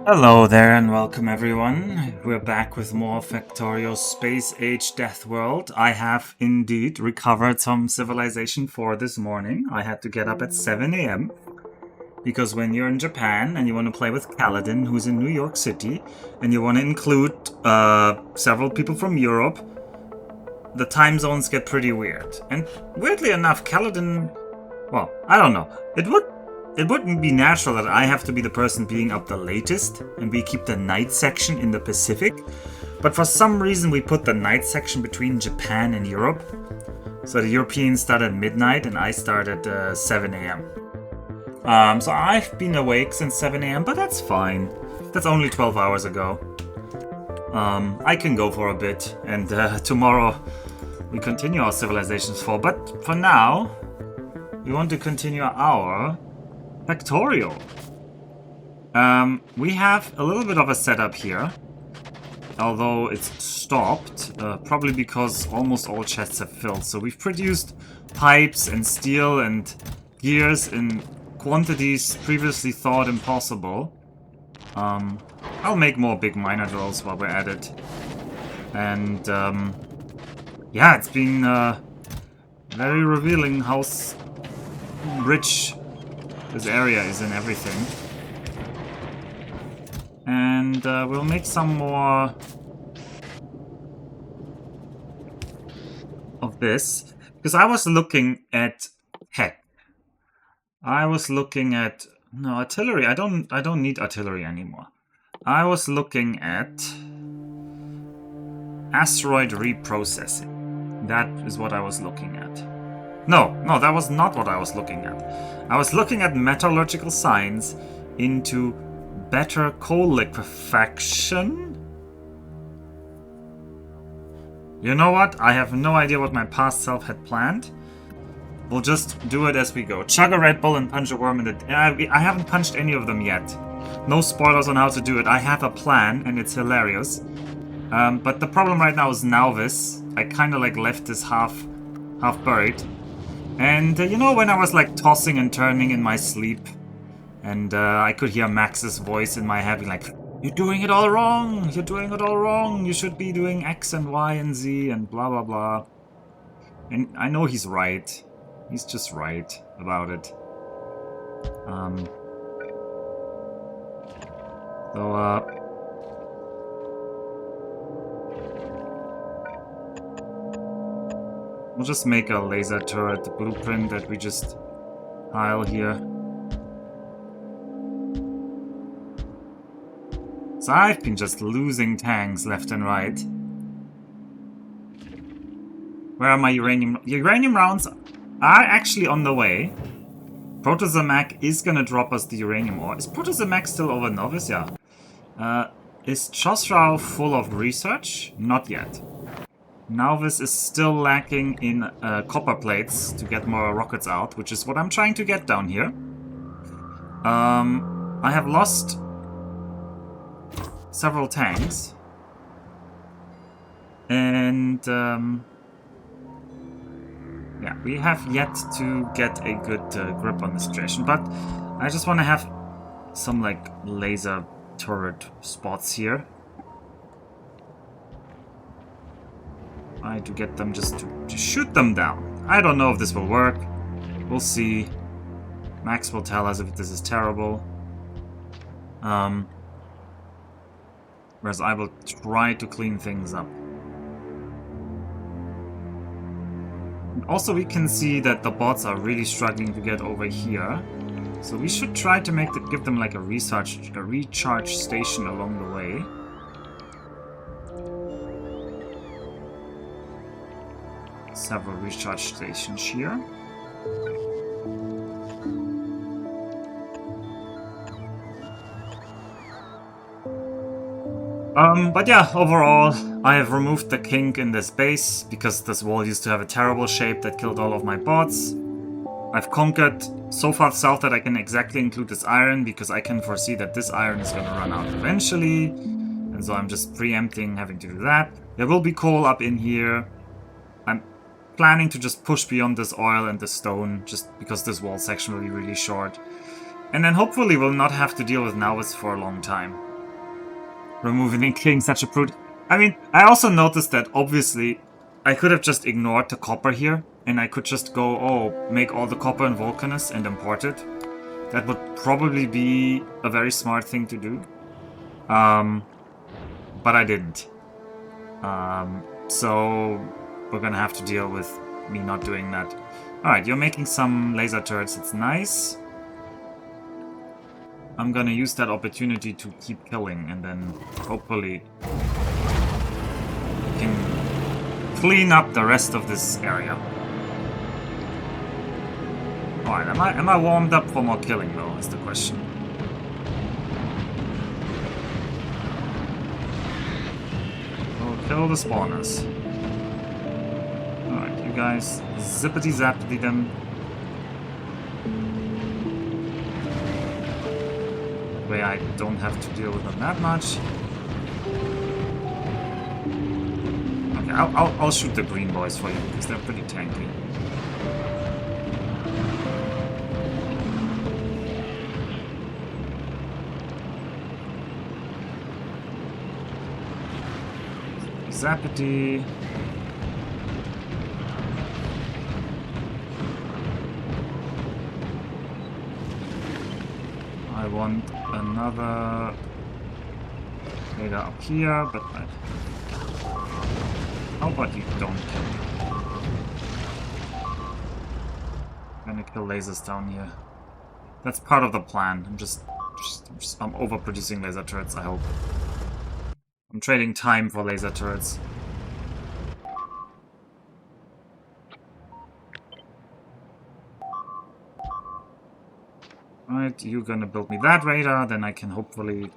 Hello there and welcome everyone. We're back with more Factorio Space Age Death World. I have indeed recovered some civilization for this morning. I had to get up at 7 a.m. because when you're in Japan and you want to play with Kaladin, who's in New York City, and you want to include several people from Europe, the time zones get pretty weird. And weirdly enough, Kaladin, well, I don't know. It wouldn't be natural that I have to be the person being up the latest and we keep the night section in the Pacific. But for some reason we put the night section between Japan and Europe. So the Europeans start at midnight and I start at 7 a.m. So I've been awake since 7 a.m. but that's fine. That's only 12 hours ago. I can go for a bit and tomorrow we continue our civilizations for. But for now, we want to continue our Factorio. We have a little bit of a setup here, although it's stopped, probably because almost all chests have filled. So we've produced pipes and steel and gears in quantities previously thought impossible. I'll make more big miner drills while we're at it. And yeah, it's been very revealing how rich this area is in everything. And we'll make some more of this. Because I was looking at... Heck. I was looking at... No, artillery. I don't need artillery anymore. I was looking at... asteroid reprocessing. That is what I was looking at. No, that was not what I was looking at. I was looking at metallurgical science into better coal liquefaction. You know what? I have no idea what my past self had planned. We'll just do it as we go. Chug a Red Bull and punch a worm in the... I haven't punched any of them yet. No spoilers on how to do it. I have a plan and it's hilarious. But the problem right now is Nauvis. I kind of like left this half buried. And, you know, when I was, like, tossing and turning in my sleep, and I could hear Max's voice in my head being like, "You're doing it all wrong! You're doing it all wrong! You should be doing X and Y and Z and blah blah blah." And I know he's right. He's just right about it. We'll just make a laser turret blueprint that we just tile here. So I've been just losing tanks left and right. Where are my uranium? Uranium rounds are actually on the way. Protozamac is gonna drop us the uranium ore. Is Protozamac still over Novus? Yeah. Is Chosrau full of research? Not yet. Nauvis is still lacking in copper plates to get more rockets out, which is what I'm trying to get down here. I have lost several tanks. And yeah, we have yet to get a good grip on the situation. But I just want to have some like laser turret spots here. To get them just to shoot them down. I don't know if this will work. We'll see. Max will tell us if this is terrible. Whereas I will try to clean things up. And also we can see that the bots are really struggling to get over here. So we should try to give them like a recharge station along the way. Several recharge stations here. But yeah, overall, I have removed the kink in this base because this wall used to have a terrible shape that killed all of my bots. I've conquered so far south that I can exactly include this iron because I can foresee that this iron is going to run out eventually. And so I'm just preempting having to do that. There will be coal up in here. I'm planning to just push beyond this oil and the stone just because this wall section will be really short. And then hopefully we'll not have to deal with Nauvis for a long time. removing and killing such a brute. I mean, I also noticed that obviously I could have just ignored the copper here, and I could just go, oh, make all the copper in Vulcanus and import it. That would probably be a very smart thing to do. But I didn't. So we're gonna have to deal with me not doing that. Alright, you're making some laser turrets, it's nice. I'm gonna use that opportunity to keep killing, and then hopefully we can clean up the rest of this area. Alright, am I warmed up for more killing though, is the question. Oh, kill the spawners. Alright, you guys zippity zappity them. That way I don't have to deal with them that much. Okay, I'll shoot the green boys for you because they're pretty tanky. Zappity. I want another laser up here, but how about you don't kill me? I'm gonna kill lasers down here. That's part of the plan. I'm overproducing laser turrets, I hope. I'm trading time for laser turrets. Right, you're gonna build me that radar, then I can hopefully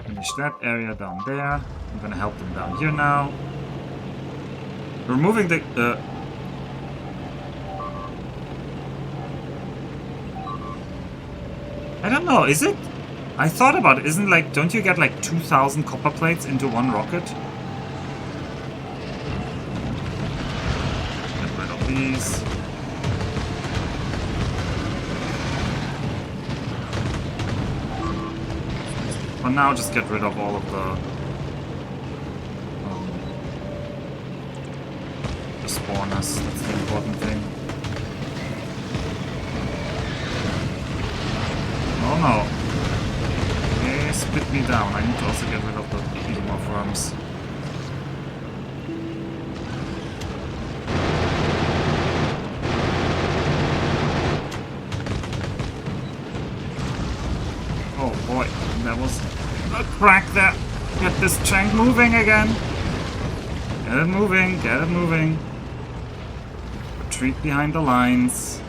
finish that area down there. I'm gonna help them down here now. Removing the... I don't know, is it? I thought about it, isn't like, don't you get like 2,000 copper plates into one rocket? Get rid of these. For now, just get rid of all of the spawners. That's the important thing. Oh no! Okay, split me down. I need to also get rid of the Morphworms. Oh boy, that was a crack there. Get this tank moving again. Get it moving, get it moving. Retreat behind the lines.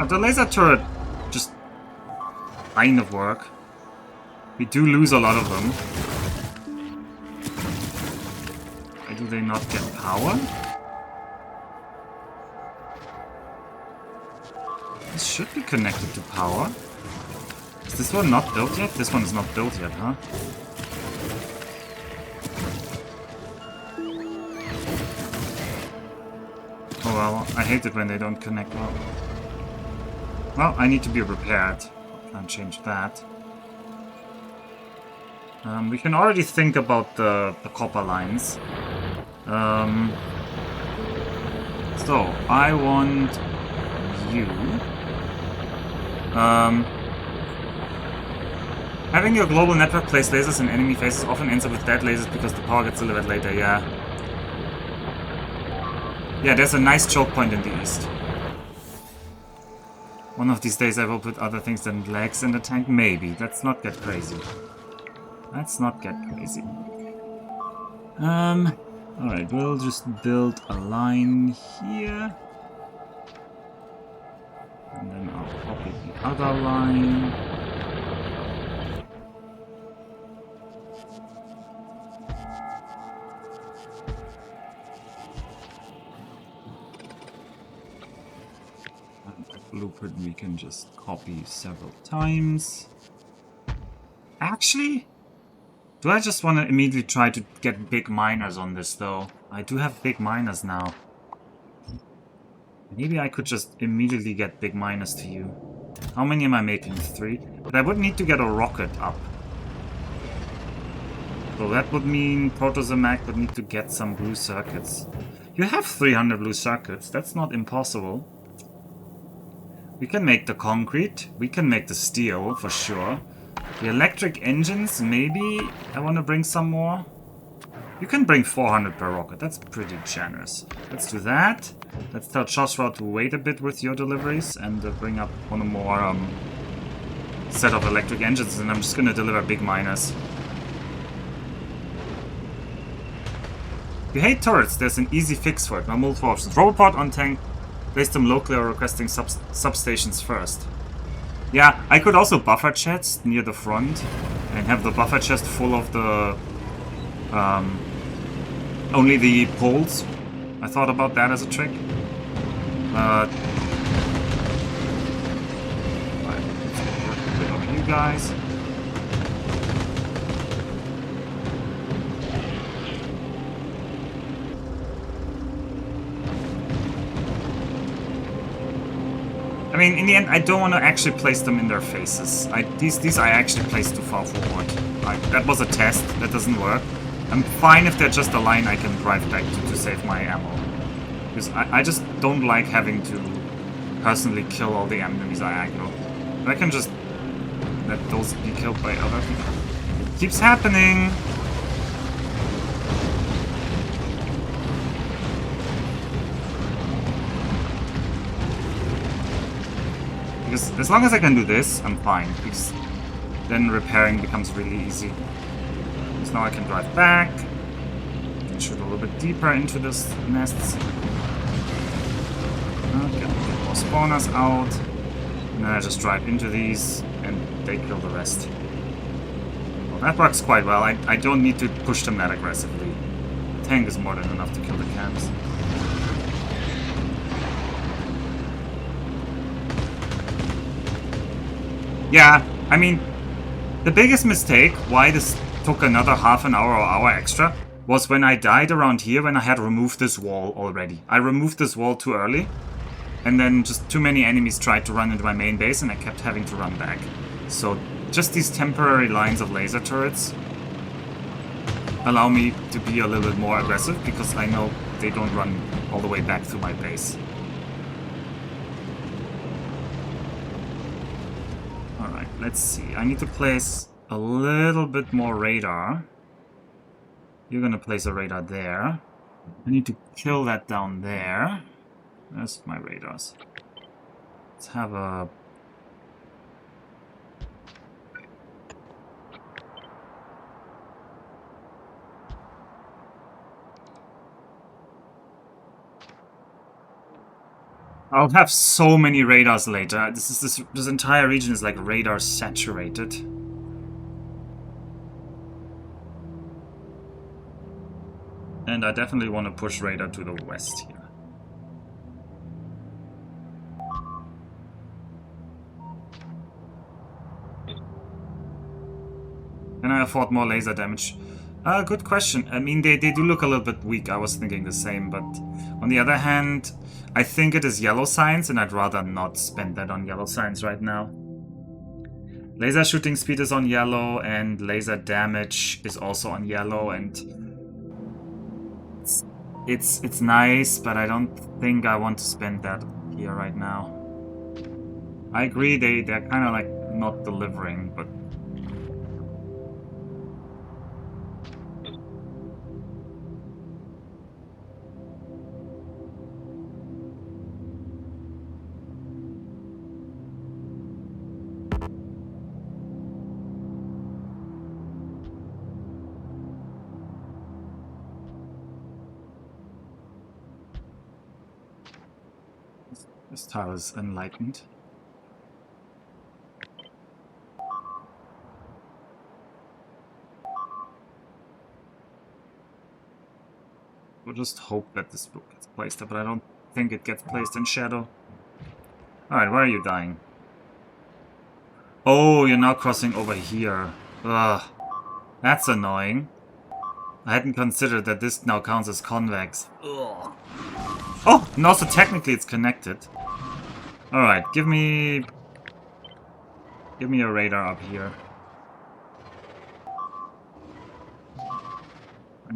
The laser turret just kind of work. We do lose a lot of them. Why do they not get power? This should be connected to power. Is this one not built yet? This one is not built yet, huh? Oh well, I hate it when they don't connect well. Well, I need to be repaired. Can't change that. We can already think about the copper lines. So, I want you. Having your global network place lasers in enemy faces often ends up with dead lasers because the power gets delivered later, yeah. Yeah, there's a nice choke point in the east. One of these days I will put other things than legs in the tank, maybe. Let's not get crazy. Let's not get crazy. Alright, we'll just build a line here. And then I'll copy the other line. Blueprint we can just copy several times. Actually, do I just want to immediately try to get big miners on this though? I do have big miners now. Maybe I could just immediately get big minus to you. How many am I making? 3? But I would need to get a rocket up. So that would mean Protozamac would need to get some blue circuits. You have 300 blue circuits. That's not impossible. We can make the concrete. We can make the steel, for sure. The electric engines, maybe I want to bring some more. You can bring 400 per rocket. That's pretty generous. Let's do that. Let's tell Joshua to wait a bit with your deliveries and bring up one more set of electric engines. And I'm just going to deliver big miners. You hate turrets. There's an easy fix for it. Now multiple options. Robopod on tank. Place them locally or requesting substations first. Yeah, I could also buffer chests near the front and have the buffer chest full of the only the poles. I thought about that as a trick. But right, let's work a bit over you guys. I mean, in the end, I don't want to actually place them in their faces. These I actually placed too far forward. That was a test. That doesn't work. I'm fine if they're just a line I can drive back to save my ammo. Because I just don't like having to personally kill all the enemies I aggro. But I can just let those be killed by other people. It keeps happening! Because as long as I can do this, I'm fine. Because then repairing becomes really easy. So now I can drive back. And shoot a little bit deeper into this nests. Get more spawners out. And then I just drive into these and they kill the rest. Well, that works quite well. I don't need to push them that aggressively. The tank is more than enough to kill the camps. Yeah, I mean, the biggest mistake, why this took another half an hour or hour extra, was when I died around here when I had removed this wall already. I removed this wall too early, and then just too many enemies tried to run into my main base and I kept having to run back. So just these temporary lines of laser turrets allow me to be a little bit more aggressive because I know they don't run all the way back to my base. Alright, let's see. I need to place a little bit more radar. You're gonna place a radar there. I need to kill that down there. There's my radars. Let's have a... I'll have so many radars later. This entire region is like radar saturated. And I definitely want to push radar to the west here. Can I afford more laser damage? Good question. I mean, they do look a little bit weak. I was thinking the same, but on the other hand, I think it is yellow science, and I'd rather not spend that on yellow science right now. Laser shooting speed is on yellow, and laser damage is also on yellow, and it's nice, but I don't think I want to spend that here right now. I agree, they're kind of like not delivering, but this tower is enlightened. We'll just hope that this book gets placed there, but I don't think it gets placed in shadow. Alright, where are you dying? Oh, you're now crossing over here. Ugh. That's annoying. I hadn't considered that this now counts as convex. Ugh. Oh, and also technically it's connected. Alright, give me a radar up here. I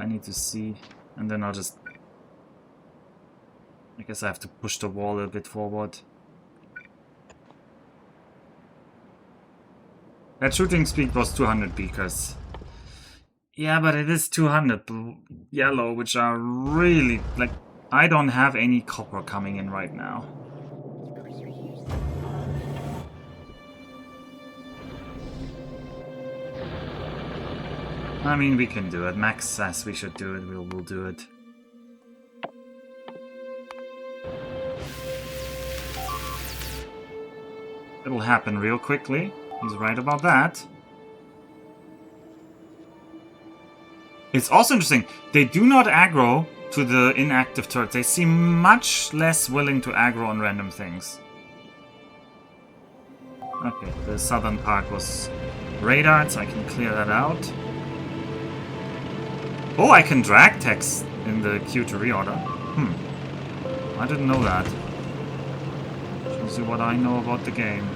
need to see, and then I'll just... I guess I have to push the wall a bit forward. That shooting speed was 200 beakers. Yeah, but it is 200 yellow, which are really... like, I don't have any copper coming in right now. I mean, we can do it. Max says we should do it. We'll do it. It'll happen real quickly. He's right about that. It's also interesting. They do not aggro to the inactive turrets. They seem much less willing to aggro on random things. Okay, the southern part was radared, so I can clear that out. Oh, I can drag text in the queue to reorder. I didn't know that. Shows you what I know about the game.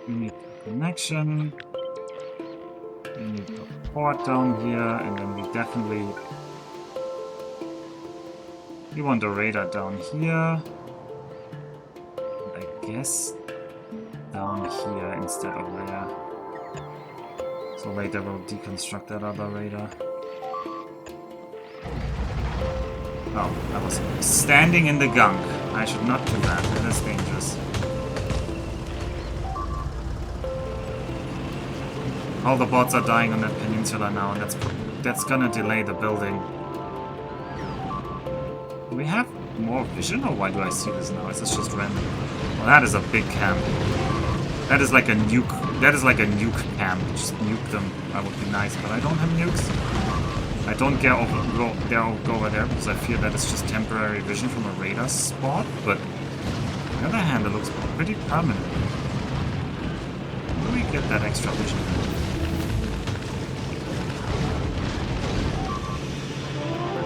We need a connection. We need a port down here, and then we definitely... we want a radar down here. I guess down here instead of there. So later we'll deconstruct that other radar. Oh, I was standing in the gunk. I should not do that. That is dangerous. All the bots are dying on that peninsula now, and that's gonna delay the building. Do we have more vision, or why do I see this now? Is this just random? Well, that is a big camp. That is like a nuke. That is like a nuke camp. Just nuke them. That would be nice, but I don't have nukes. I don't go over there because I fear that it's just temporary vision from a radar spot. But on the other hand, it looks pretty permanent. Where do we get that extra vision?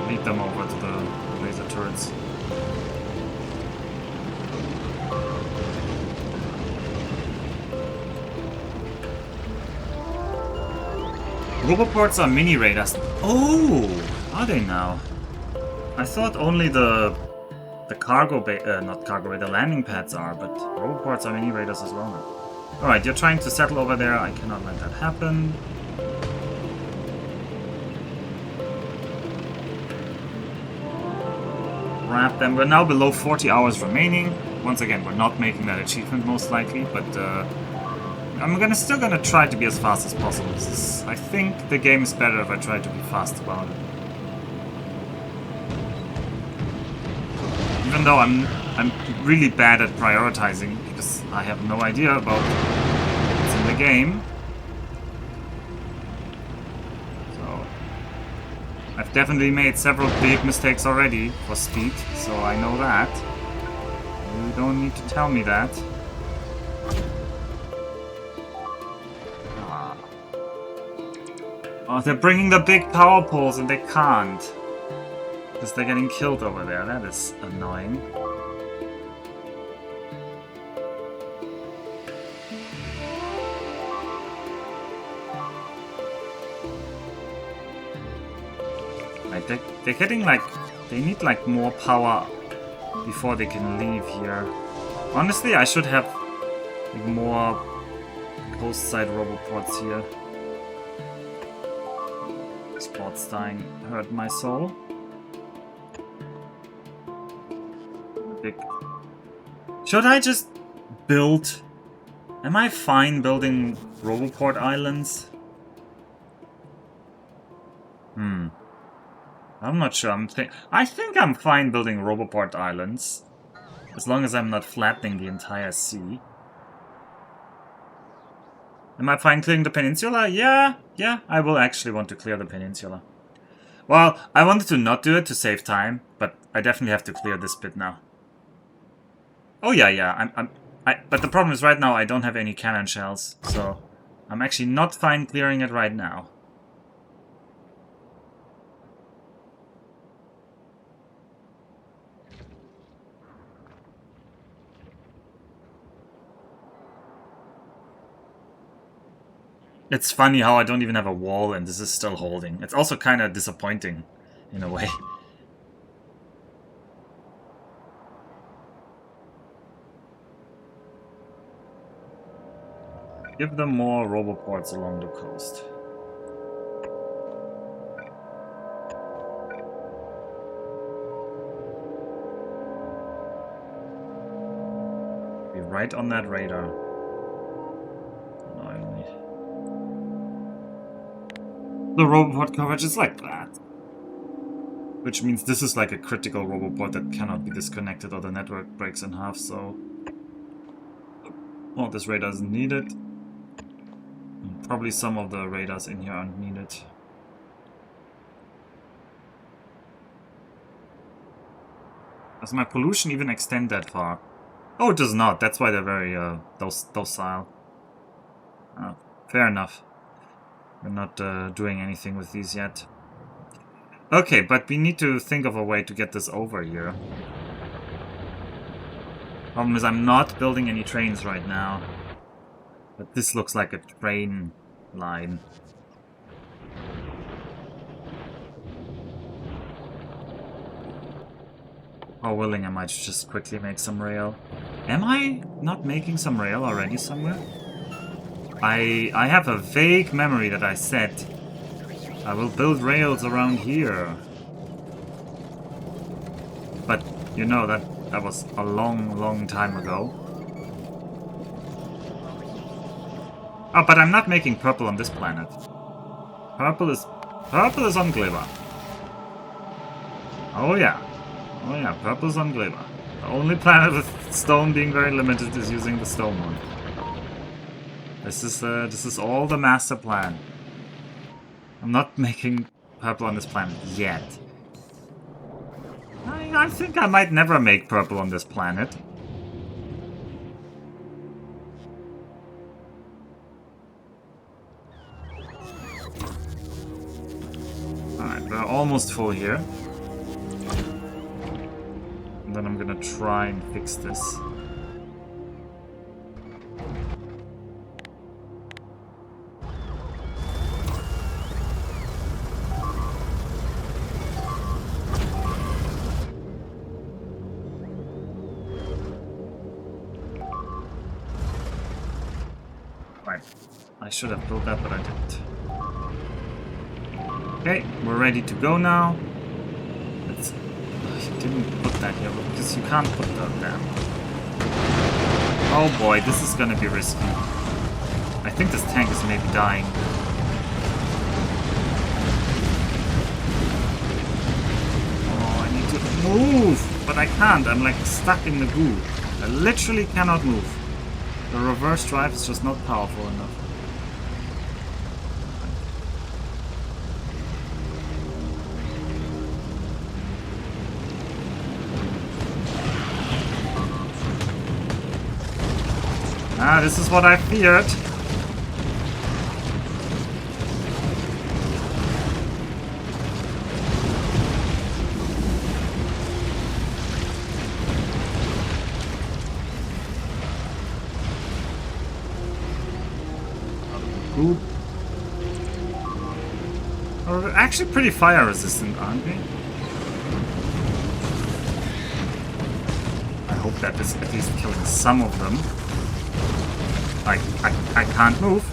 Lead them over to the laser turrets. Roboports are mini radars. Oh, are they now? I thought only the cargo bay, not cargo bay, the landing pads are, but roboports are mini radars as well now. All right, you're trying to settle over there. I cannot let that happen. Wrap them. We're now below 40 hours remaining. Once again, we're not making that achievement most likely, but I'm still gonna try to be as fast as possible. I think the game is better if I try to be fast about it. Even though I'm really bad at prioritizing because I have no idea about what's in the game. So I've definitely made several big mistakes already for speed, so I know that. You don't need to tell me that. Oh, they're bringing the big power poles and they can't. Because they're getting killed over there. That is annoying. Like they're getting like... they need like more power before they can leave here. Honestly, I should have like, more coast-side roboports here. Spots dying hurt my soul. Big. Should I just build? Am I fine building roboport islands? I'm not sure. I think I'm fine building roboport islands, as long as I'm not flattening the entire sea. Am I fine clearing the peninsula? Yeah, I will actually want to clear the peninsula. Well, I wanted to not do it to save time, but I definitely have to clear this bit now. Oh yeah, But the problem is right now I don't have any cannon shells, so I'm actually not fine clearing it right now. It's funny how I don't even have a wall and this is still holding. It's also kind of disappointing, in a way. Give them more roboports along the coast. Be right on that radar. Annoyingly. The roboport coverage is like that. Which means this is like a critical roboport that cannot be disconnected or the network breaks in half, so... Well, this radar isn't needed. Probably some of the radars in here aren't needed. Does my pollution even extend that far? Oh, it does not. That's why they're very docile. Fair enough. We're not doing anything with these yet. Okay, but we need to think of a way to get this over here. Problem is I'm not building any trains right now. But this looks like a train line. How willing am I to just quickly make some rail? Am I not making some rail already somewhere? I have a vague memory that I said I will build rails around here. But, you know, that was a long time ago. Oh, but I'm not making purple on this planet. Purple is on Gleba. Oh yeah. Oh yeah, purple is on Gleba. The only planet with stone being very limited is using the stone one. This is all the master plan. I'm not making purple on this planet yet. I think I might never make purple on this planet. Alright, we're almost full here. And then I'm gonna try and fix this. I should have built that, but I didn't. Okay, we're ready to go now. Let's... I didn't put that here, because you can't put that down. Oh boy, this is gonna be risky. I think this tank is maybe dying. Oh, I need to move! But I can't, I'm like stuck in the goo. I literally cannot move. The reverse drive is just not powerful enough. Ah, this is what I feared. Oop. We're actually pretty fire resistant, aren't we? I hope that is at least killing some of them. I can't move.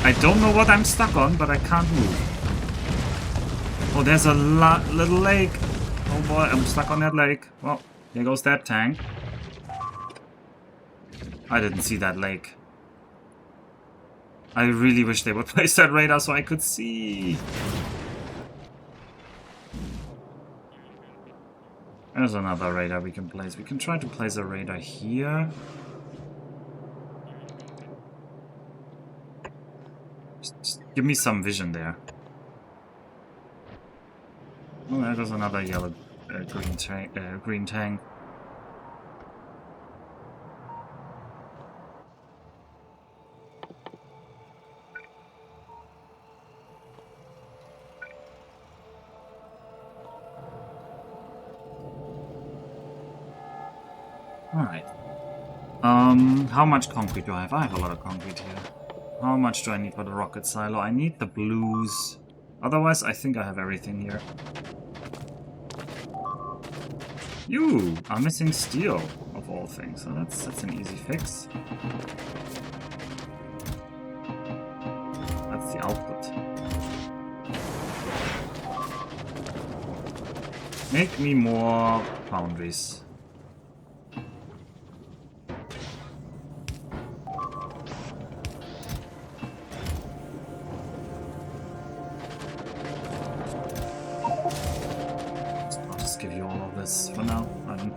I don't know what I'm stuck on, but I can't move. Oh, there's a little lake. Oh boy, I'm stuck on that lake. Well, here goes that tank. I didn't see that lake. I really wish they would place that radar so I could see. There's another radar we can place. We can try to place a radar here. Just give me some vision there. Oh, there goes another yellow green tank. Alright. How much concrete do I have? I have a lot of concrete here. How much do I need for the rocket silo? I need the blues. Otherwise, I think I have everything here. You are missing steel, of all things, so that's an easy fix. That's the output. Make me more foundries. I'll just give you all of this for now.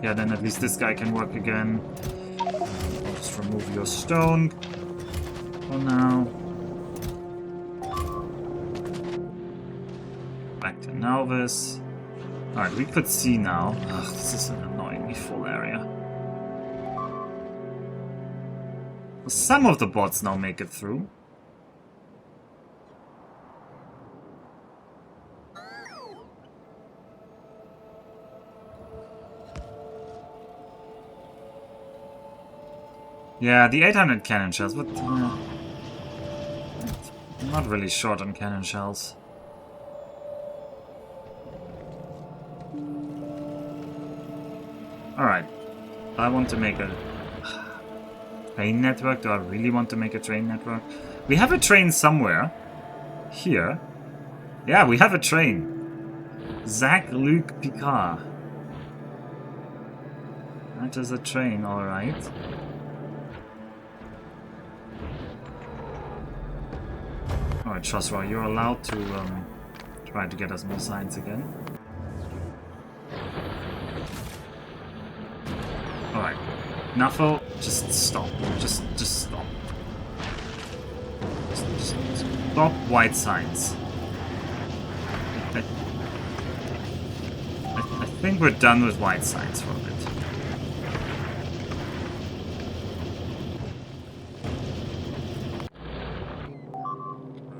Yeah, then at least this guy can work again. I'll just remove your stone for now. Back to Nalvis. Alright, we could see now. Ugh, this is an annoyingly full area. Some of the bots now make it through. Yeah, the 800 cannon shells, but I'm not really short on cannon shells. Alright, I want to make a train network. Do I really want to make a train network? We have a train somewhere. Here. Yeah, we have a train. Jacques-Luc Picard. That is a train, alright. Alright, Chosra, you're allowed to try to get us more science again. Alright. Nuffle, just stop. Just stop. Just stop white science. I think we're done with white science for a bit.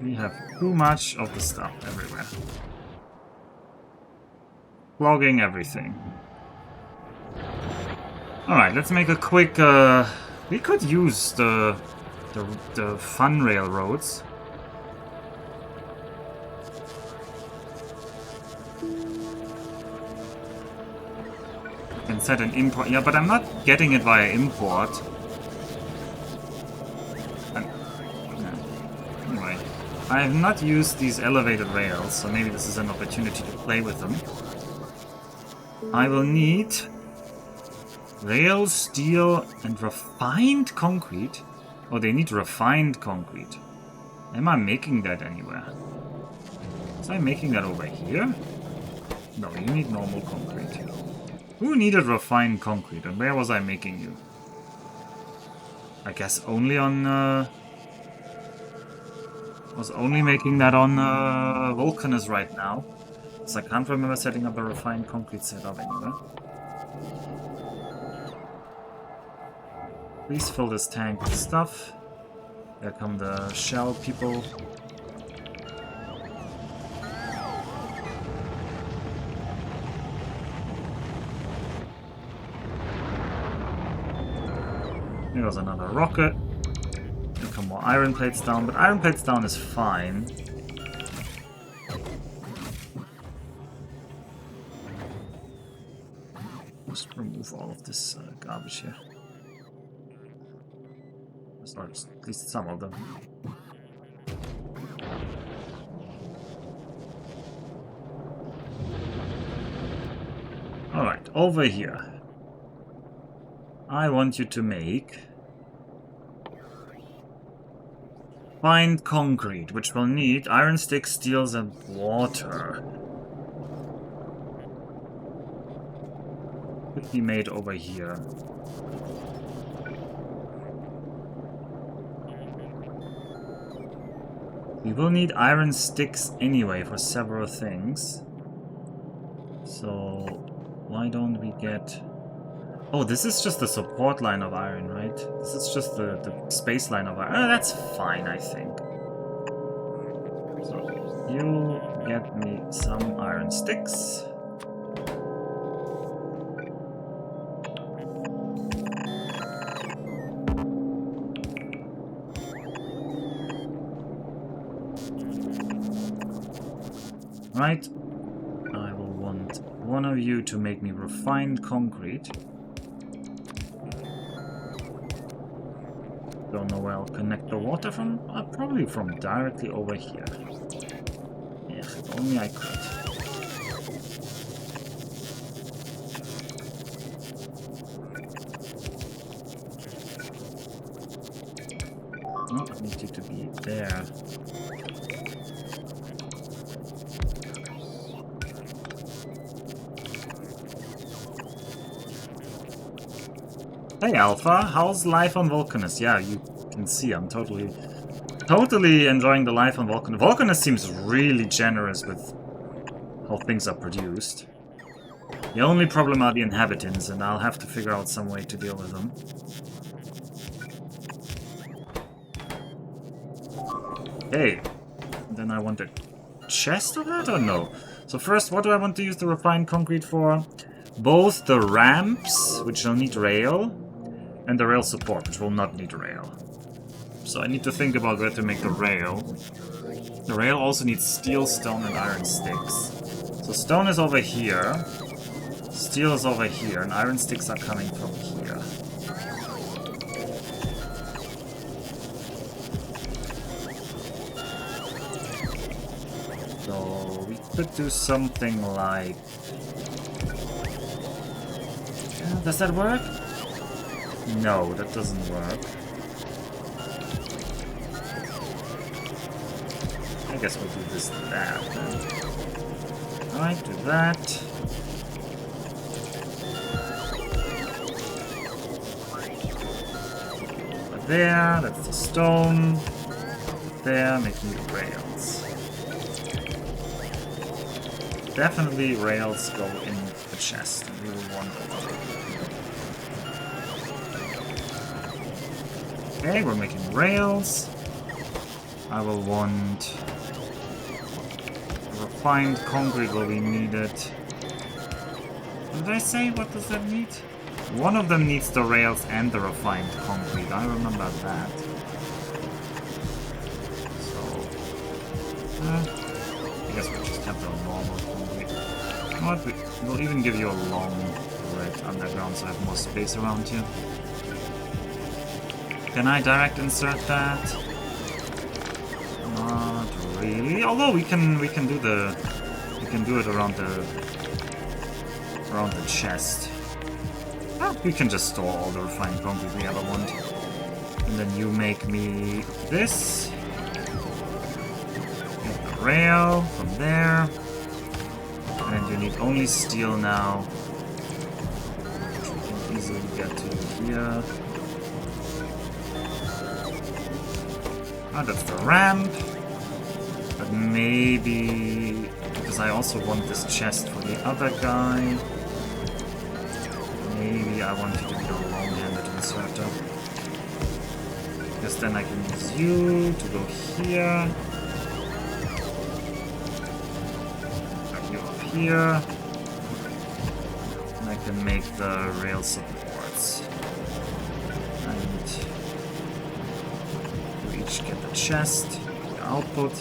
We have too much of the stuff everywhere. Clogging everything. Alright, let's make a quick... we could use the fun railroads. We can set an import... Yeah, but I'm not getting it via import. Anyway, I have not used these elevated rails, so maybe this is an opportunity to play with them. I will need... rail, steel, and refined concrete? Oh, they need refined concrete. Am I making that anywhere? Was I making that over here? No, you need normal concrete. Who needed refined concrete, and where was I making you? I guess only on, was only making that on, Vulcanus right now. So I can't remember setting up a refined concrete setup anywhere. Please fill this tank with stuff. There come the shell people. Here goes another rocket. There come more iron plates down, but iron plates down is fine. Just remove all of this garbage here. Or at least some of them. Alright, over here. I want you to make fine concrete, which will need iron sticks, steels, and water. Could be made over here. We will need iron sticks anyway for several things. So why don't we get... Oh, this is just the support line of iron, right? This is just the space line of iron. Oh, that's fine, I think. So you get me some iron sticks. Right? I will want one of you to make me refined concrete. Don't know where I'll connect the water from. Probably from directly over here. Yeah, if only I could. No, I need you to be there. Hey Alpha, how's life on Vulcanus? Yeah, you can see I'm totally enjoying the life on Vulcanus. Vulcanus seems really generous with how things are produced. The only problem are the inhabitants, and I'll have to figure out some way to deal with them. Hey, then I want a chest of that or no? So first, what do I want to use the refined concrete for? Both the ramps, which will need rail, and the rail support, which will not need rail. So I need to think about where to make the rail. The rail also needs steel, stone, and iron sticks. So stone is over here, steel is over here, and iron sticks are coming from here. So we could do something like... does that work? No, that doesn't work. I guess we'll do this and that then. Alright, do that. Over there, that's the stone. There, making the rails. Definitely rails go in the chest, and we will want a lot of them. Okay, we're making rails. I will want refined concrete will be needed. What did I say? What does that need? One of them needs the rails and the refined concrete. I remember that. So, I guess we'll just have the normal concrete. You know what? We'll even give you a long red underground so I have more space around here. Can I direct insert that? Not really. Although we can do it around the chest. Oh, we can just store all the refined concrete we ever want. And then you make me this. Get the rail from there. And you need only steel now. Which we can easily get to here. Oh, that's the ramp. But maybe... because I also want this chest for the other guy. Maybe I want you to be a long-handed inserter. Because then I can use you to go here. Have you up here. And I can make the rail supports. And you each get the chest, the output.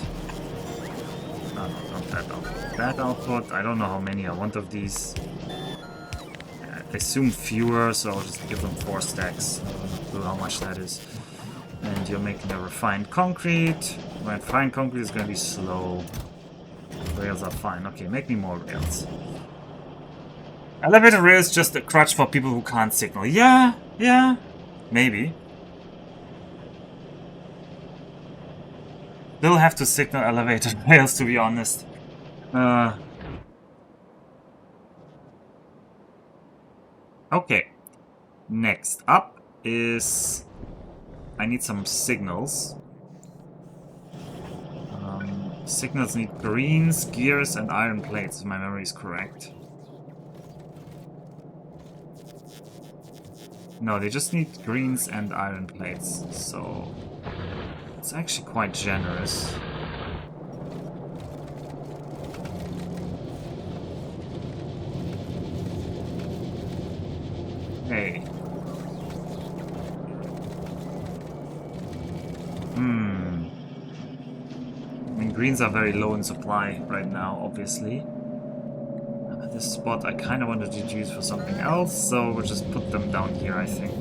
No, not that output. That output. I don't know how many I want of these. I assume fewer, so I'll just give them 4 stacks. I don't know how much that is. And you're making a refined concrete. Refined concrete is going to be slow. Rails are fine. Okay, make me more rails. Elevator rail is just a crutch for people who can't signal. Yeah, maybe. They'll have to signal elevator rails, to be honest. Okay. Next up is... I need some signals. Signals need greens, gears, and iron plates, if my memory is correct. No, they just need greens and iron plates, so... it's actually quite generous. Hey. greens are very low in supply right now, obviously. This spot I kind of wanted to use for something else, so we'll just put them down here, I think.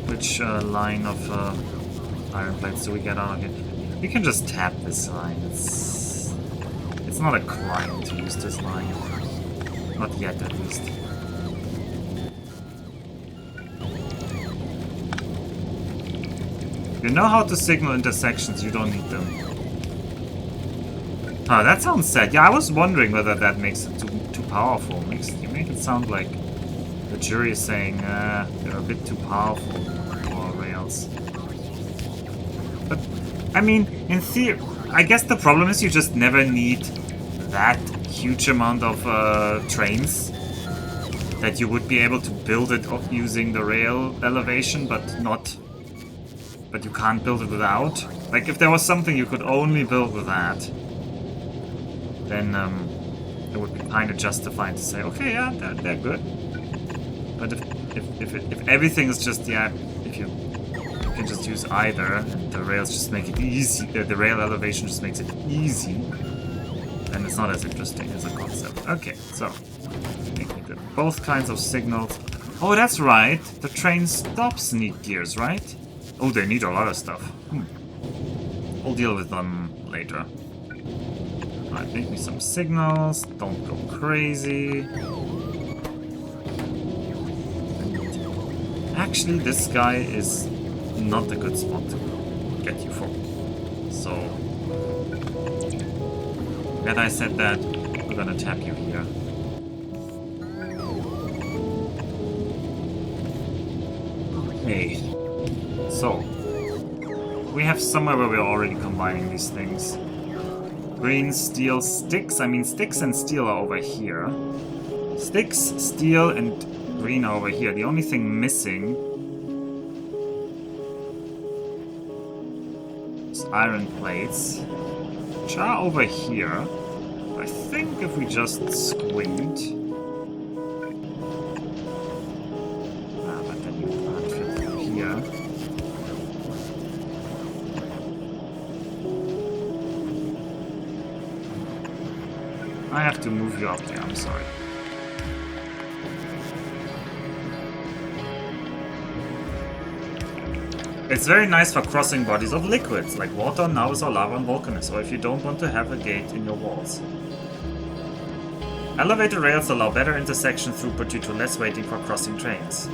Which line of iron plates do we get on again? We can just tap this line. It's not a crime to use this line. Not yet, at least. You know how to signal intersections, you don't need them. Oh, that sounds sad. Yeah, I was wondering whether that makes it too powerful. You make it sound like the jury is saying they're a bit too powerful for rails. But, I mean, in theory, I guess the problem is you just never need that huge amount of trains that you would be able to build it using the rail elevation, but you can't build it without. Like, if there was something you could only build with that, then it would be kind of justified to say, okay, yeah, they're good. But if everything is just, yeah, if you can just use either, and the rails just make it easy, the rail elevation just makes it easy, then it's not as interesting as a concept. Okay, so making both kinds of signals. Oh, that's right. The train stops need gears, right? Oh, they need a lot of stuff. We'll deal with them later. Alright, make me some signals. Don't go crazy. And actually, this guy is not a good spot to get you for. So, that I said that, we're gonna tap you here. Okay. So, we have somewhere where we're already combining these things. Green, steel, sticks. I mean, sticks and steel are over here. Sticks, steel, and green are over here. The only thing missing is iron plates, which are over here. I think if we just squint... but then you can't fit through here. I have to move you up there, I'm sorry. It's very nice for crossing bodies of liquids, like water, Naus, or lava and Vulcanus, or if you don't want to have a gate in your walls. Elevated rails allow better intersection throughput due to less waiting for crossing trains.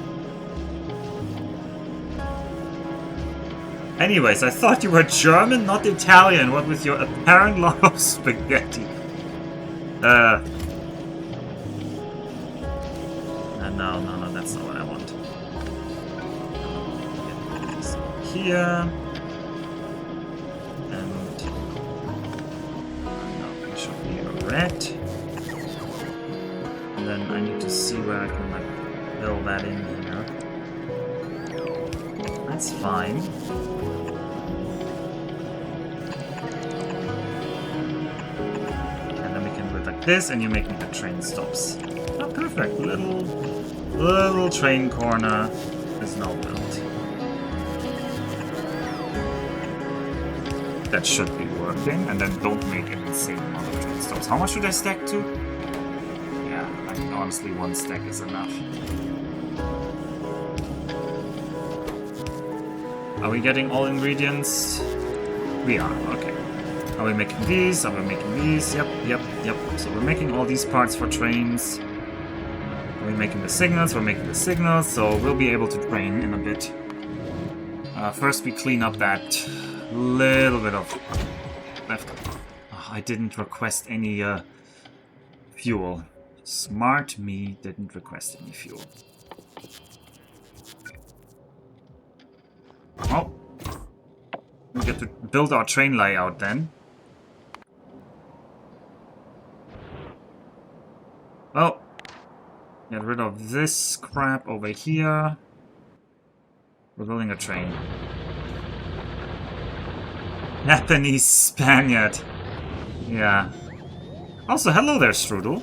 Anyways, I thought you were German, not Italian, what with your apparent love of spaghetti. No, that's not what I want. Get this here. And no, it should be a red. And then I need to see where I can like fill that in here. That's fine. This, and you make me the train stops. Oh, perfect. Little train corner is now built. That should be working, and then don't make an insane amount of train stops. How much should I stack to? Yeah, I mean, honestly, one stack is enough. Are we getting all ingredients? We are, okay. Are we making these? Are we making these? Yep. So we're making all these parts for trains. Are we making the signals? We're making the signals, so we'll be able to train in a bit. First we clean up that little bit of left. Oh, I didn't request any fuel. Smart me didn't request any fuel. Oh. We get to build our train layout then. Well, get rid of this crap over here. We're building a train. Japanese Spaniard. Yeah. Also, hello there, Strudel.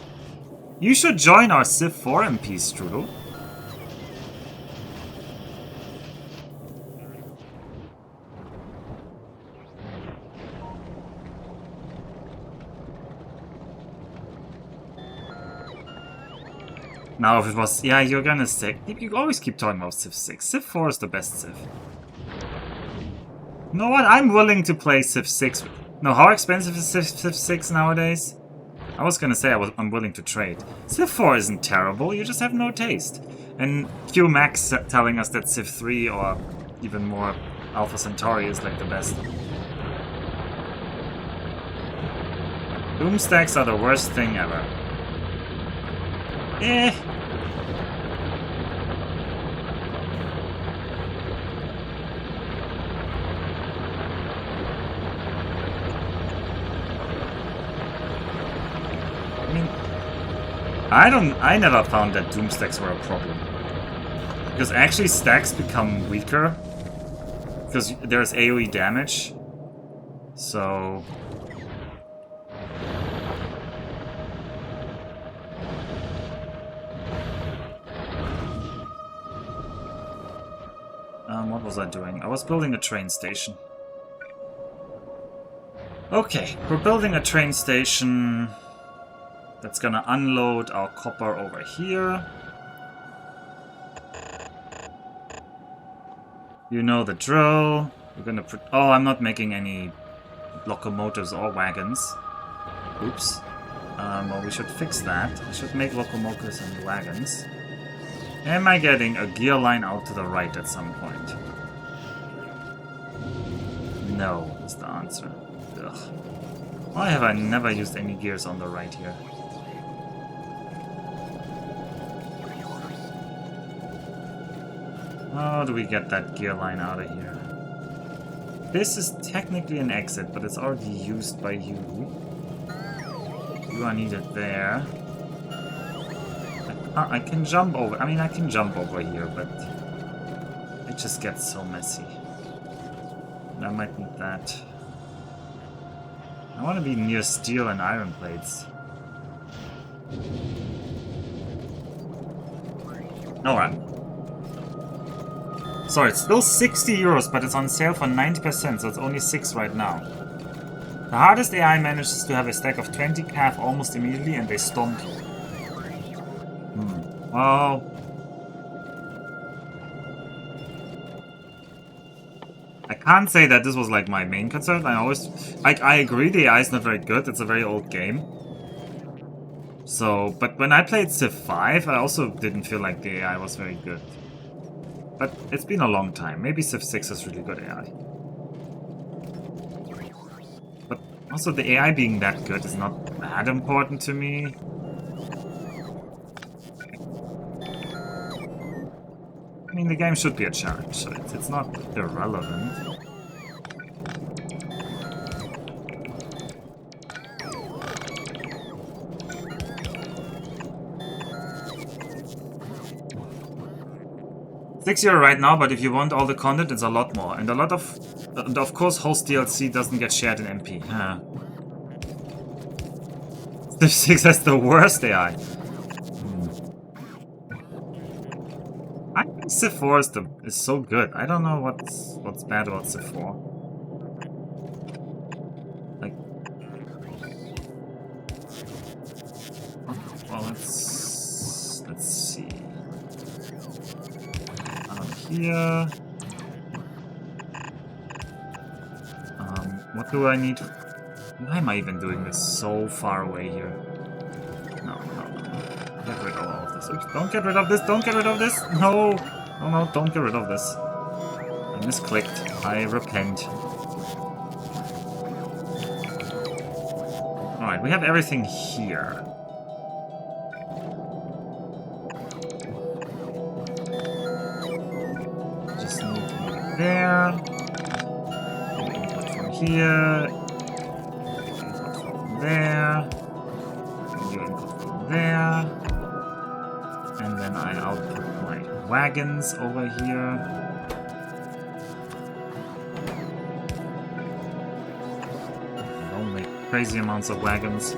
You should join our Civ 4 MP, Strudel. Now, if it was... Yeah, you're gonna say... You always keep talking about Civ 6. Civ 4 is the best Civ. You know what? I'm willing to play Civ 6. No, how expensive is Civ 6 nowadays? I was gonna say I'm willing to trade. Civ 4 isn't terrible, you just have no taste. And Q Max telling us that Civ 3 or even more Alpha Centauri is like the best. Doom stacks are the worst thing ever. Eh. I never found that Doom stacks were a problem. Because actually stacks become weaker. Because there's AoE damage. So... what was I doing? I was building a train station. Okay, we're building a train station that's gonna unload our copper over here. You know the drill. We're gonna oh, I'm not making any locomotives or wagons. Oops. Well, we should fix that. We should make locomotives and wagons. Am I getting a gear line out to the right at some point? No, is the answer. Ugh. Why have I never used any gears on the right here? How do we get that gear line out of here? This is technically an exit, but it's already used by you. You are needed there. I can jump over. I mean, I can jump over here, but it just gets so messy. I might need that. I want to be near steel and iron plates. Alright. Sorry, it's still 60 euros, but it's on sale for 90%, so it's only 6 right now. The hardest AI manages to have a stack of 20 calf almost immediately, and they stomp you. Well... I can't say that this was like my main concern. I agree the AI is not very good, it's a very old game. So, but when I played Civ 5, I also didn't feel like the AI was very good. But it's been a long time. Maybe Civ 6 is really good AI. But also the AI being that good is not that important to me. I mean, the game should be a challenge, so it's not irrelevant. €6 right now, but if you want all the content, it's a lot more. And of course, host DLC doesn't get shared in MP. Huh. Civ 6 has the worst AI. I think Civ 4 is so good. I don't know what's bad about Civ 4. Like, well, let's see. Here. What do I need? Why am I even doing this so far away here? No. Get rid of all of this. Oops, don't get rid of this! Don't get rid of this! No! No, don't get rid of this. I misclicked. I repent. Alright, we have everything here. Just need to move it there. Input from here. Input from there. And you input from there. And then I output my wagons over here. Don't make crazy amounts of wagons.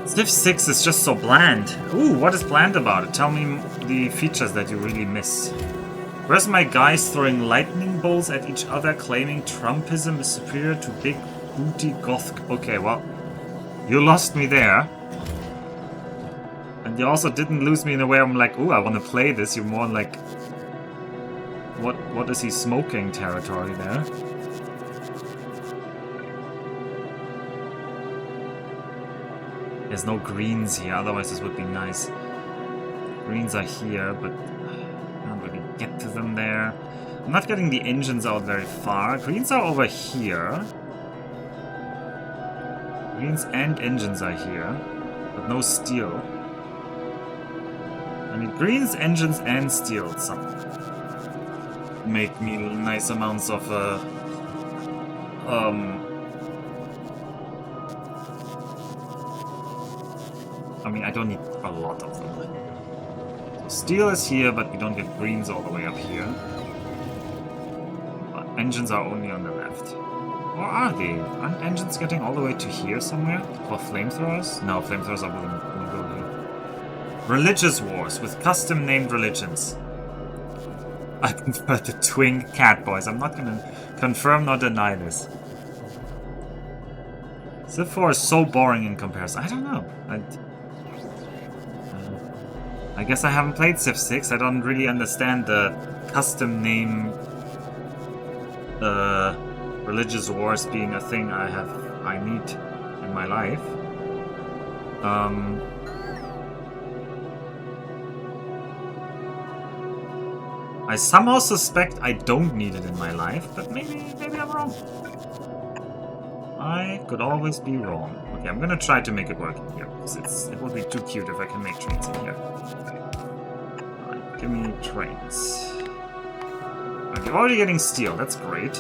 Civ 6 is just so bland. Ooh, what is bland about it? Tell me the features that you really miss. Where's my guys throwing lightning bolts at each other, claiming Trumpism is superior to big booty goth... Okay, well, you lost me there. And you also didn't lose me in a way I'm like, ooh, I want to play this. You're more like... What is he smoking territory there? There's no greens here, otherwise this would be nice. Greens are here, but I can't really get to them there. I'm not getting the engines out very far. Greens are over here. Greens and engines are here, but no steel. I need greens, engines, and steel. Make me nice amounts of I mean, I don't need a lot of them. So steel is here, but we don't get greens all the way up here. But engines are only on the left. Or are they? Aren't engines getting all the way to here somewhere? For flamethrowers? No, flamethrowers are wouldn't go here. Religious wars with custom-named religions. I prefer the twin cat boys. I'm not gonna confirm nor deny this. Civ 4 is so boring in comparison. I don't know. I guess I haven't played Civ 6. I don't really understand the custom name religious wars being a thing I need in my life. I somehow suspect I don't need it in my life, but maybe I'm wrong. I could always be wrong. Okay, I'm gonna try to make it work in here, because it would be too cute if I can make trains in here. Alright, give me trains. Alright, you're already getting steel, that's great.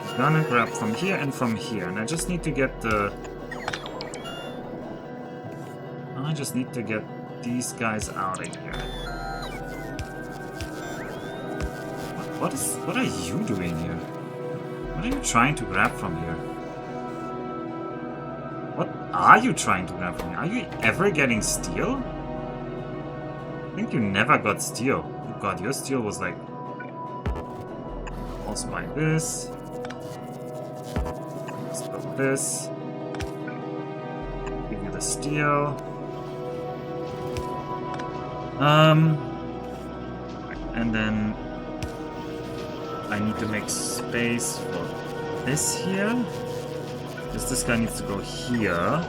I'm gonna grab from here and from here, and I just need to get the... I just need to get these guys out of here. What are you doing here? What are you trying to grab from here? What are you trying to grab from here? Are you ever getting steel? I think you never got steel. Oh god, your steel was like... Also buy this. Let's build this. Give you the steel. And then I need to make space for this here, because this guy needs to go here.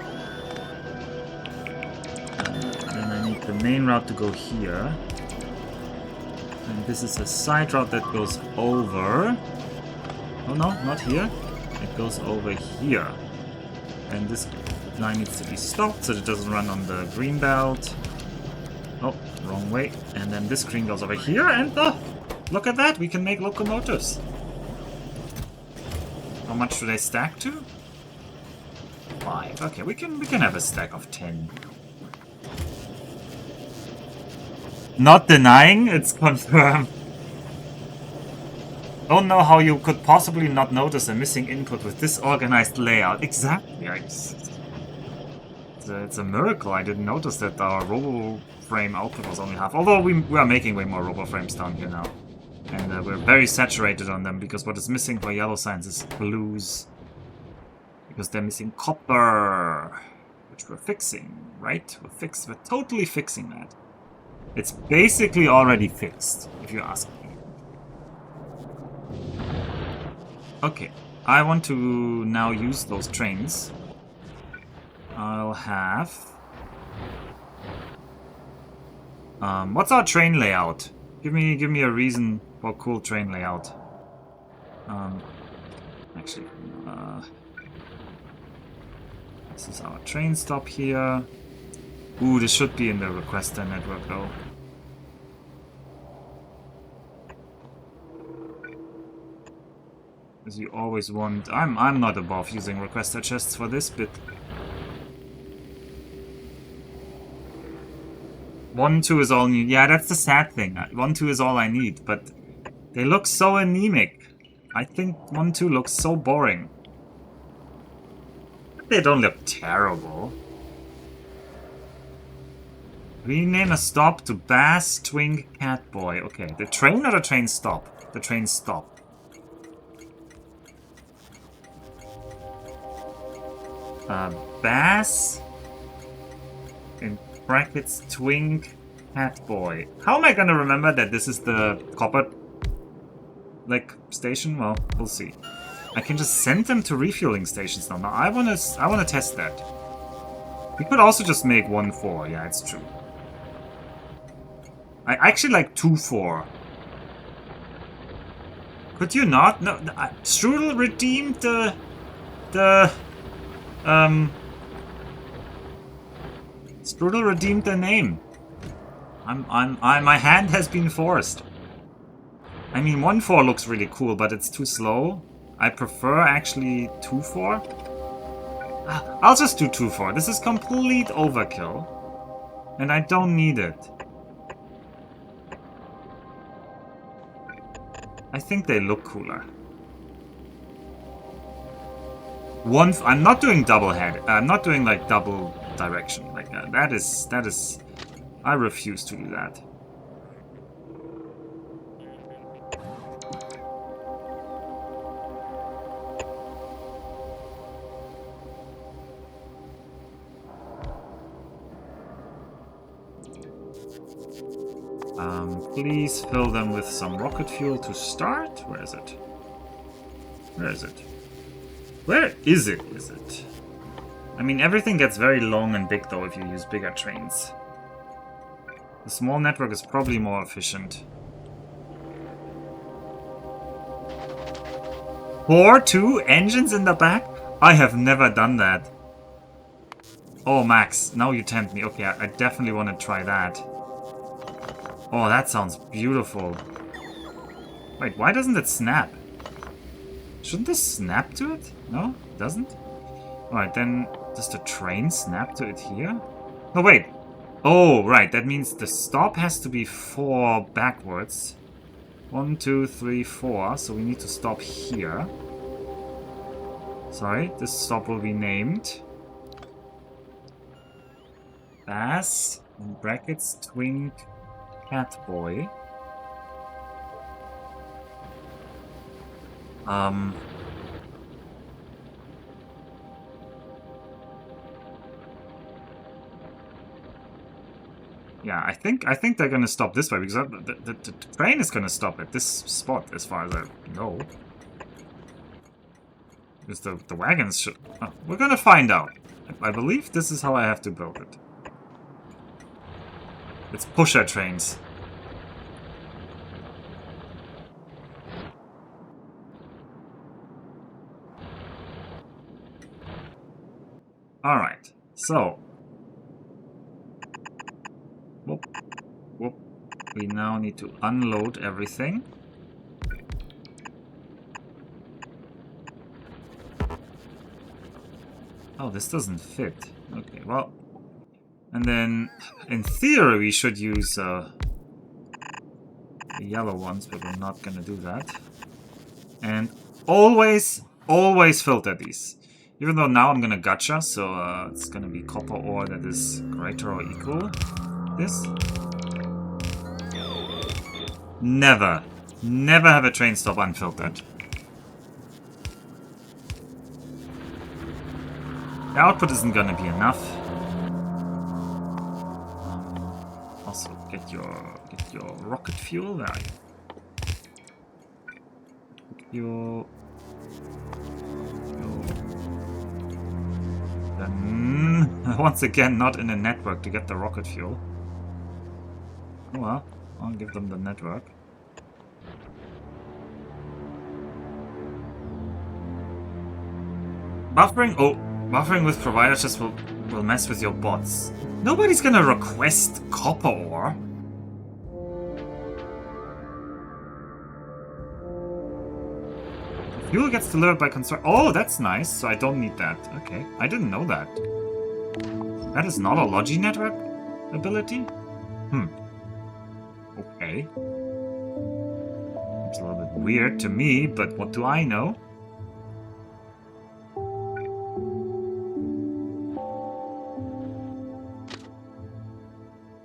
Then I need the main route to go here. And this is a side route that goes over. Oh no, not here. It goes over here. And this line needs to be stopped so it doesn't run on the green belt. Oh, wrong way. And then this green goes over here, and look at that, we can make locomotives. How much do they stack to? 5. Okay, we can have a stack of 10. Not denying, it's confirmed. Don't know how you could possibly not notice a missing input with this organized layout. Exactly. It's a miracle I didn't notice that our robo-frame output was only half. Although we are making way more robo-frames down here now. And we're very saturated on them, because what is missing for yellow signs is blues. Because they're missing copper. Which we're fixing, right? We're totally fixing that. It's basically already fixed, if you ask me. Okay, I want to now use those trains. I'll have... what's our train layout? Give me a reason for a cool train layout. Actually, this is our train stop here. Ooh, this should be in the requester network though. as you always want. I'm not above using requester chests for this bit. 1, 2 is all you need. Yeah, that's the sad thing. 1, 2 is all I need, but they look so anemic. I think 1, 2 looks so boring. But they don't look terrible. Rename a stop to Bass Twink Catboy. Okay, the train or the train stop? The train stop. Bass in brackets Twink Catboy. How am I gonna remember that this is the copper like station? Well, we'll see. I can just send them to refueling stations now. Now I wanna test that. We could also just make 1-4. Yeah, it's true. I actually like 2-4. Could you not? No, Strudel redeemed the Strudel redeemed the name. My hand has been forced. I mean, 1-4 looks really cool, but it's too slow. I prefer actually 2-4. I'll just do 2-4. This is complete overkill, and I don't need it. I think they look cooler. I'm not doing double head. I'm not doing like double direction. Like that is. I refuse to do that. Please fill them with some rocket fuel to start. Where is it? Where is it? Where is it? Is it? I mean, everything gets very long and big though if you use bigger trains. The small network is probably more efficient. 4-2 engines in the back? I have never done that. Oh, Max, now you tempt me. Okay, I definitely want to try that. Oh, that sounds beautiful. Wait, why doesn't it snap? Shouldn't this snap to it? No, it doesn't? Alright, then does the train snap to it here? No, wait. Oh, right, that means the stop has to be 4 backwards. 1, 2, 3, 4. So we need to stop here. Sorry, this stop will be named Bass, in brackets, Twink Catboy. Yeah, I think they're gonna stop this way because the train is gonna stop at this spot as far as I know. Because the wagons should. Oh, we're gonna find out. I believe this is how I have to build it. It's pusher trains. Alright, so. Whoop, whoop. We now need to unload everything. Oh, this doesn't fit. Okay, well. And then, in theory, we should use the yellow ones, but we're not gonna do that. And always filter these. Even though now I'm gonna gotcha, so it's gonna be copper ore that is greater or equal this. Never have a train stop unfiltered. The output isn't gonna be enough. Also, get your rocket fuel. There you go. Then, once again, not in a network to get the rocket fuel. Oh well, I'll give them the network. Buffering? Oh, buffering with providers just will mess with your bots. Nobody's gonna request copper ore. Fuel gets delivered by construct. Oh, that's nice. So I don't need that. Okay. I didn't know that. That is not a Logi network ability? Okay. It's a little bit weird to me, but what do I know?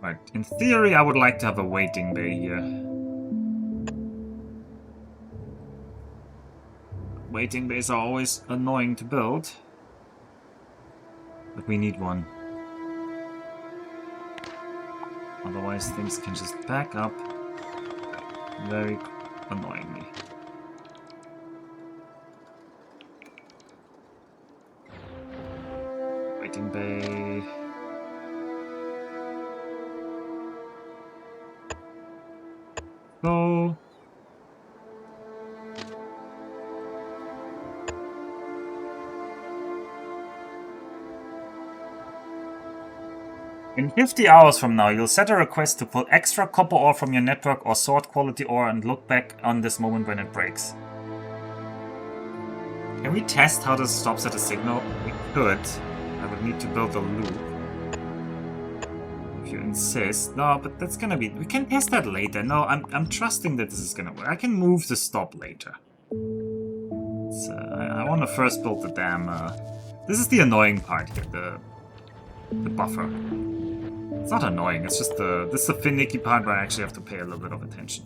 Right. In theory, I would like to have a waiting bay here. Waiting bays are always annoying to build. But we need one. Otherwise things can just back up very annoyingly. Waiting bay. Go. In 50 hours from now, you'll set a request to pull extra copper ore from your network or sword quality ore and look back on this moment when it breaks. Can we test how this stops at a signal? We could. I would need to build a loop. If you insist. No, but that's gonna be... We can test that later. No, I'm trusting that this is gonna work. I can move the stop later. I want to first build the dam. This is the annoying part here, the buffer. It's not annoying, it's just this is the finicky part where I actually have to pay a little bit of attention.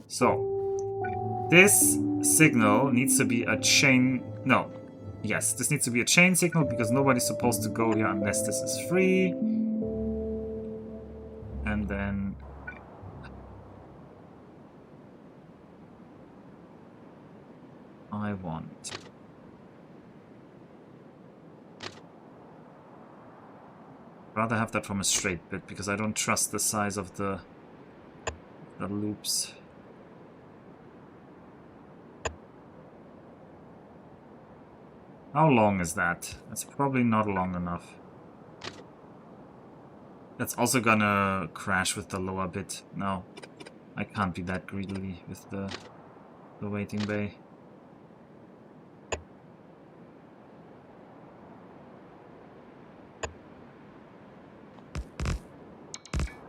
So, this signal needs to be a chain... No. Yes, this needs to be a chain signal because nobody's supposed to go here unless this is free. And then... I want... rather have that from a straight bit because I don't trust the size of the loops. How long is that? That's probably not long enough. That's also gonna crash with the lower bit. No, I can't be that greedy with the waiting bay.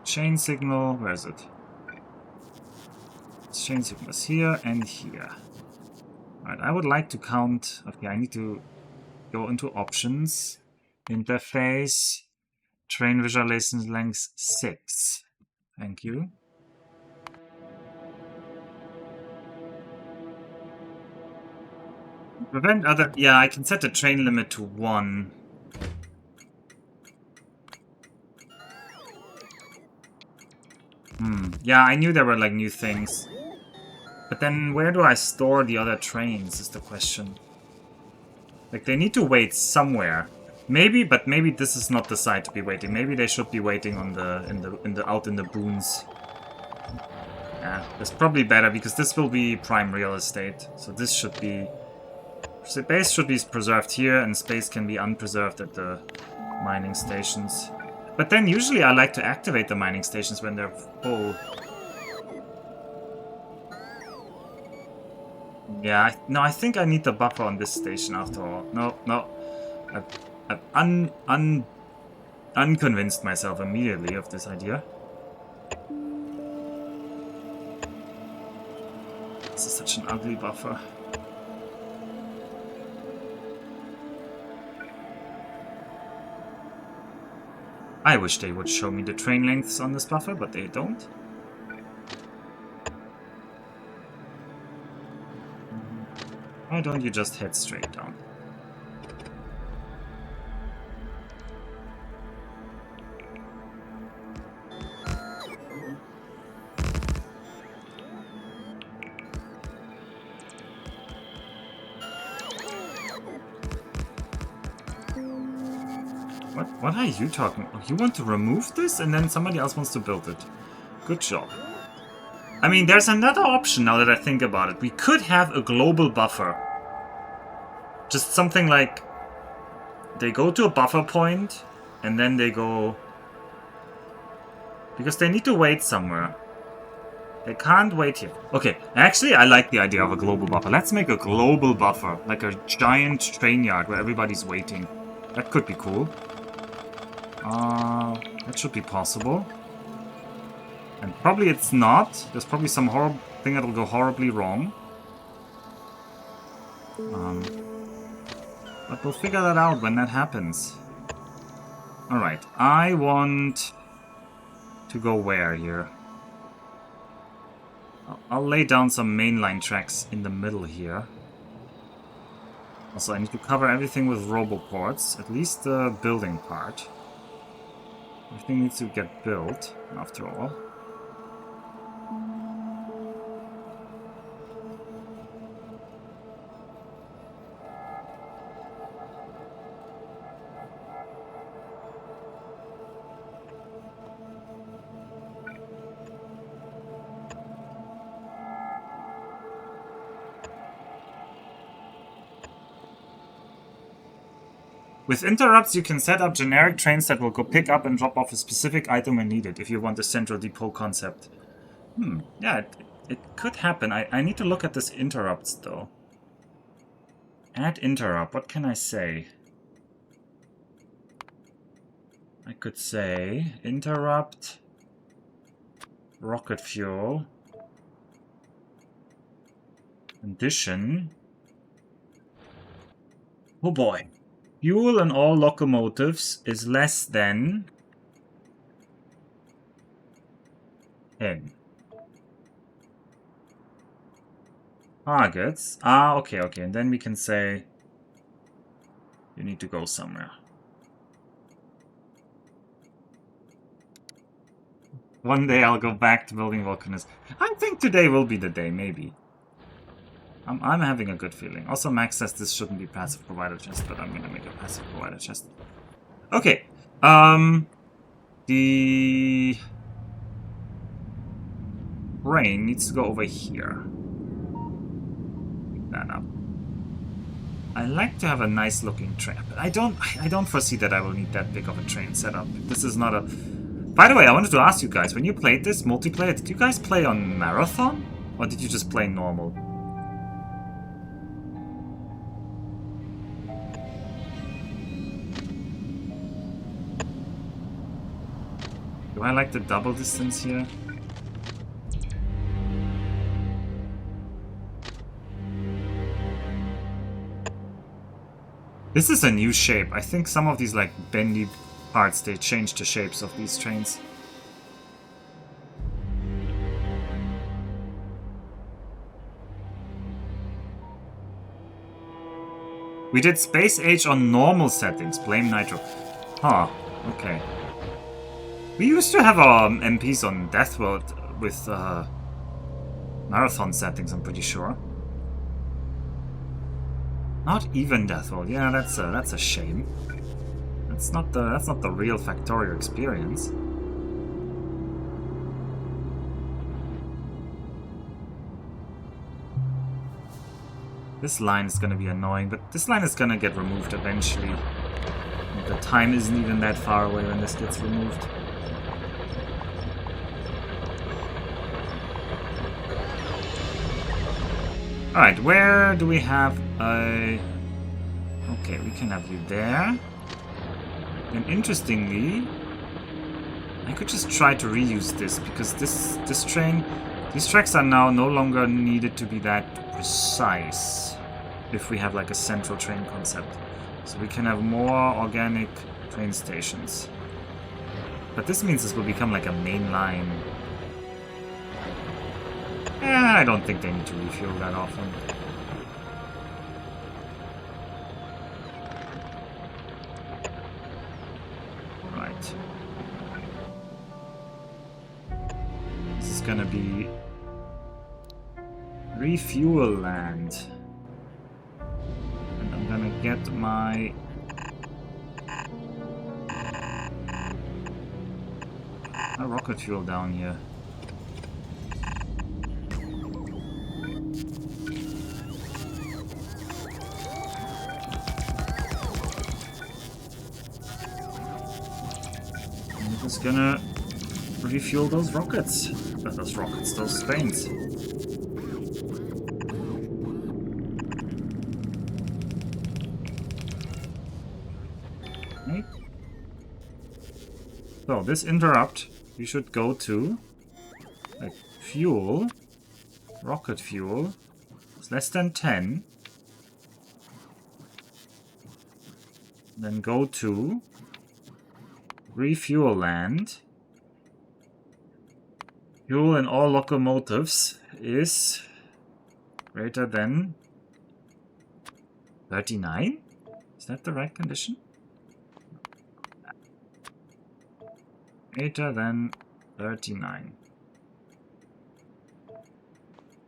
Chain signal, where is it? Chain signal is here and here. Alright, I would like to count... Okay, I need to go into options, interface, train visualization length 6. Thank you. Prevent other... Yeah, I can set the train limit to 1. Yeah, I knew there were like new things. But then where do I store the other trains is the question. Like they need to wait somewhere. Maybe, but maybe this is not the site to be waiting. Maybe they should be waiting on out in the boons. Yeah, that's probably better because this will be prime real estate. So this should be... Space should be preserved here and space can be unpreserved at the mining stations. But then usually I like to activate the mining stations when they're full. Yeah, no, I think I need the buffer on this station after all. No. I've unconvinced myself immediately of this idea. This is such an ugly buffer. I wish they would show me the train lengths on this buffer, but they don't. Why don't you just head straight down? What are you talking about? You want to remove this and then somebody else wants to build it. Good job. I mean, there's another option now that I think about it. We could have a global buffer. Just something like... They go to a buffer point and then they go... Because they need to wait somewhere. They can't wait here. Okay, actually, I like the idea of a global buffer. Let's make a global buffer, like a giant train yard where everybody's waiting. That could be cool. That should be possible. And probably it's not. There's probably some horrible thing that'll go horribly wrong. But we'll figure that out when that happens. Alright, I want to go where here? I'll lay down some mainline tracks in the middle here. Also, I need to cover everything with roboports, at least the building part. Everything needs to get built, after all. With interrupts, you can set up generic trains that will go pick up and drop off a specific item when needed, if you want a central depot concept. Yeah, it could happen. I need to look at this interrupts, though. Add interrupt, what can I say? I could say interrupt, rocket fuel, condition. Oh boy. Fuel in all locomotives is less than N. Targets. Okay. And then we can say you need to go somewhere. One day I'll go back to building Vulcanus. I think today will be the day, maybe. I'm having a good feeling. Also, Max says this shouldn't be passive provider chest, but I'm gonna make a passive provider chest. Okay. The brain needs to go over here. Pick that up. I like to have a nice looking train, but I don't foresee that I will need that big of a train setup. This is not a... By the way, I wanted to ask you guys, when you played this multiplayer, did you guys play on Marathon? Or did you just play normal? Do I like the double distance here? This is a new shape. I think some of these like bendy parts, they changed the shapes of these trains. We did Space Age on normal settings. Blame Nitro. Huh, okay. We used to have our MPs on Death World with marathon settings, I'm pretty sure. Not even Death World. Yeah, that's a shame. That's not the real Factorio experience. This line is gonna be annoying, but this line is gonna get removed eventually. The time isn't even that far away when this gets removed. Alright, where do we have a... Okay, we can have you there. And interestingly, I could just try to reuse this, because this train... These tracks are now no longer needed to be that precise if we have like a central train concept. So we can have more organic train stations. But this means this will become like a main line. I don't think they need to refuel that often. Right. This is gonna be refuel land. And I'm gonna get my rocket fuel down here. I'm just gonna refuel those rockets. Let us rocket those Spains. Right. So this interrupt, we should go to like fuel, rocket fuel. It's less than 10. Then go to refuel land. Fuel in all locomotives is greater than 39? Is that the right condition? Greater than 39.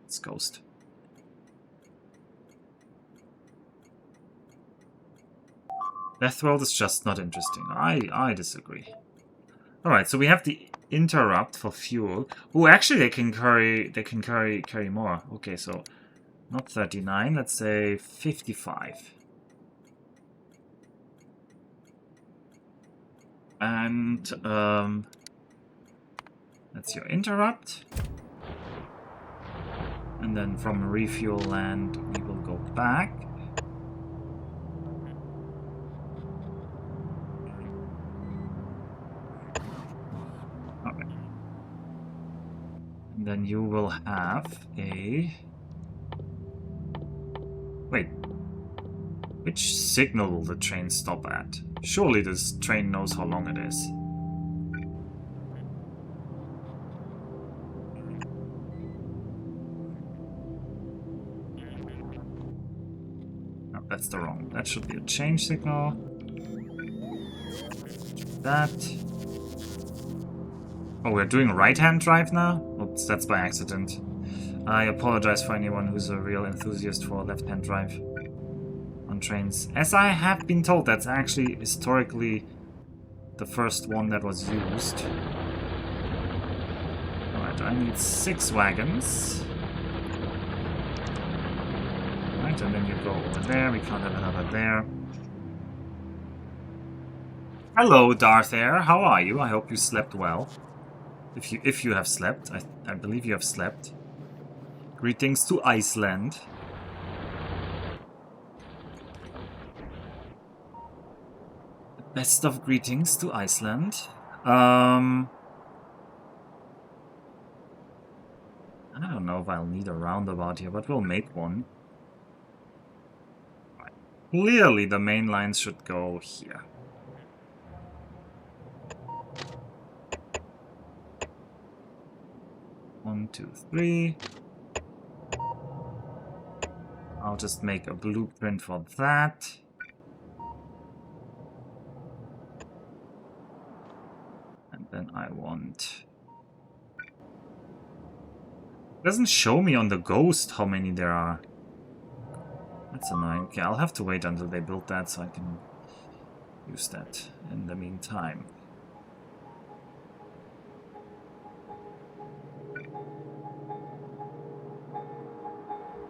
It's ghost. Deathworld is just not interesting. I disagree. Alright, so we have the interrupt for fuel. Oh, actually they can carry more. Okay, so not 39, let's say 55. And that's your interrupt. And then from refuel land we will go back. Then you will have a... Wait. Which signal will the train stop at? Surely this train knows how long it is. No, that's the wrong. That should be a change signal. That... Oh, we're doing right-hand drive now? Oops, that's by accident. I apologize for anyone who's a real enthusiast for left-hand drive on trains. As I have been told, that's actually historically the first one that was used. Alright, I need 6 wagons. Right, and then you go over there. We can't have another there. Hello, Darth Air. How are you? I hope you slept well. If you have slept, I believe you have slept. Greetings to Iceland. Best of greetings to Iceland. I don't know if I'll need a roundabout here, but we'll make one. Right. Clearly the main lines should go here. One, two, three. I'll just make a blueprint for that. And then I want... It doesn't show me on the Ghost how many there are. That's annoying. Okay, I'll have to wait until they build that so I can use that in the meantime.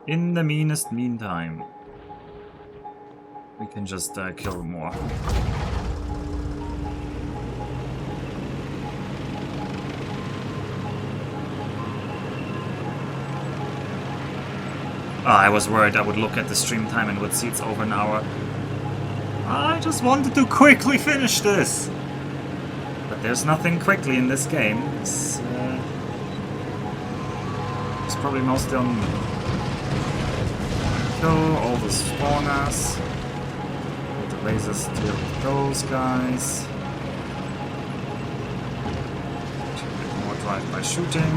In the meantime, we can just kill more. I was worried I would look at the stream time and would see it's over an hour. I just wanted to quickly finish this. But there's nothing quickly in this game. It's probably mostly on... all the spawners. Let the lasers deal with those guys. A bit more drive-by shooting.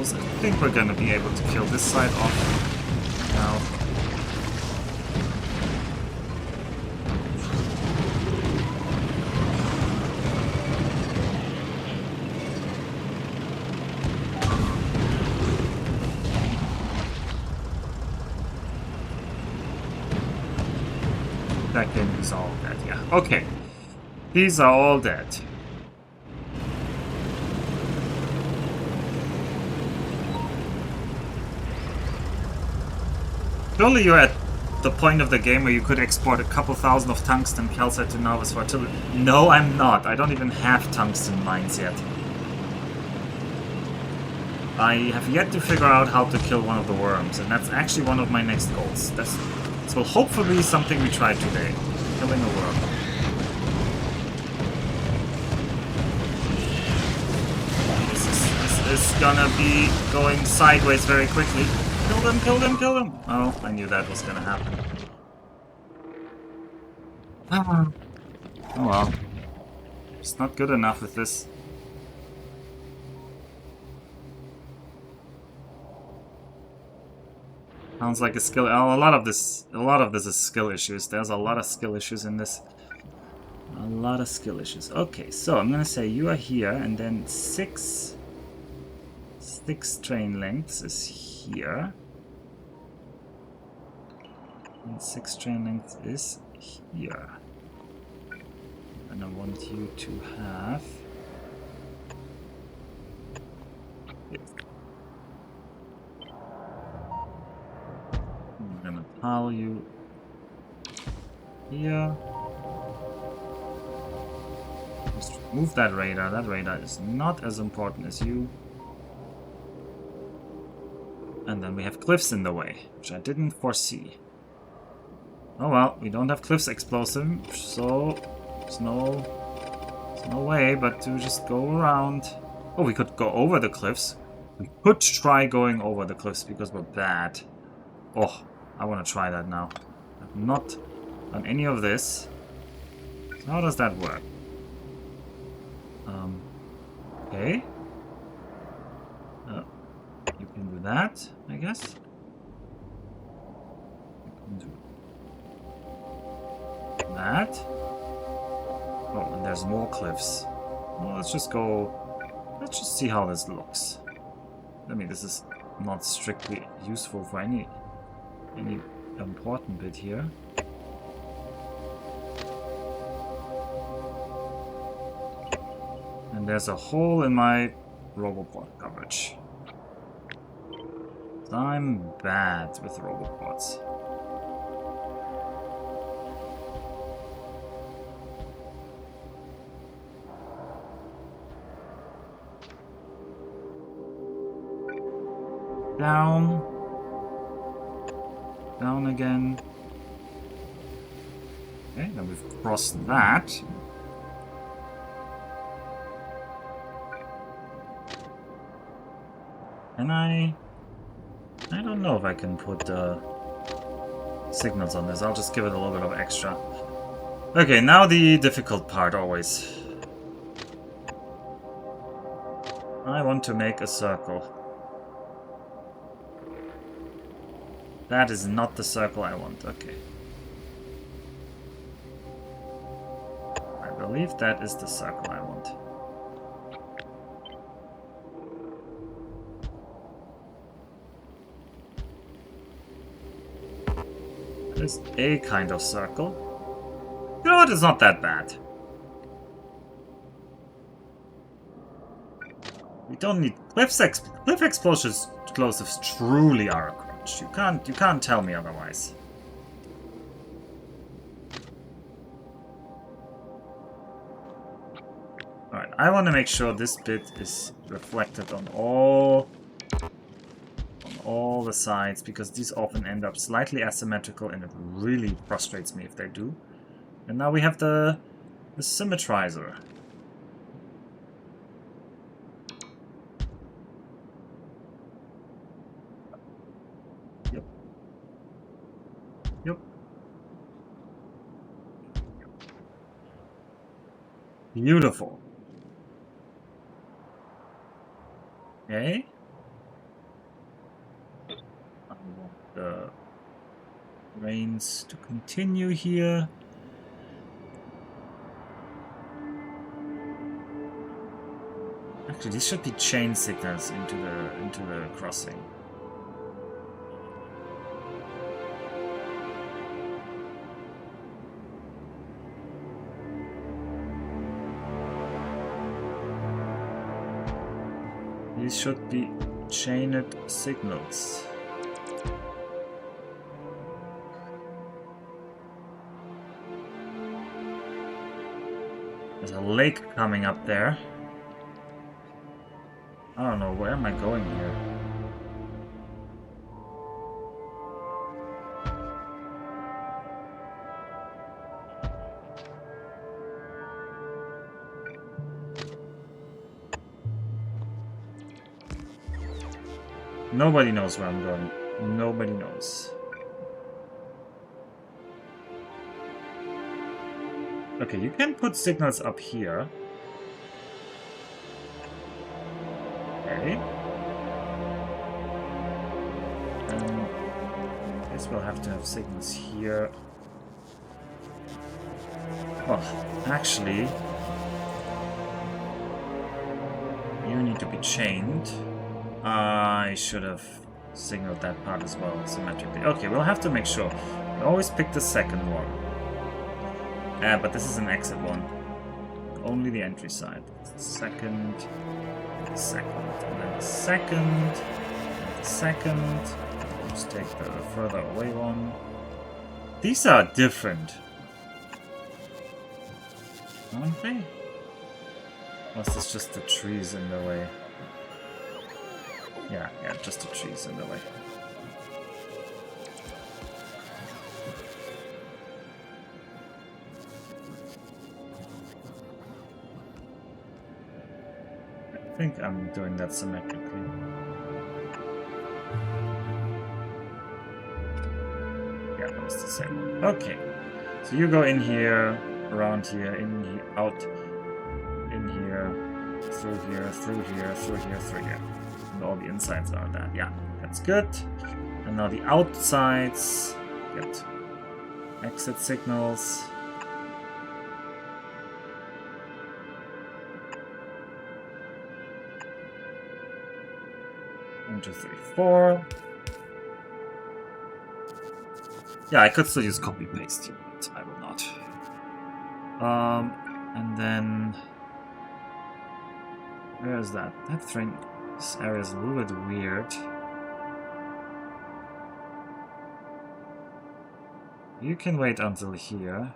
I think we're gonna be able to kill this side off now. Second is all dead, yeah. Okay. These are all dead. Surely you're at the point of the game where you could export a couple thousand of tungsten calcite to Novus for artillery. No, I'm not. I don't even have tungsten mines yet. I have yet to figure out how to kill one of the worms, and that's actually one of my next goals. This will hopefully be something we try today. Killing a worm. This is gonna be going sideways very quickly. Kill them, kill them, kill them! Oh, I knew that was gonna happen. Oh well. It's not good enough with this. Sounds like a skill. Oh, a lot of this is skill issues. There's a lot of skill issues in this. A lot of skill issues. Okay, so I'm gonna say you are here, and then six train lengths is here. And 6 train lengths is here. And I want you to have... I'm gonna tile you here. Just move that radar. That radar is not as important as you. And then we have cliffs in the way, which I didn't foresee. Oh well, we don't have cliffs explosive, so there's no way but to just go around. Oh, we could go over the cliffs. We could try going over the cliffs because we're bad. Oh, I want to try that now. I've not done any of this. So how does that work? Okay. You can do that, I guess. You can do that. Oh, and there's more cliffs. Well, let's just go... Let's just see how this looks. I mean, this is not strictly useful for any important bit here. And there's a hole in my roboport coverage. I'm bad with roboports. Down. Down again. Okay, now we've crossed that. And I don't know if I can put signals on this. I'll just give it a little bit of extra. Okay, now the difficult part always. I want to make a circle. That is not the circle I want. Okay. I believe that is the circle I want. That is a kind of circle. You know what? It's not that bad. We don't need cliff explosions. Explosives truly are a crunch. You can't tell me otherwise. Alright, I want to make sure this bit is reflected on all the sides, because these often end up slightly asymmetrical and it really frustrates me if they do. And now we have the symmetrizer. Yep. Yep. Beautiful. Okay. I want the rains to continue here. Actually, these should be chain signals into the crossing. These should be chained signals. There's a lake coming up there. I don't know, where am I going here? Nobody knows where I'm going. Nobody knows. Okay, you can put signals up here. Okay. I guess we'll have to have signals here. Oh, actually, you need to be chained. I should have signaled that part as well, symmetrically. Okay, we'll have to make sure. We always pick the second one. But this is an exit one. Only the entry side. Second, and then the second, and the second. Just take the further away one. These are different, aren't they? Or is this just the trees in the way? Yeah, just the trees in the way. I think I'm doing that symmetrically. Yeah, that was the same one. Okay. So you go in here, around here, in here, out, in here, through here, through here, through here, through here. And all the insides are that. Yeah, that's good. And now the outsides get exit signals. 1, 2, 3, 4. Yeah, I could still use copy paste here, but I will not. And then where is that? That train. This area is a little bit weird. You can wait until here.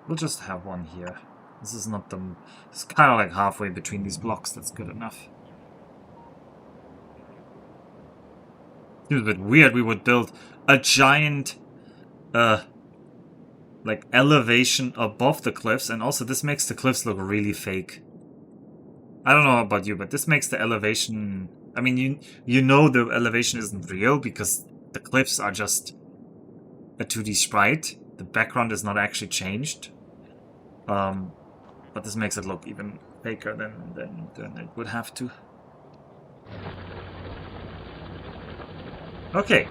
We'll just have one here. This is not the. It's kind of like halfway between these blocks. That's good enough. It's a bit weird. We would build a giant, like elevation above the cliffs, and also this makes the cliffs look really fake. I don't know about you, but this makes the elevation. I mean, you know the elevation isn't real because the cliffs are just a 2D sprite. The background is not actually changed. But this makes it look even faker than it would have to. Okay.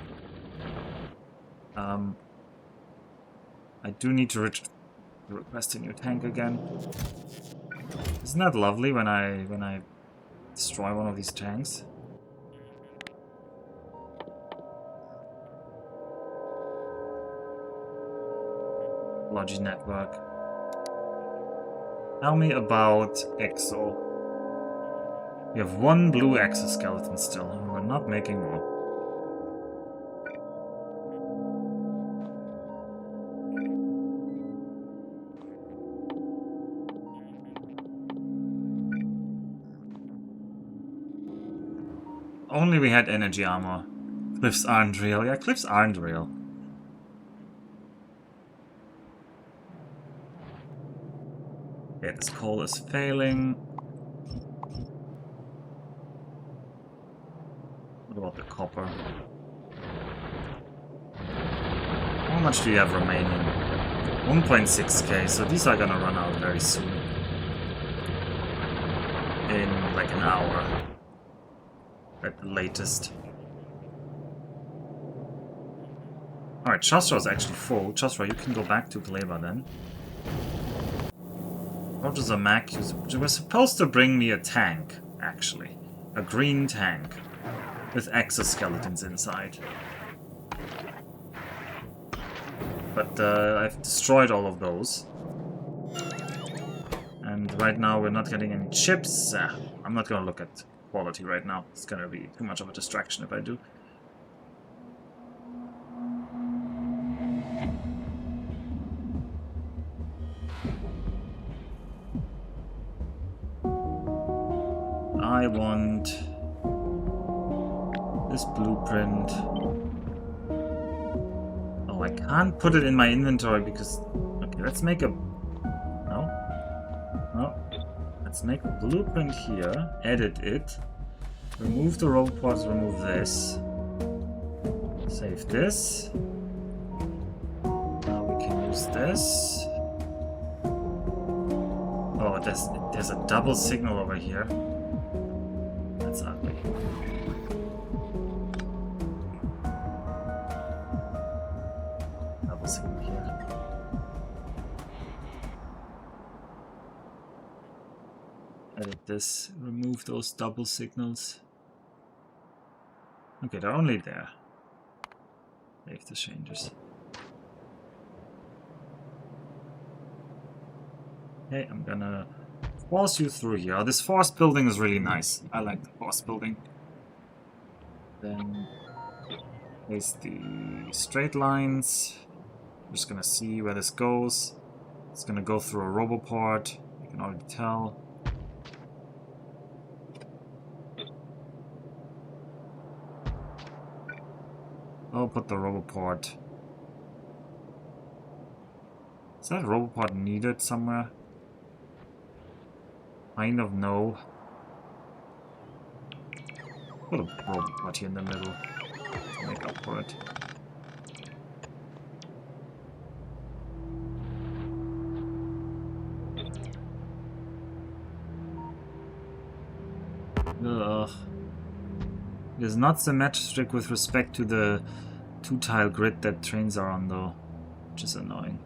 I do need to request a new tank again. Isn't that lovely when I destroy one of these tanks? Logi network. Tell me about Exo. We have one blue exoskeleton still, and we're not making more. Only we had energy armor. Cliffs aren't real. Yeah, cliffs aren't real. Okay, this coal is failing. What about the copper? How much do you have remaining? 1.6k, so these are gonna run out very soon. In like an hour. At the latest. Alright, Chasra is actually full. Chasra, you can go back to Gleba then. What was a Mac? You were supposed to bring me a tank, actually. A green tank. With exoskeletons inside. But I've destroyed all of those. And right now we're not getting any chips. I'm not gonna look at quality right now. It's gonna be too much of a distraction if I do. I want this blueprint. Oh, I can't put it in my inventory because... Okay, let's make a... No. No. Let's make a blueprint here. Edit it. Remove the robots, remove this. Save this. Now we can use this. Oh, there's a double signal over here. That's ugly. Double signal here. Edit this. Remove those double signals. Okay, they're only there. Save the changes. Okay, I'm gonna force you through here. Oh, this force building is really nice. I like the force building. Then there's the straight lines. I'm just gonna see where this goes. It's gonna go through a roboport. You can already tell. I'll put the roboport. Is that roboport needed somewhere? Kind of no. Put a roboport here in the middle to make up for it. Ugh. It is not symmetric with respect to the two-tile grid that trains are on, though, which is annoying.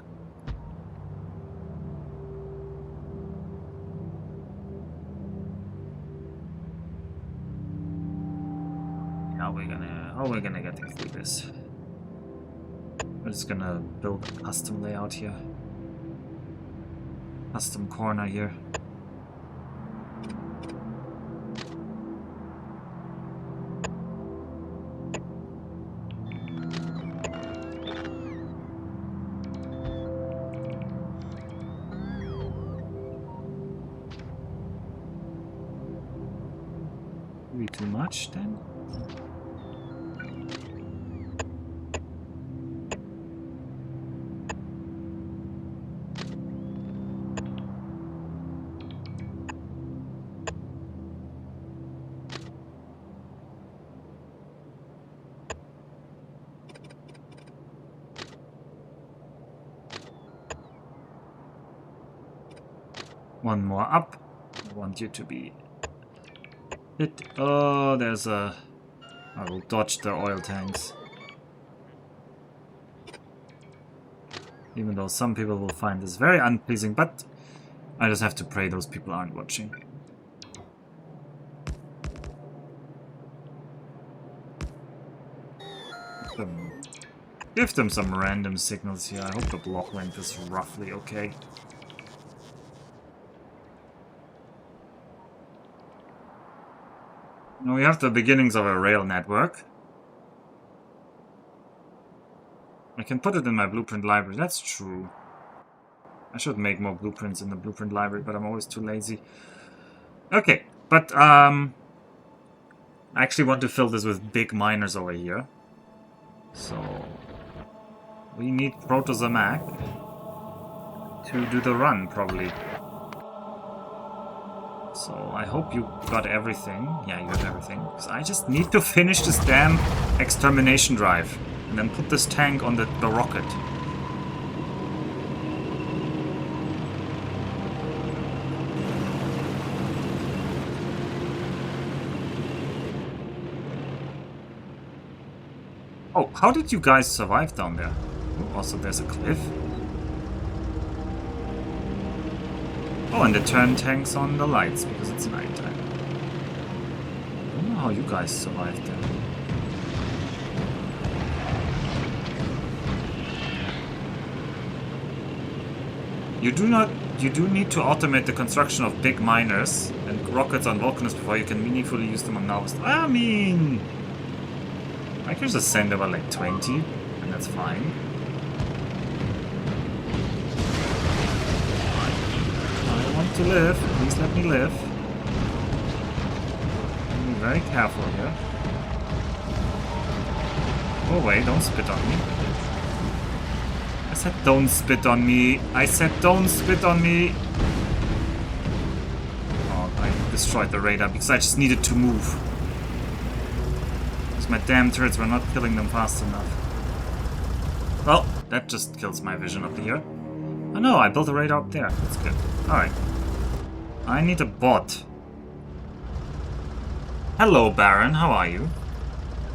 How are we gonna get through this? We're just gonna build a custom layout here. Custom corner here. Maybe too much then? One more up. I want you to be hit. Oh, there's a... I will dodge the oil tanks. Even though some people will find this very unpleasing, but I just have to pray those people aren't watching. Give them some random signals here. I hope the block length is roughly okay. Now we have the beginnings of a rail network. I can put it in my blueprint library, that's true. I should make more blueprints in the blueprint library, but I'm always too lazy. Okay, but I actually want to fill this with big miners over here. So we need Protozomac to do the run, probably. So I hope you got everything. Yeah, you got everything. Because I just need to finish this damn extermination drive. And then put this tank on the rocket. Oh, how did you guys survive down there? Oh, also, there's a cliff. Oh, and they turn tanks on the lights because it's nighttime. I don't know how you guys survived there. You do not You do need to automate the construction of big miners and rockets on Vulcanus before you can meaningfully use them on Novelist. I mean, I can just send over like 20, and that's fine. I want to live. Please let me live. Be very careful here. Oh wait, don't spit on me. I said don't spit on me. I said don't spit on me. Oh, I destroyed the radar because I just needed to move. Because my damn turrets were not killing them fast enough. Well, that just kills my vision up here. Oh no, I built a radar up there. That's good. Alright. I need a bot. Hello, Baron. How are you?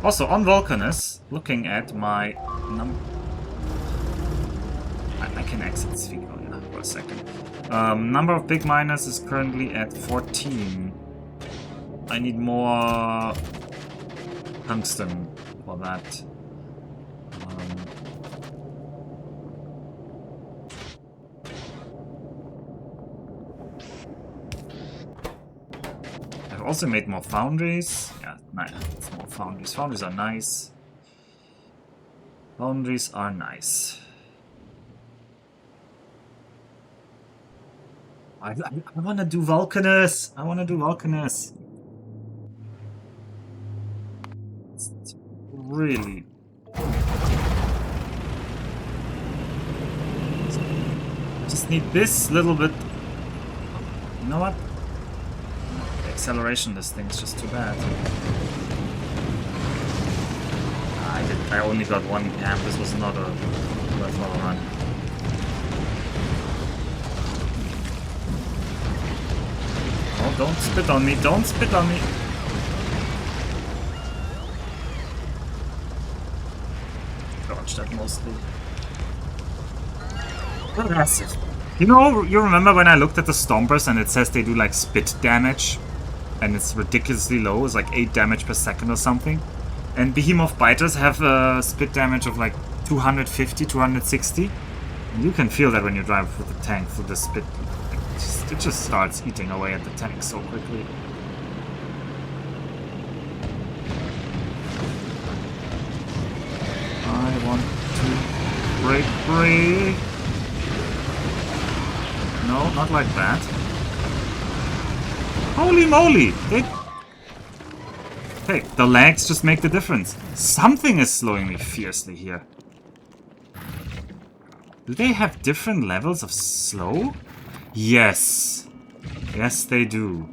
Also, on Vulcanus, looking at my I can exit Sphero, yeah, for a second. Number of big miners is currently at 14. I need more tungsten for that. I've also made more foundries. Yeah, nice. It's more foundries. Foundries are nice. Foundries are nice. I want to do Vulcanus. I want to do Vulcanus. It's really. Just need this little bit. You know what? The acceleration of this thing is just too bad. I only got one camp. This was not a worthwhile run. Oh, don't spit on me. Don't spit on me. Dodge that mostly. Aggressive. You know, you remember when I looked at the Stompers and it says they do like spit damage? And it's ridiculously low. It's like 8 damage per second or something. And Behemoth Biters have a spit damage of like 250, 260. And you can feel that when you drive with the tank through the spit. It just starts eating away at the tank so quickly. I want to break free. No, not like that. Holy moly! Hey, the lags just make the difference. Something is slowing me fiercely here. Do they have different levels of slow? Yes. Yes, they do.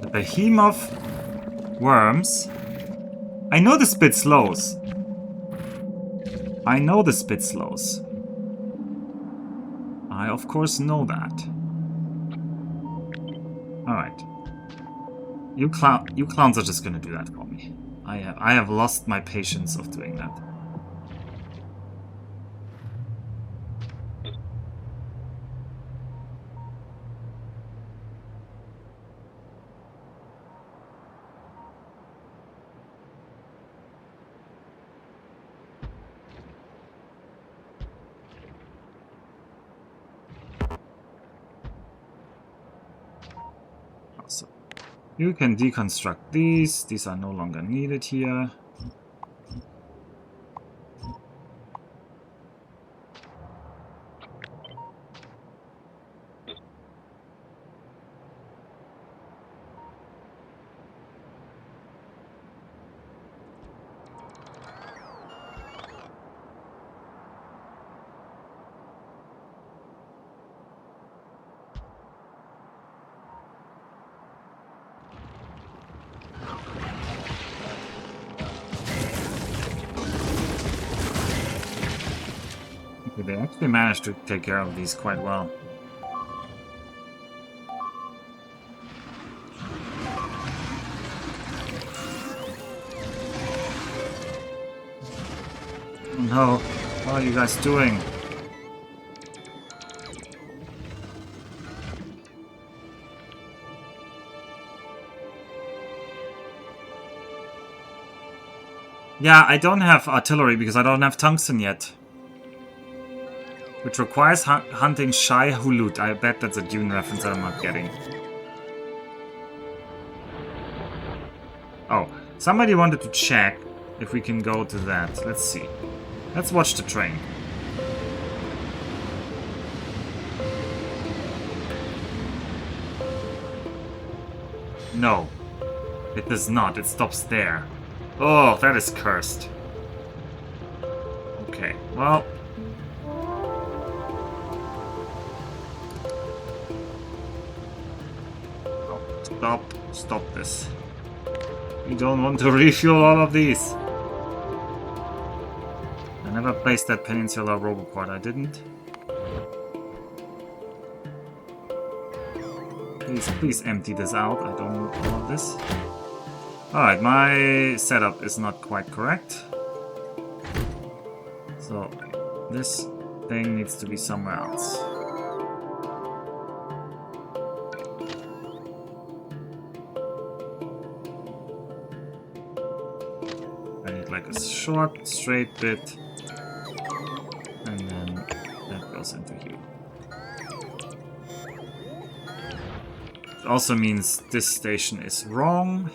The Behemoth worms. I know the spit slows. I know the spit slows. I of course know that. Alright. You clowns are just gonna do that for me. I have lost my patience of doing that. So, you can deconstruct these. These are no longer needed here. They actually managed to take care of these quite well. Oh no, what are you guys doing? Yeah, I don't have artillery because I don't have tungsten yet. which requires hunting Shai Hulud. I bet that's a Dune reference that I'm not getting. Oh, somebody wanted to check if we can go to that. Let's see. Let's watch the train. No, it does not. It stops there. Oh, that is cursed. Okay, well... Oh, stop this. We don't want to refuel all of these. I never placed that Peninsula Roboport, I didn't. Please empty this out. I don't want this. Alright, my setup is not quite correct. So, this thing needs to be somewhere else. I need like a short, straight bit. And then that goes into here. It also means this station is wrong.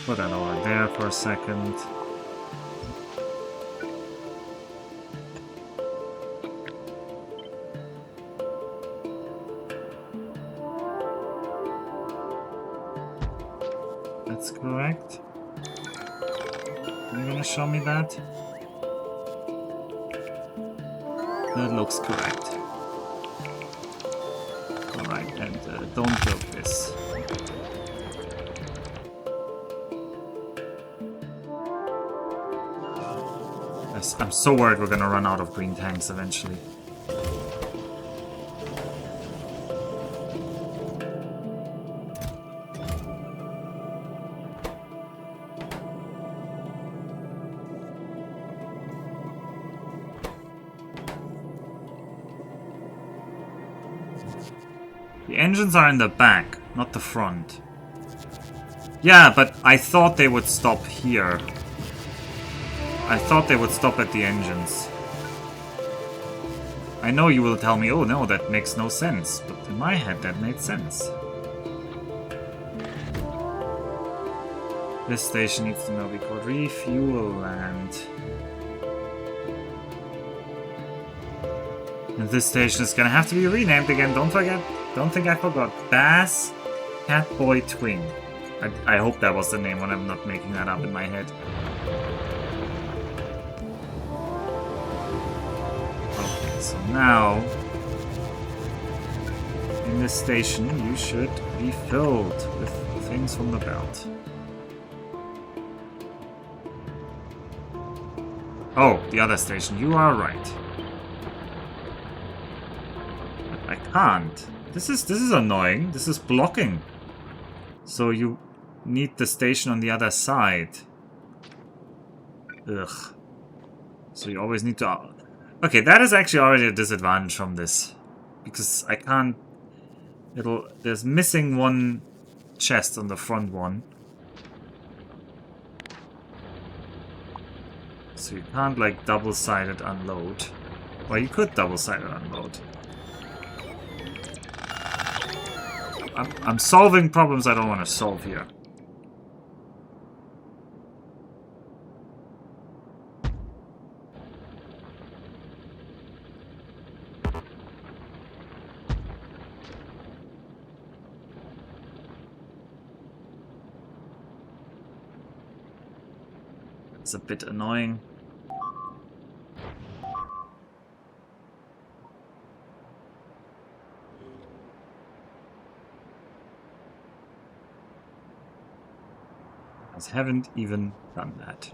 Put that over there for a second. That's correct. Are you gonna show me that? That looks correct. Alright, and don't build this. I'm so worried we're gonna run out of green tanks eventually. The engines are in the back, not the front. Yeah, but I thought they would stop here. I thought they would stop at the engines. I know you will tell me, oh no, that makes no sense. But in my head, that made sense. This station needs to now be called Refuel Land. And this station is gonna have to be renamed again, don't forget. Don't think I forgot. Bass Catboy Twin. I hope that was the name when I'm not making that up in my head. Okay, so now in this station you should be filled with things from the belt. Oh, the other station. You are right. But I can't. This is annoying. This is blocking. So you need the station on the other side. Ugh. So you always need to... Okay, that is actually already a disadvantage from this. Because I can't... There's missing one chest on the front one. So you can't like double-sided unload. Well, you could double-sided unload. I'm solving problems I don't want to solve here. It's a bit annoying. I haven't even done that.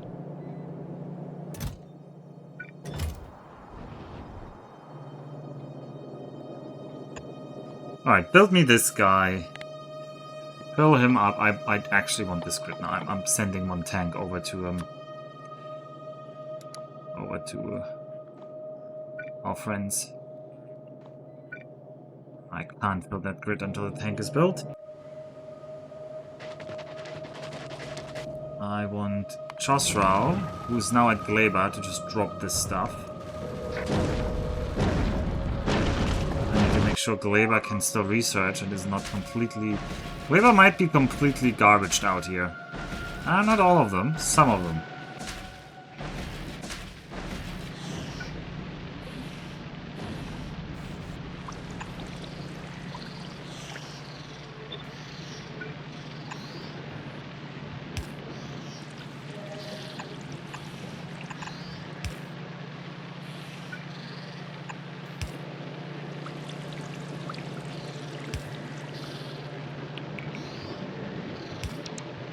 Alright, build me this guy. Fill him up. I actually want this grid now. I'm sending one tank over to our friends. I can't build that grid until the tank is built. I want Chosrau, who's now at Gleba, to just drop this stuff. I need to make sure Gleba can still research and is not completely... Gleba might be completely garbaged out here. Not all of them, some of them.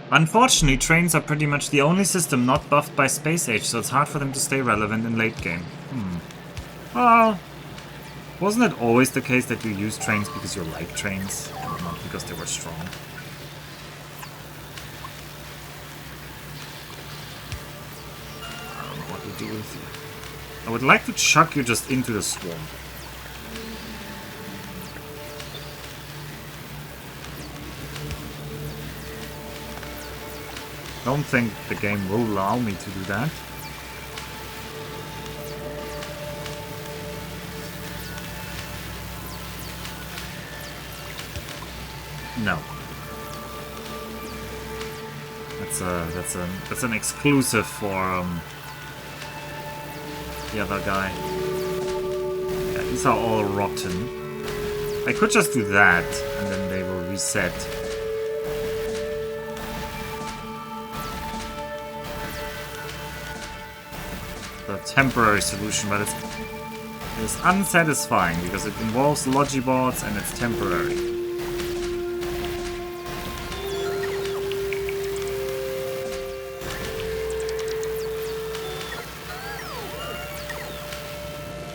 Unfortunately, trains are pretty much the only system not buffed by Space Age, so it's hard for them to stay relevant in late game. Well, wasn't it always the case that you use trains because you like trains, and not because they were strong? I don't know what to do with you. I would like to chuck you just into the swarm. Don't think the game will allow me to do that. No. That's an exclusive for the other guy. Yeah, these are all rotten. I could just do that and then they will reset. A temporary solution, but it's unsatisfying because it involves logibots and it's temporary.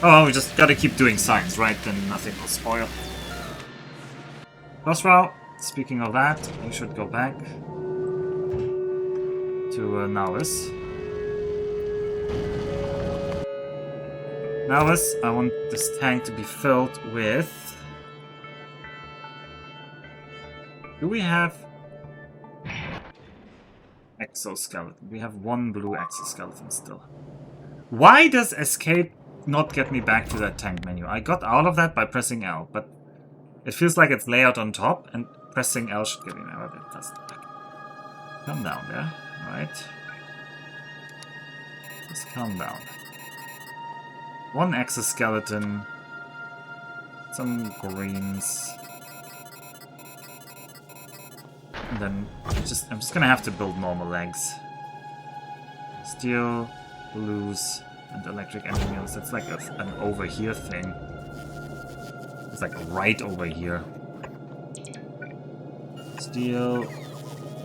Oh, we just gotta keep doing science, right? Then nothing will spoil. Rosral, speaking of that, you should go back to Nauis. Nauis, I want this tank to be filled with... Do we have... Exoskeleton? We have one blue exoskeleton still. Why does escape not get me back to that tank menu? I got out of that by pressing L, but it feels like it's layout on top, and pressing L should get me out of it. Doesn't. Come down there, right? Just calm down. One exoskeleton, some greens, and then I'm just gonna have to build normal legs. Steel, blues, and electric engine wheels. That's like an over here thing. It's like right over here. Steel,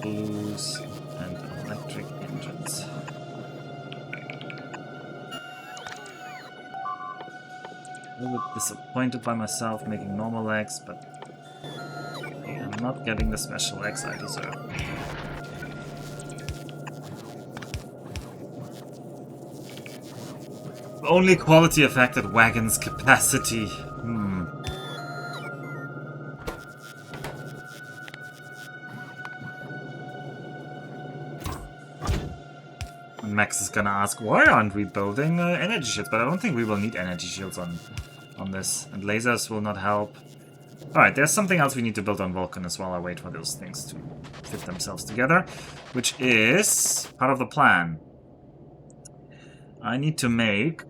blues, and electric engines. A little bit disappointed by myself making normal legs, but I'm not getting the special legs I deserve. The only quality affected wagon's capacity. And Max is gonna ask, why aren't we building energy shields? But I don't think we will need energy shields on this, and lasers will not help. Alright, there's something else we need to build on Vulcanus while I wait for those things to fit themselves together, which is part of the plan. I need to make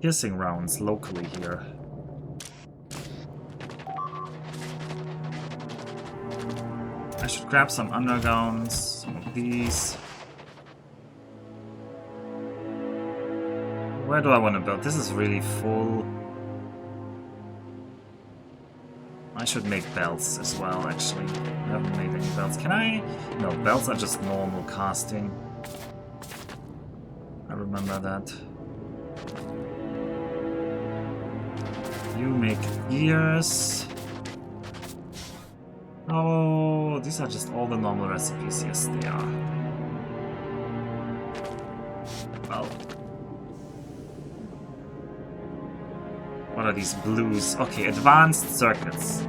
piercing rounds locally here. I should grab some undergrounds, some of these. Where do I want to build? This is really full. I should make belts as well, actually. I haven't made any belts. Can I? No, belts are just normal casting. I remember that. You make gears. Oh, these are just all the normal recipes. Yes, they are. Well. What are these blues? Okay, advanced circuits.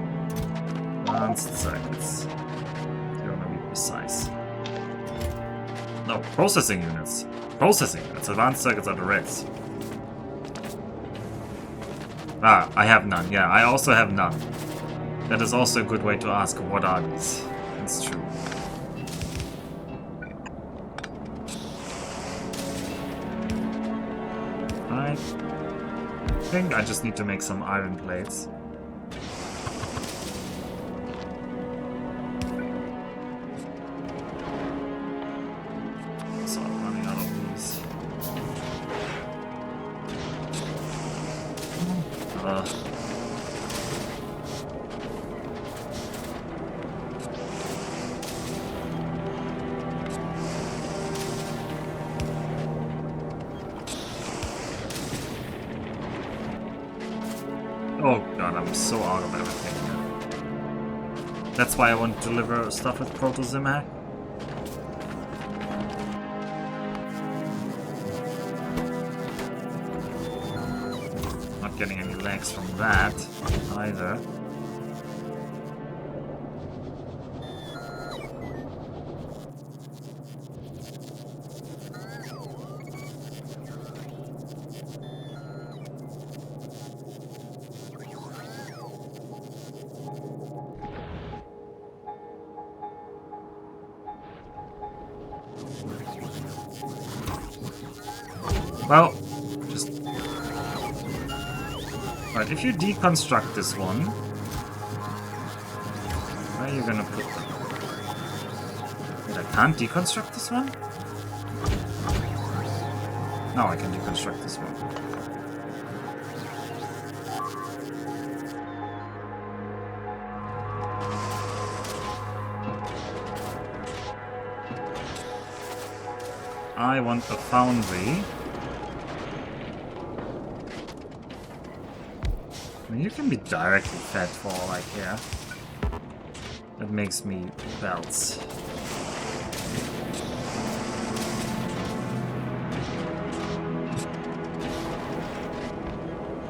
Advanced circuits. You want to be precise. No, processing units. Processing units. Advanced circuits are the reds. Ah, I have none. Yeah, I also have none. That is also a good way to ask what are these. That's true. I think I just need to make some iron plates. So I'm running out of these. Oh god, I'm so out of everything. That's why I want to deliver stuff with Proto-Zimhack. Not getting any legs from that either. Well, just... Right, if you deconstruct this one, where are you gonna put them? Wait, I can't deconstruct this one? Now I can deconstruct this one. I want a foundry. I mean, you can be directly fed for all I care. That makes me belts.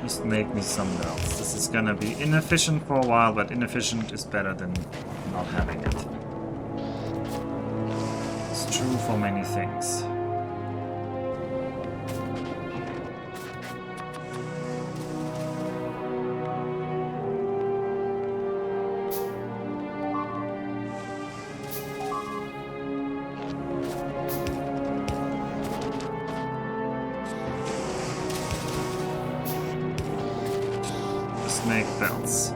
Just make me some belts. This is gonna be inefficient for a while, but inefficient is better than not having it. It's true for many things. Make belts.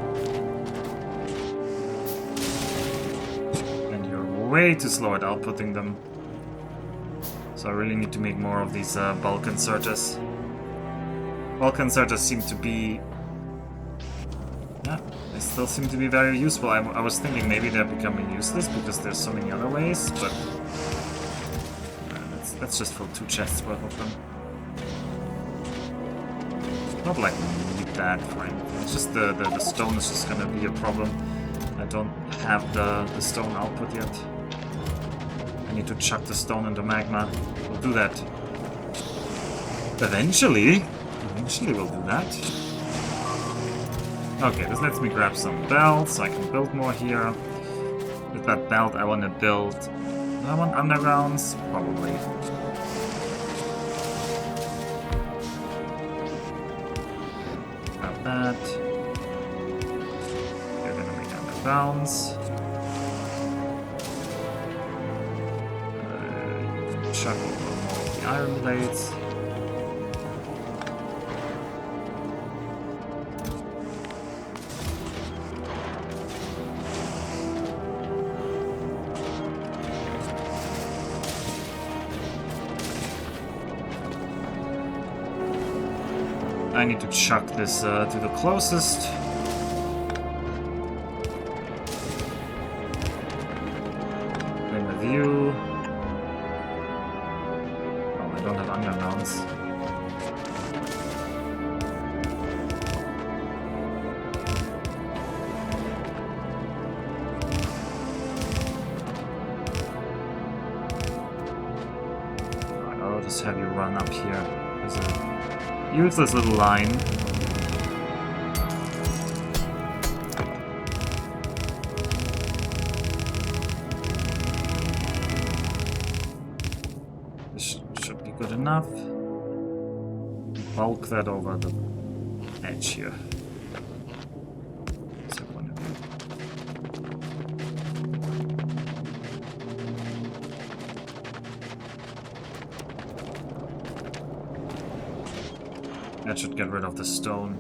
And you're way too slow at outputting them. So I really need to make more of these bulk inserters. Bulk inserters seem to be... Yeah, they still seem to be very useful. I was thinking maybe they're becoming useless because there's so many other ways, but... let's just fill 2 chests worth of them. Not like that for anything. It's just the stone is just gonna be a problem. I don't have the stone output yet. I need to chuck the stone into magma. We'll do that. Eventually we'll do that. Okay, this lets me grab some belts so I can build more here. With that belt I want to build... Do I want undergrounds? Probably. That. You're gonna make undergrounds. Chuck more of the iron blades. I need to chuck this to the closest. Then review. Oh, I don't have undergrounds. Alright, I'll just have you run up here. Use this little line. good enough. Bulk that over the edge here. So one of you. That should get rid of the stone.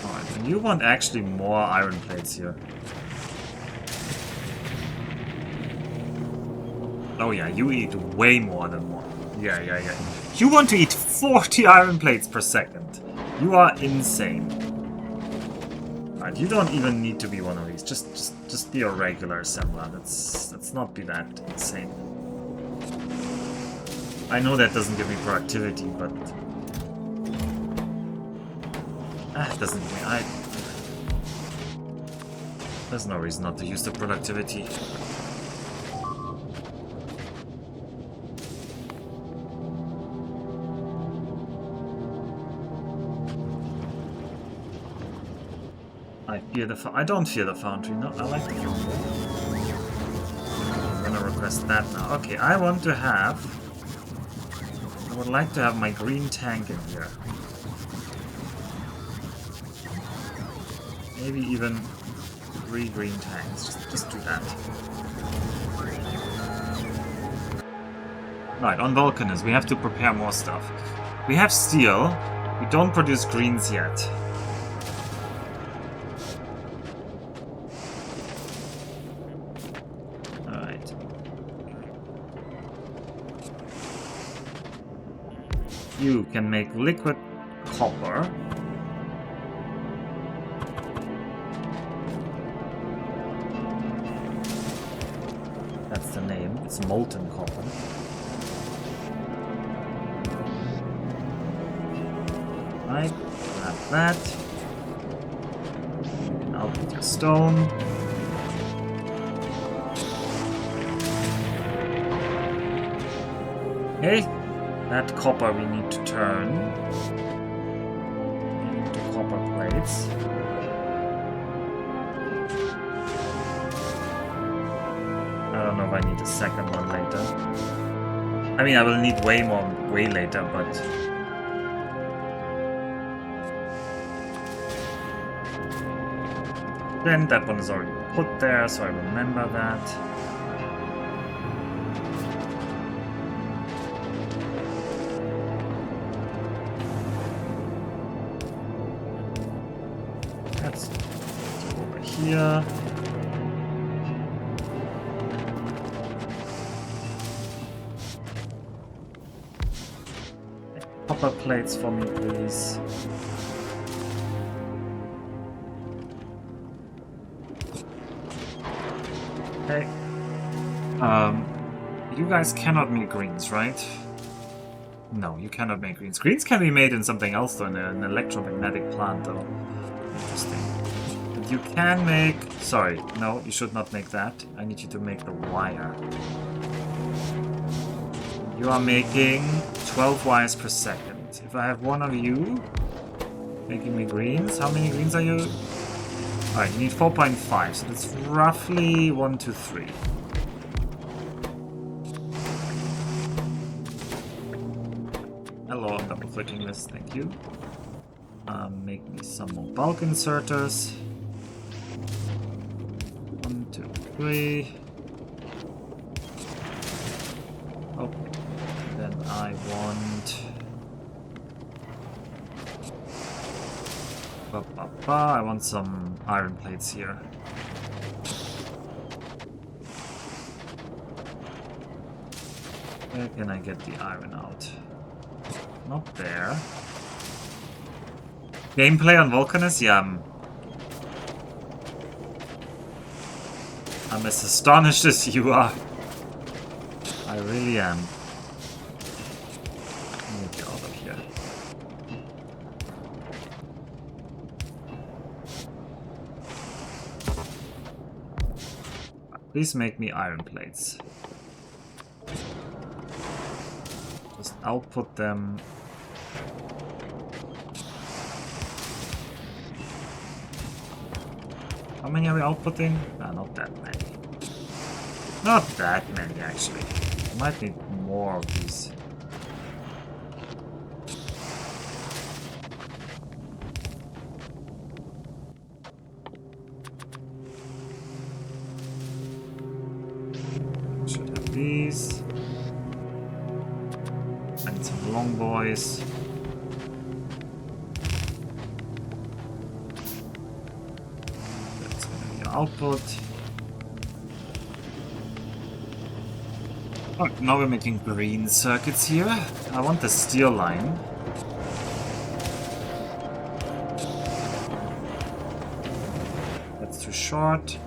Alright, and you want actually more iron plates here. Oh yeah, you eat way more than one. Yeah. You want to eat 40 iron plates per second. You are insane. Alright, you don't even need to be one of these. Just be a regular assembler. Let's not be that insane. I know that doesn't give me productivity, but it doesn't give me. There's no reason not to use the productivity. I don't fear the foundry. No, I like the foundry. I'm gonna request that now. Okay, I would like to have my green tank in here. Maybe even 3 green tanks. Just do that. Right, on Vulcanus, we have to prepare more stuff. We have steel. We don't produce greens yet. You can make liquid copper. That's the name. It's molten copper. Right, grab that. Now put your stone. Okay. That copper we need to turn into copper plates. I don't know if I need a second one later. I mean, I will need way more way later, but then that one is already put there, so I remember that. Here. Copper plates for me, please. Okay. You guys cannot make greens, right? No, you cannot make greens. Greens can be made in something else, though, in an electromagnetic plant, though. Interesting. You can make... Sorry, no, you should not make that. I need you to make the wire. You are making 12 wires per second. If I have one of you making me greens, how many greens are you? Alright, you need 4.5, so that's roughly 1, 2, 3. Hello, I'm double clicking this, thank you. Make me some more bulk inserters. 1, 2, 3. Okay. Then I want... I want some iron plates here. Where can I get the iron out? Not there. Gameplay on Vulcanus? Yeah, I'm as astonished as you are. I really am. Let me get out of here. Please make me iron plates. Just output them. How many are we outputting? Not that many. Not that many, actually. I might need more of these. Should have these. I need some long boys. That's gonna be your output. Oh, now we're making green circuits here. I want the steel line. That's too short.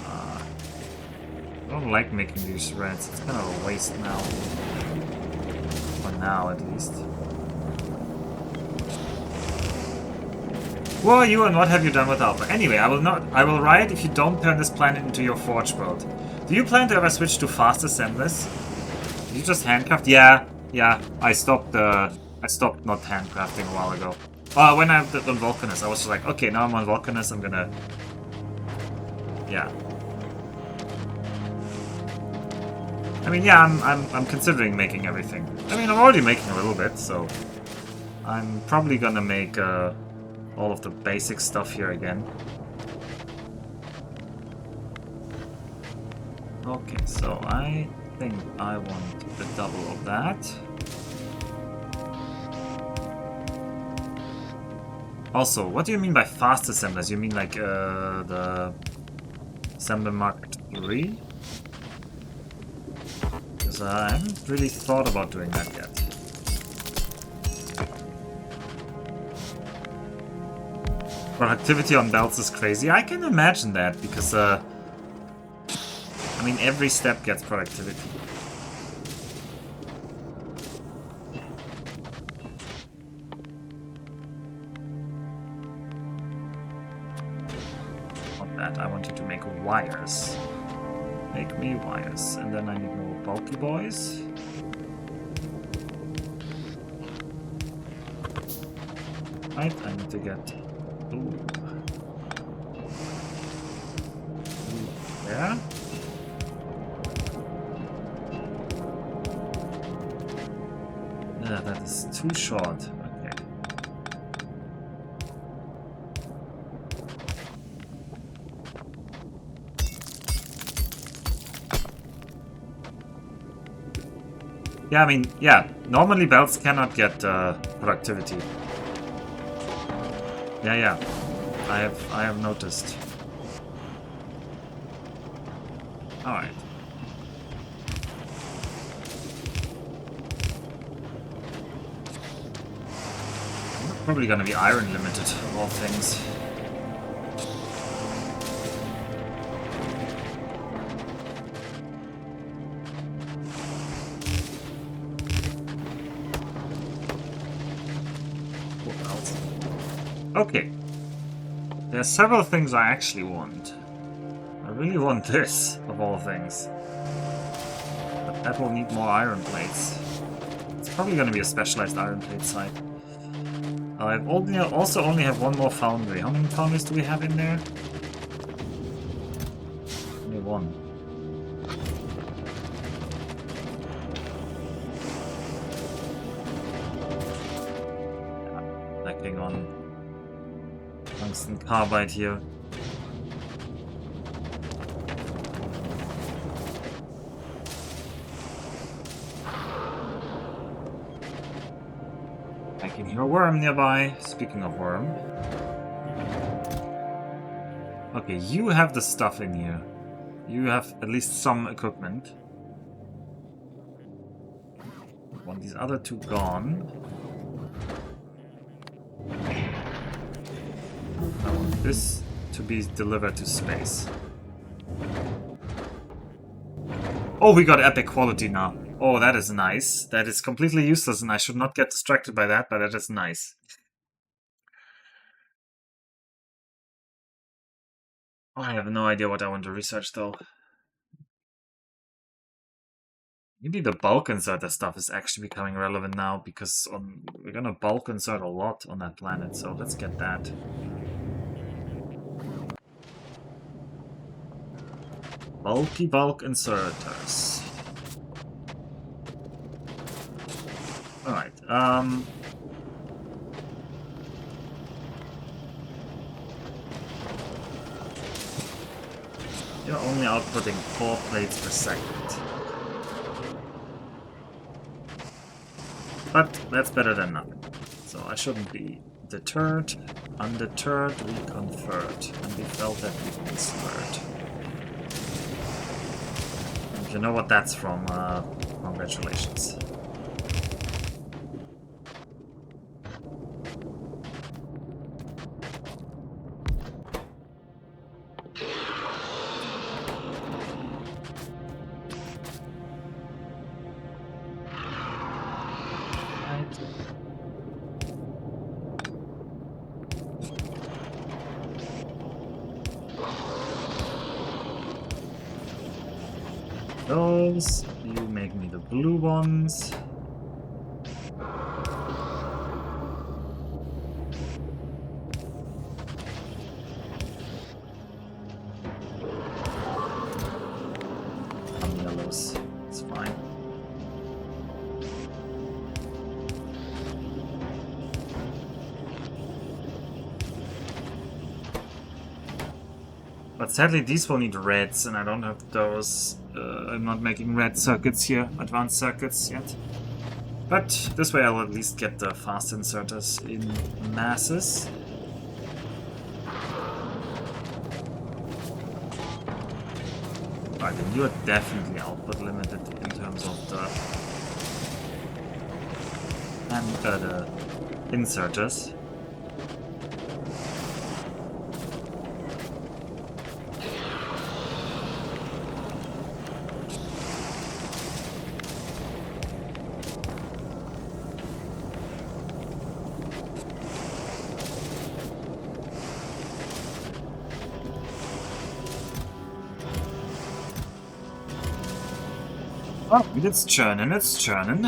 I don't like making these reds. It's kind of a waste now. For now, at least. Who are you and what have you done with Alpha? Anyway, I will riot if you don't turn this planet into your forge world. Do you plan to ever switch to fast assemblers? Did you just handcraft? Yeah. I stopped not handcrafting a while ago. When I was on Vulcanus, I was just like, okay, now I'm on Vulcanus, I'm gonna... Yeah. I mean, yeah, I'm considering making everything. I mean, I'm already making a little bit, so... I'm probably gonna make, all of the basic stuff here again. Okay, so I think I want the double of that. Also, what do you mean by fast assemblers? You mean like the Assembler Mark III? Because I haven't really thought about doing that yet. Productivity on belts is crazy. I can imagine that because, I mean, every step gets productivity. Not that. I want you to make wires. Make me wires. And then I need more bulky boys. Right, I need to get... Ooh. Yeah. Yeah, that is too short. Okay. Yeah, I mean, yeah. Normally belts cannot get productivity. Yeah. I have noticed. Alright. Probably gonna be iron limited, of all things. What else? Okay. There are several things I actually want. I really want this, of all things. But that will need more iron plates. It's probably gonna be a specialized iron plate site. I also only have one more foundry. How many foundries do we have in there? Only one. Yeah, lacking on tungsten carbide here. I can hear a worm nearby. Speaking of worm. Okay, you have the stuff in here. You have at least some equipment. I want these other two gone. I want this to be delivered to space. Oh, we got epic quality now. Oh, that is nice. That is completely useless and I should not get distracted by that, but that is nice. Oh, I have no idea what I want to research though. Maybe the bulk inserter stuff is actually becoming relevant now because we're gonna bulk insert a lot on that planet, so let's get that. Bulky bulk inserters. Alright, you're only outputting 4 plates per second. But that's better than nothing. So I shouldn't be deterred. Undeterred, we conferred. And we felt that we conferred. And you know what that's from, congratulations. Those, you make me the blue ones. Some yellows, it's fine. But sadly these will need reds and I don't have those. I'm not making red circuits here, advanced circuits yet. But this way I'll at least get the fast inserters in masses. Right, and you're definitely output limited in terms of the inserters. Oh, it's churning, it's churning.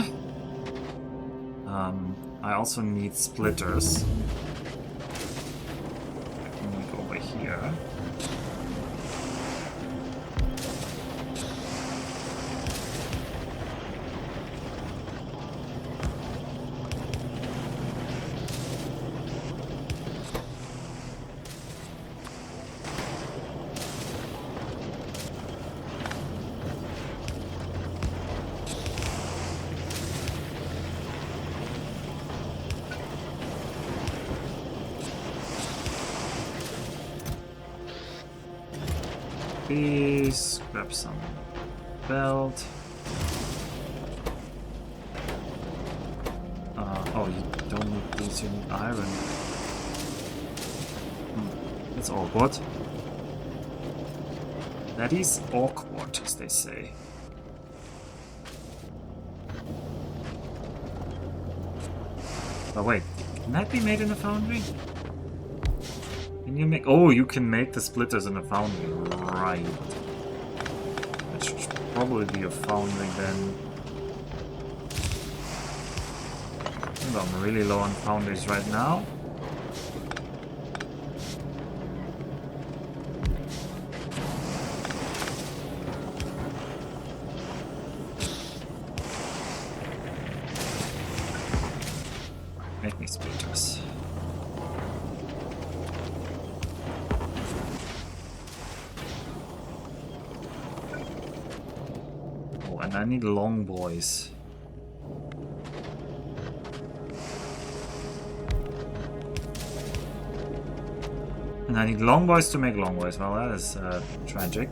I also need splitters. I can move over here. Please grab some belt. Oh, you don't need these, you need iron. That's awkward. That is awkward, as they say. Oh wait, can that be made in a foundry? Can you make... Oh, you can make the splitters in a foundry. Right. That should probably be a foundry then. I'm really low on foundries right now. Make me splitters. And I need long boys. And I need long boys to make long boys. Well, that is tragic.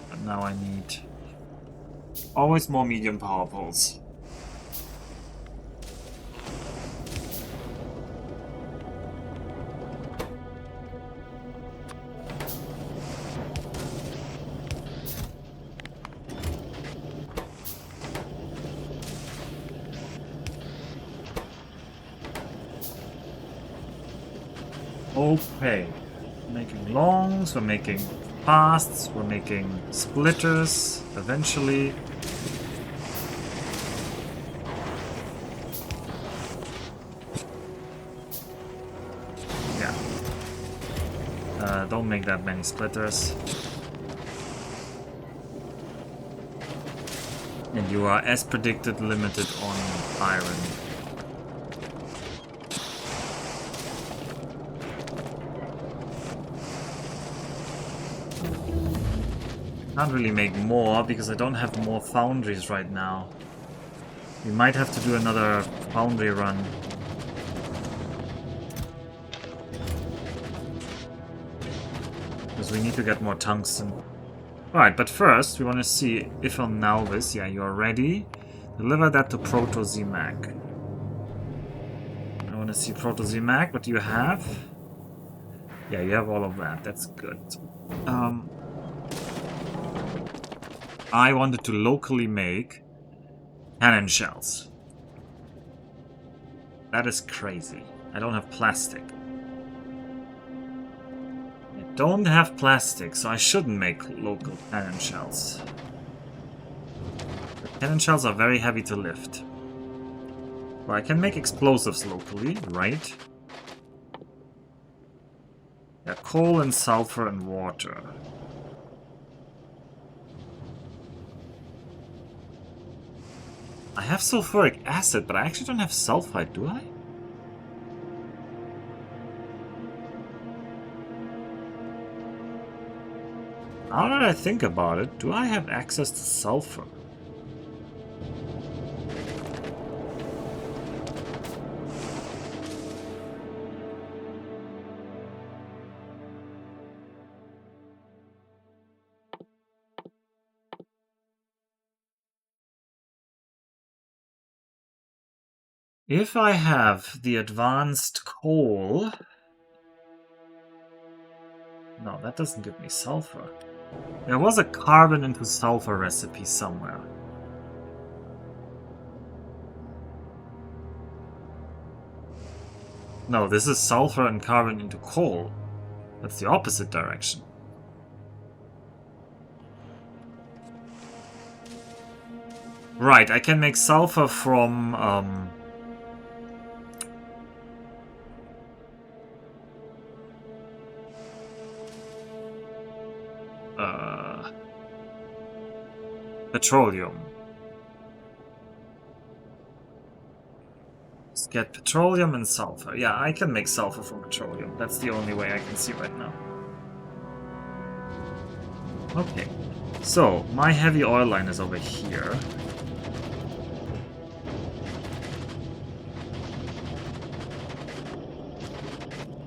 But now I need always more medium power poles. Okay, we're making longs, we're making fasts, we're making splitters eventually. Don't make that many splitters. And you are, as predicted, limited on iron. Can't really make more because I don't have more foundries right now. We might have to do another foundry run. Because we need to get more tungsten. Alright, but first we want to see if on Nalvis, yeah, you are ready. Deliver that to Proto Z-Mac. I want to see Proto Z-Mac, what do you have? Yeah, you have all of that, that's good. I wanted to locally make cannon shells. That is crazy. I don't have plastic. I don't have plastic, so I shouldn't make local cannon shells. The cannon shells are very heavy to lift. Well, I can make explosives locally, right? Yeah, coal and sulfur and water. I have sulfuric acid, but I actually don't have sulfite, do I? Now that I think about it, do I have access to sulfur? If I have the advanced coal... No, that doesn't give me sulfur. There was a carbon into sulfur recipe somewhere. No, this is sulfur and carbon into coal. That's the opposite direction. Right, I can make sulfur from... petroleum. Let's get petroleum and sulfur. Yeah, I can make sulfur from petroleum. That's the only way I can see right now. Okay, so my heavy oil line is over here.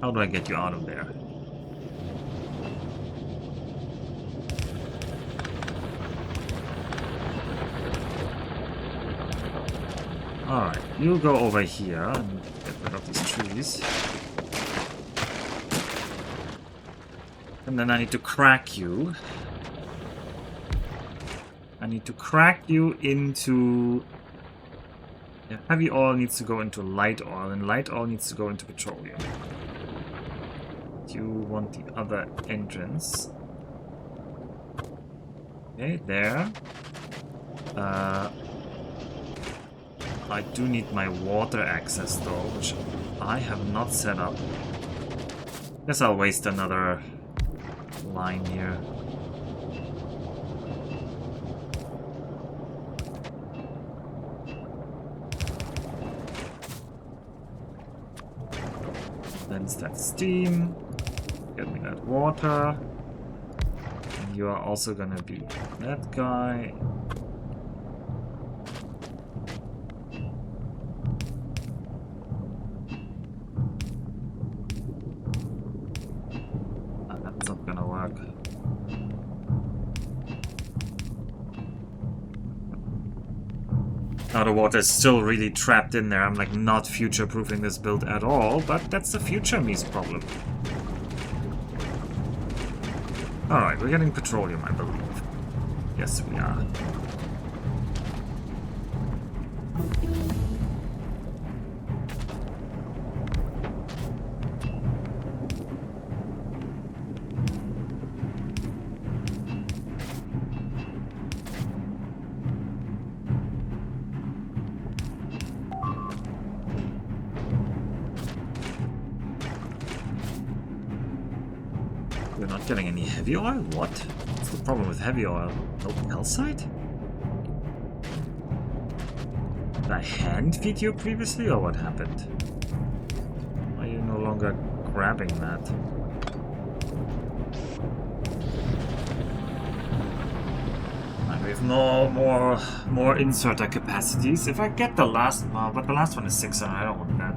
How do I get you out of there? Alright, you go over here and get rid of these trees. And then I need to crack you. I need to crack you into... Yeah, heavy oil needs to go into light oil, and light oil needs to go into petroleum. You want the other entrance. Okay, there. I do need my water access though, which I have not set up. Guess I'll waste another line here. Cleanse that steam. Get me that water. And you are also gonna be that guy. That's not gonna work. Now the water is still really trapped in there. I'm like not future-proofing this build at all, but that's the future me's problem. Alright, we're getting petroleum, I believe. Yes, we are. We're not getting any heavy oil? What? What's the problem with heavy oil? No calcite? Did I hand feed you previously, or what happened? Why are you no longer grabbing that? We have no more inserter capacities. If I get the last one, but the last one is 600, I don't want that.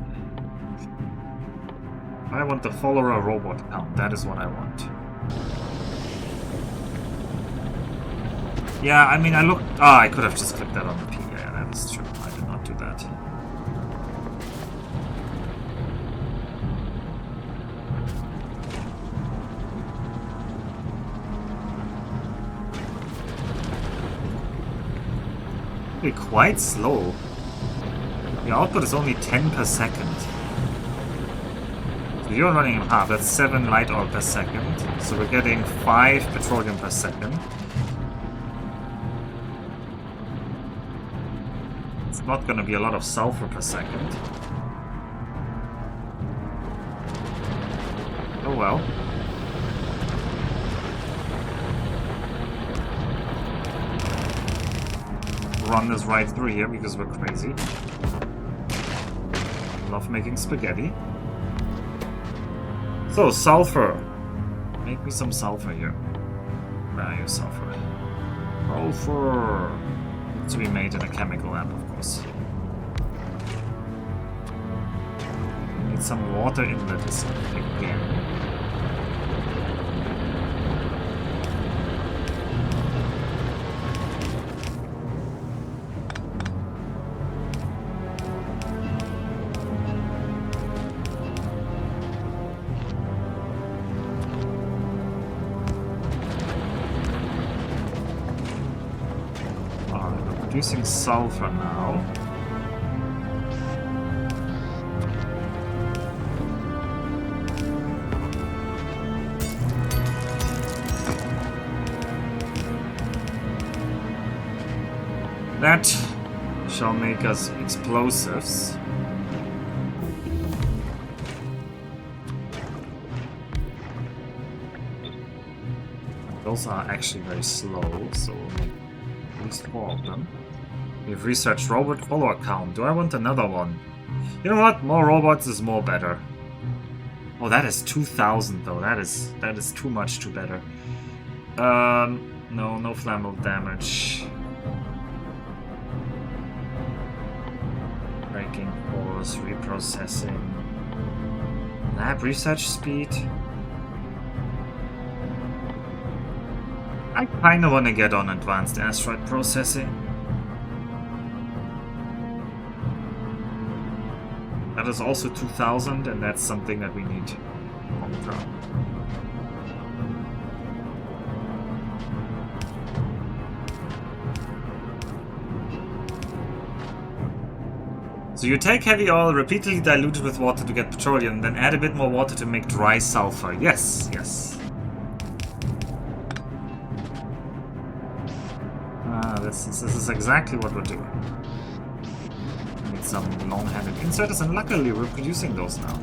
I want the follower robot count, that is what I want. Yeah, I mean, I looked... Ah, I could have just clicked that on the P. Yeah, that is true. I did not do that. We're quite slow. The output is only 10 per second. So you're running half, that's 7 light oil per second. So we're getting 5 petroleum per second. It's not gonna be a lot of sulfur per second. Oh well. Run this right through here because we're crazy. Love making spaghetti. So, sulfur. Make me some sulfur here. Where are you, sulfur? Sulfur! To be made in a chemical lab, of course. Need some water inlet again. Producing sulfur now. That shall make us explosives. Those are actually very slow, so we'll make at least 4 of them. We've researched robot follower count. Do I want another one? You know what? More robots is more better. Oh, that is 2,000 though. That is too much too better. No flammable damage. Breaking force, reprocessing. Lab research speed. I kinda wanna get on advanced asteroid processing. That is also 2,000, and that's something that we need long term. So you take heavy oil, repeatedly dilute it with water to get petroleum, then add a bit more water to make dry sulfur. Yes, yes. This is exactly what we're doing. Some long-handed inserters, and luckily we're producing those now.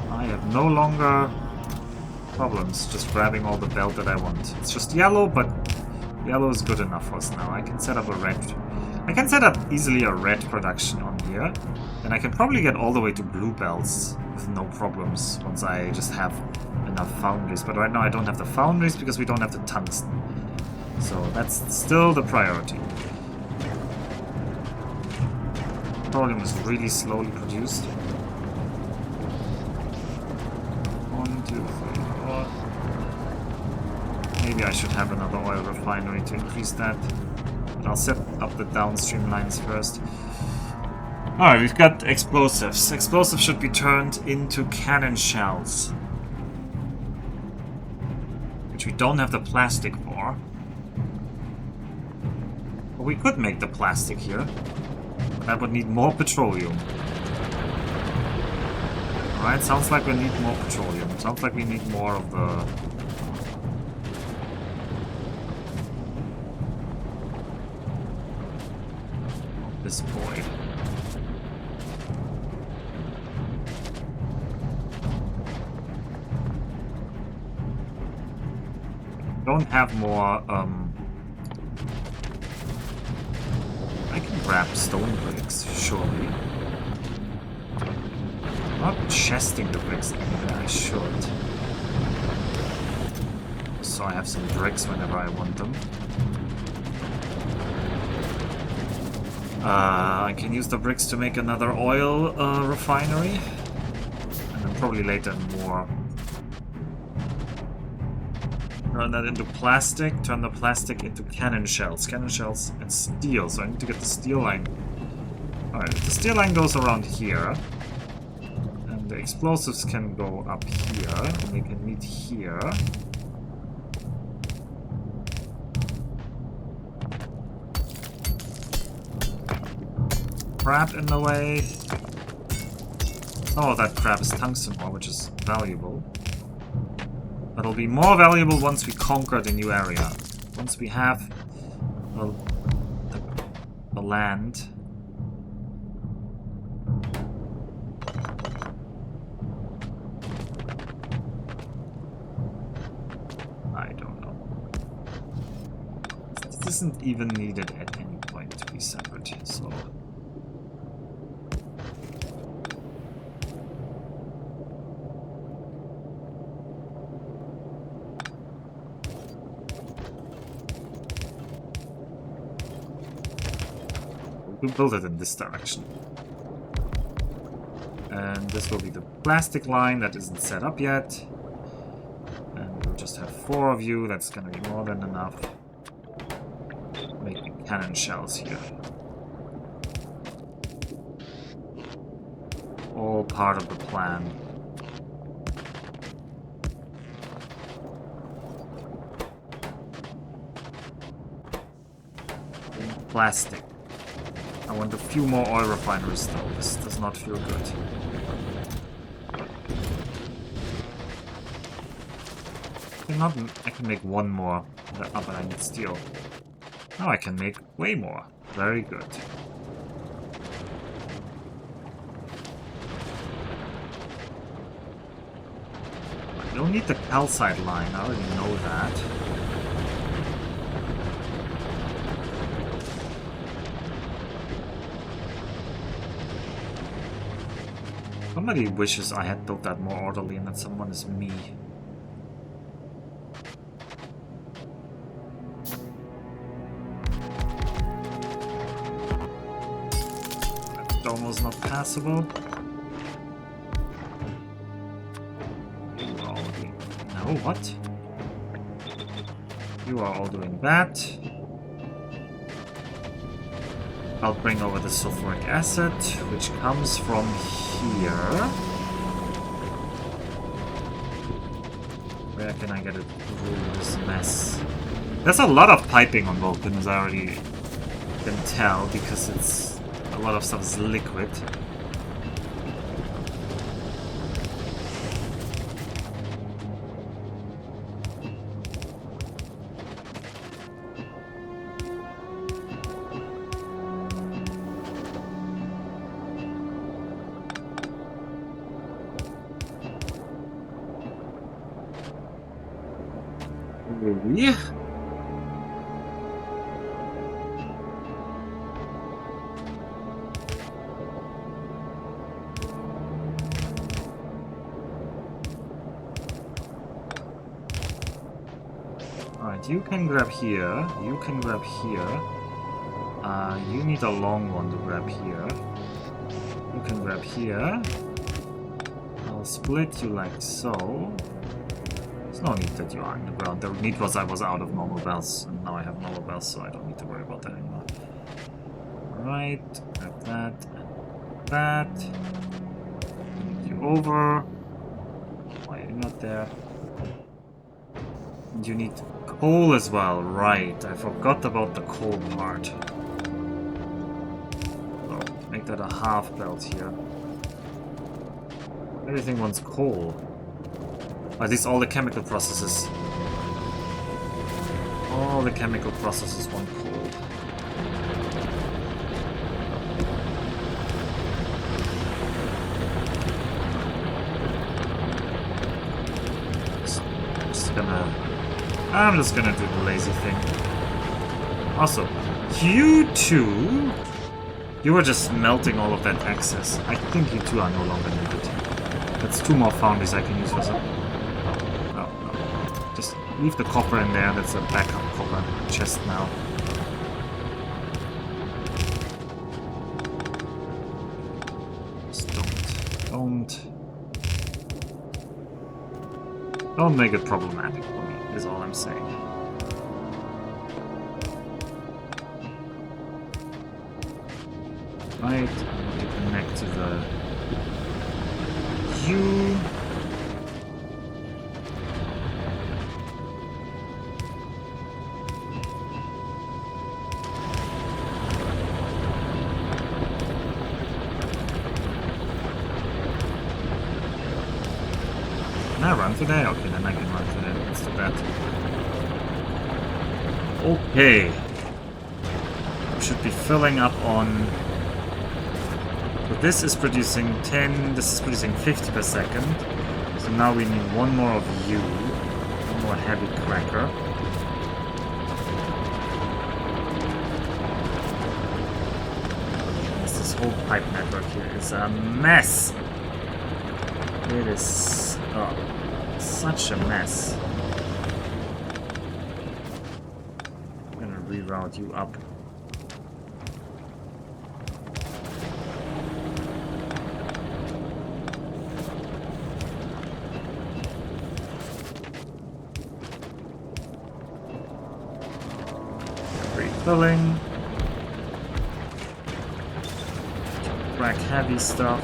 I have no longer problems just grabbing all the belt that I want. It's just yellow, but yellow is good enough for us now. I can set up a red. I can set up easily a red production on here, and I can probably get all the way to blue belts with no problems once I just have enough foundries. But right now I don't have the foundries because we don't have the tungsten. So that's still the priority. Petroleum is really slowly produced. 1, 2, 3, 4. Maybe I should have another oil refinery to increase that. But I'll set up the downstream lines first. Alright, we've got explosives. Explosives should be turned into cannon shells. Which we don't have the plastic for. But we could make the plastic here. That would need more petroleum. Alright, sounds like we need more petroleum. Sounds like we need more of the... this boy. Don't have more, I can grab stone bricks, surely. I'm not chesting the bricks anywhere, I should. So I have some bricks whenever I want them. I can use the bricks to make another oil refinery. And then probably later more. Turn that into plastic, turn the plastic into cannon shells. Cannon shells and steel, so I need to get the steel line. Alright, the steel line goes around here. And the explosives can go up here, and they can meet here. Crap in the way. Oh, that crap is tungsten ore, which is valuable. That'll be more valuable once we conquer the new area. Once we have, well, the land. I don't know. This isn't even needed at any point to be separate, so... we'll build it in this direction. And this will be the plastic line that isn't set up yet. And we'll just have 4 of you, that's gonna be more than enough. Making cannon shells here. All part of the plan. Plastic. I want a few more oil refineries though. This does not feel good. I can make one more, but I need steel. Now I can make way more. Very good. I don't need the calcite line, I already know that. Somebody wishes I had built that more orderly and that someone is me. That's almost not passable. You are all doing... No, what? You are all doing that. I'll bring over the sulfuric acid, which comes from here. Where can I get it through this mess? There's a lot of piping on Vulcanus, I already can tell, because it's a lot of stuff is liquid. Yeah. Alright, you can grab here. You can grab here. You need a long one to grab here. You can grab here. I'll split you like so. There's no need that you are on the ground. The need was I was out of normal bells, and now I have normal bells, so I don't need to worry about that anymore. Alright, grab that, and that. Move you over. Why are you not there? And you need coal as well, right. I forgot about the coal part. So, make that a half belt here. Everything wants coal. At least all the chemical processes. All the chemical processes want coal. Just gonna... I'm just gonna do the lazy thing. Also, you two... You were just melting all of that excess. I think you two are no longer needed. That's 2 more foundries I can use for some... No, no. Just leave the copper in there. That's a backup copper chest now. Just don't make it problematic for me, is all I'm saying. Right, I want to connect to the U. Can I run today? Okay, then I can run today. Let's do that. Okay. We should be filling up on... So this is producing 10, this is producing 50 per second. So now we need 1 more of you. 1 more heavy cracker. This whole pipe network here is a mess. It is such a mess. I'm gonna reroute you up. Refilling. Crack heavy stuff.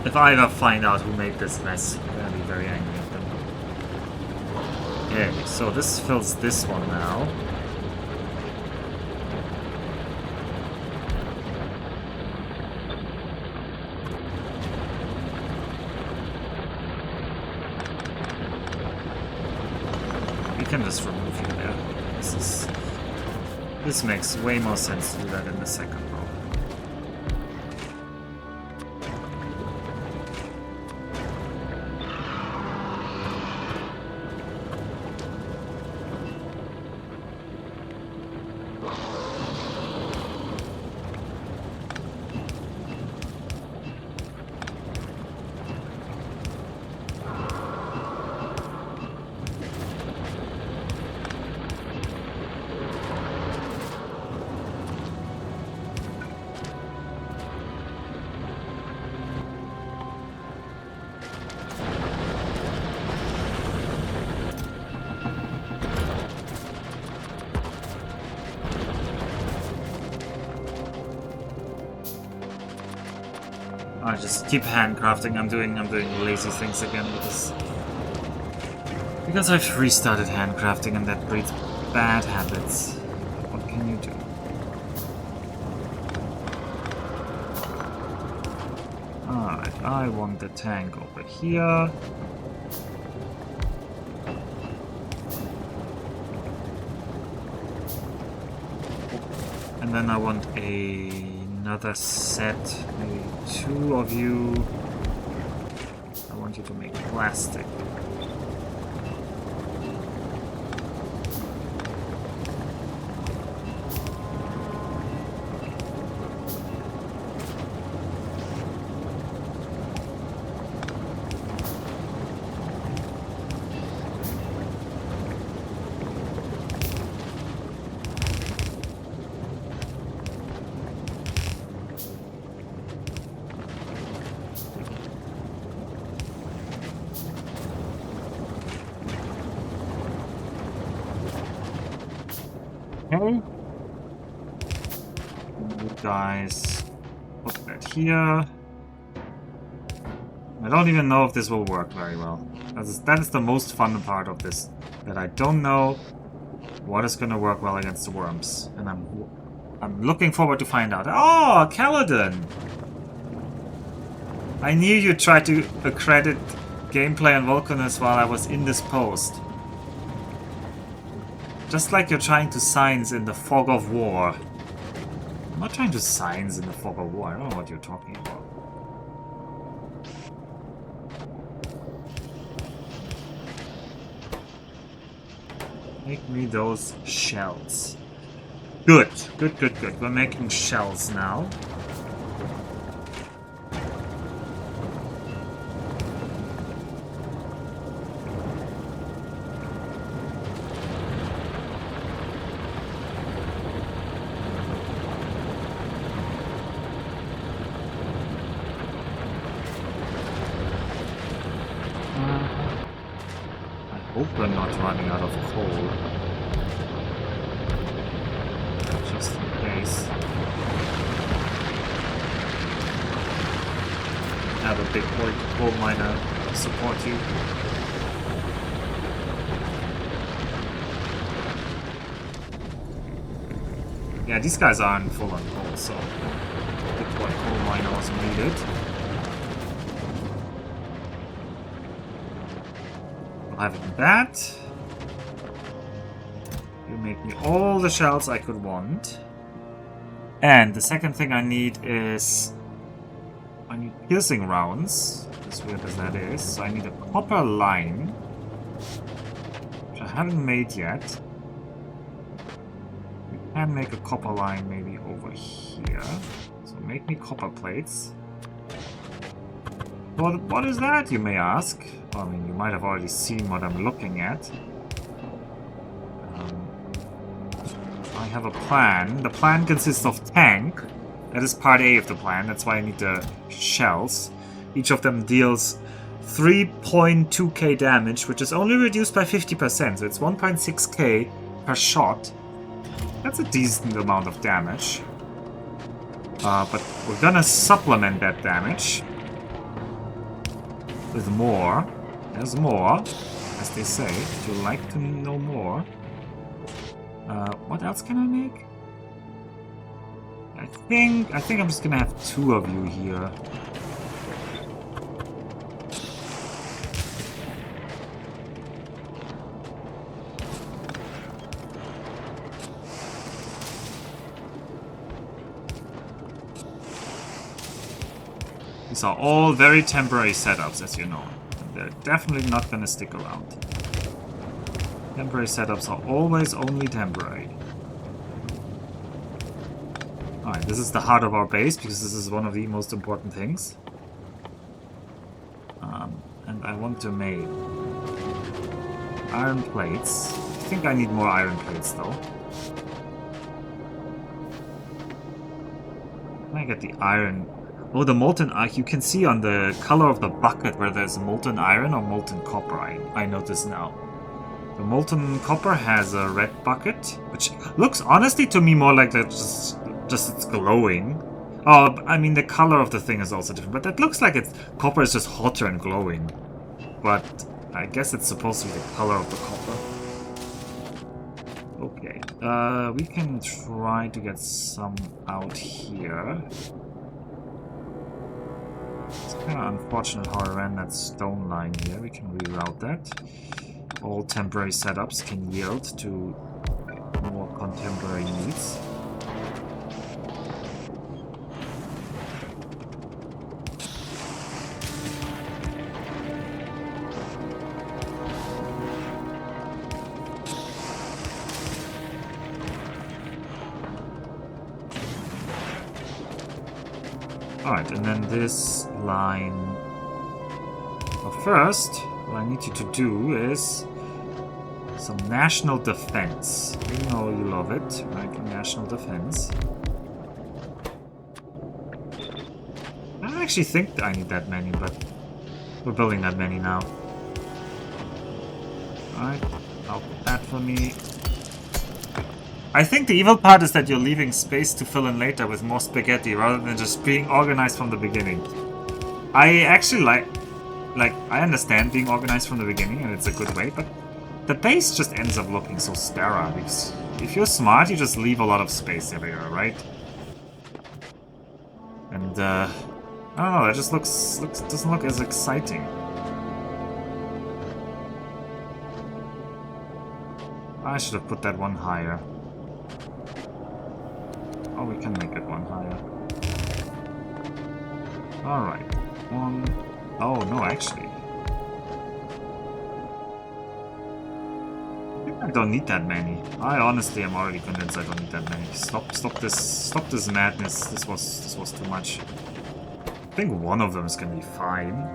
If I ever find out who made this mess, I'm gonna be very angry at them. Okay, so this fills this one now. We can just remove you there. This makes way more sense to do that in the second row. I just keep handcrafting. I'm doing lazy things again because I've restarted handcrafting and that breeds bad habits. What can you do? Alright, I want the tank over here. And then I want another set, maybe 2 of you. I want you to make plastic. Okay. You guys put that here. I don't even know if this will work very well. That is the most fun part of this. That I don't know what is going to work well against the worms. And I'm looking forward to find out. Oh, Kaladin! I knew you tried to accredit gameplay on Vulcanus while I was in this post. Just like you're trying to science in the fog of war. I'm not trying to science in the fog of war. I don't know what you're talking about. Make me those shells. Good. Good, good, good. We're making shells now. I hope we're not running out of coal. Just in case. Have a big boy coal miner support you. Yeah, these guys aren't full on coal, so big boy coal miner wasn't needed. Having that, you make me all the shells I could want. And the second thing I need is I need piercing rounds, as weird as that is. So I need a copper line, which I haven't made yet. We can make a copper line maybe over here. So make me copper plates. Well, what is that, you may ask? I mean, you might have already seen what I'm looking at. I have a plan. The plan consists of tank. That is part A of the plan. That's why I need the shells. Each of them deals 3.2k damage, which is only reduced by 50%. So it's 1.6k per shot. That's a decent amount of damage. But we're gonna supplement that damage with more. There's more, as they say. If you like to know more. What else can I make? I think I'm just gonna have 2 of you here. These are all very temporary setups, as you know. They're definitely not gonna stick around. Temporary setups are always only temporary. Alright, this is the heart of our base, because this is one of the most important things. And I want to make iron plates. I think I need more iron plates, though. Can I get the iron? Oh, the molten iron. You can see on the color of the bucket where there's molten iron or molten copper. I notice now. The molten copper has a red bucket, which looks honestly to me more like that just it's glowing. Oh, I mean the color of the thing is also different, but that looks like copper is just hotter and glowing. But I guess it's supposed to be the color of the copper. Okay, we can try to get some out here. It's kind of unfortunate how I ran that stone line here. We can reroute that. All temporary setups can yield to more contemporary needs. Alright, and then this line. But first, what I need you to do is some national defense. You know you love it, right? National defense. I don't actually think I need that many, but we're building that many now. Alright, I'll put that for me. I think the evil part is that you're leaving space to fill in later with more spaghetti rather than just being organized from the beginning. I actually like I understand being organized from the beginning and it's a good way, but the base just ends up looking so sterile. Because if you're smart, you just leave a lot of space everywhere, right? And I don't know, that just doesn't look as exciting. I should have put that one higher. Oh, we can make it one higher. Alright. One. Oh, no, actually. I don't need that many. I honestly am already convinced I don't need that many. Stop this madness. This was too much. I think one of them is gonna be fine.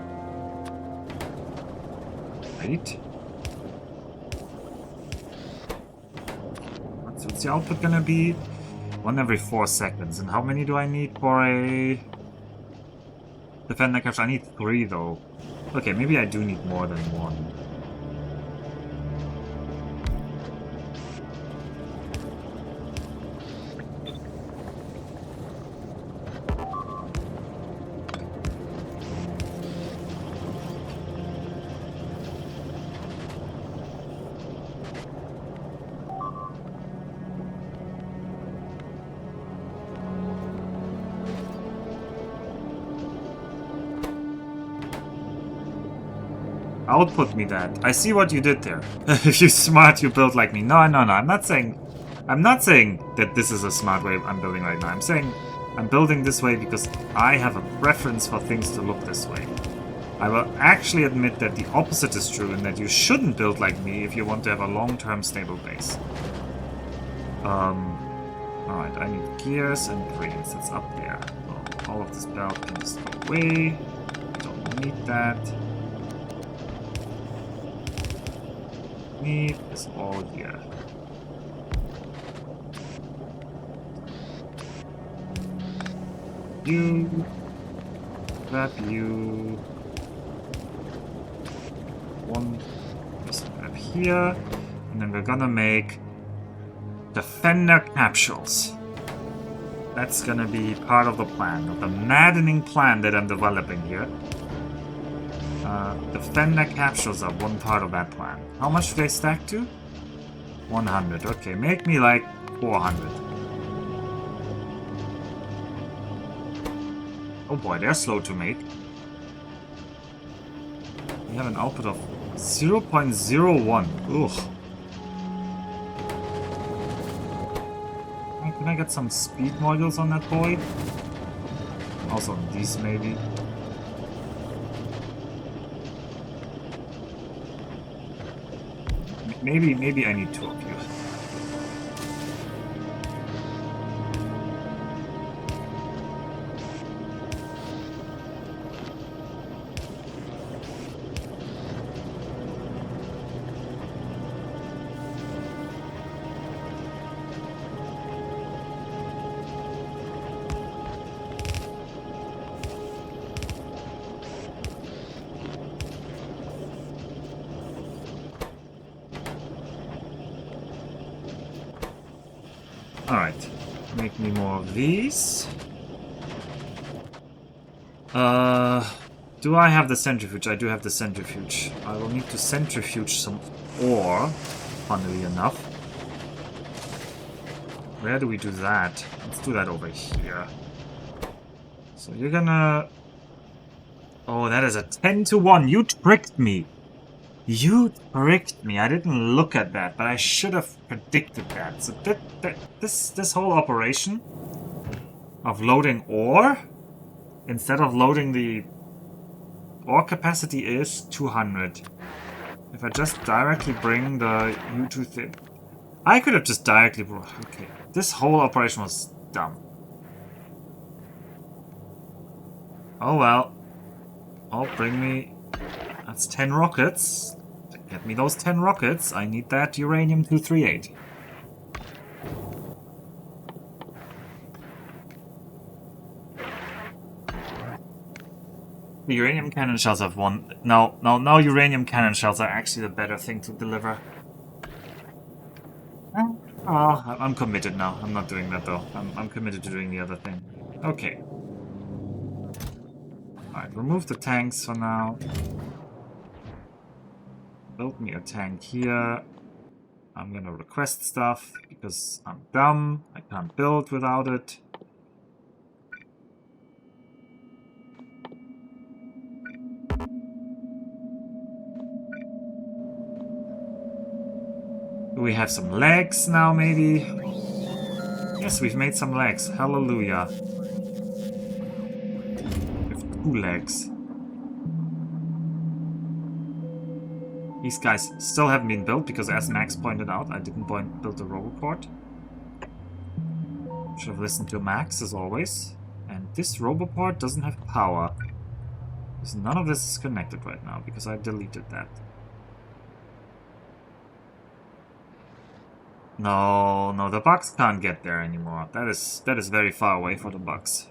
Right? What's the output gonna be? One every 4 seconds. And how many do I need for a defender capture? I need 3 though. Okay, maybe I do need more than 1. Output me that. I see what you did there. If you're smart, you build like me. No. I'm not saying that this is a smart way I'm building right now. I'm saying I'm building this way because I have a preference for things to look this way. I will actually admit that the opposite is true and that you shouldn't build like me if you want to have a long-term stable base. Alright, I need gears and cranes. It's up there. Oh, all of this belt can just go away. Don't need that. Need is all here. You grab you. One just grab here. And then we're gonna make defender capsules. That's gonna be part of the plan, of the maddening plan that I'm developing here. Defender capsules are one part of that plan. How much do they stack to? 100. Okay, make me like 400. Oh boy, they're slow to make. We have an output of 0.01. Ugh. Can I get some speed modules on that boy? Also these maybe. Maybe I need 2 of you. Alright, make me more of these. Do I have the centrifuge? I do have the centrifuge. I will need to centrifuge some ore, funnily enough. Where do we do that? Let's do that over here. So you're gonna... Oh, that is a 10-to-1. You tricked me. You tricked me. I didn't look at that, but I should have predicted that. So this whole operation of loading ore instead of loading the ore capacity is 200. If I just directly bring the U2 thing, I could have just directly brought. Okay, this whole operation was dumb. Oh well. Oh, bring me. That's 10 rockets. Get me those 10 rockets. I need that uranium-238. The uranium cannon shells have one. Now uranium cannon shells are actually the better thing to deliver. Oh, I'm committed now. I'm not doing that though. I'm committed to doing the other thing. Okay. Alright, remove the tanks for now. Build me a tank here. I'm gonna request stuff because I'm dumb. I can't build without it. Do we have some legs now, maybe? Yes, we've made some legs. Hallelujah. We have 2 legs. These guys still haven't been built because, as Max pointed out, I didn't build the roboport. Should have listened to Max, as always. And this roboport doesn't have power. Because none of this is connected right now, because I deleted that. No, no, the bugs can't get there anymore. That is very far away for the bugs.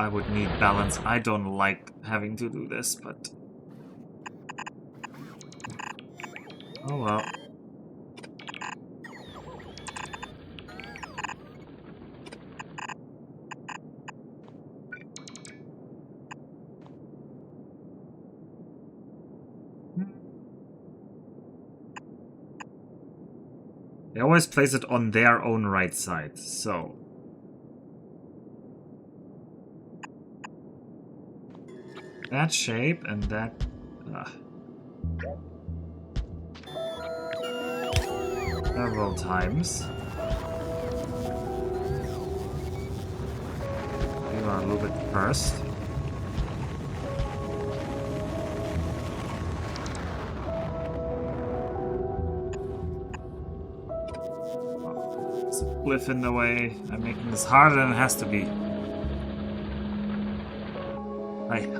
I would need balance. I don't like having to do this, but... oh well. They always place it on their own right side, so... that shape and that... several times. You are a little bit first. There's a cliff in the way. I'm making this harder than it has to be.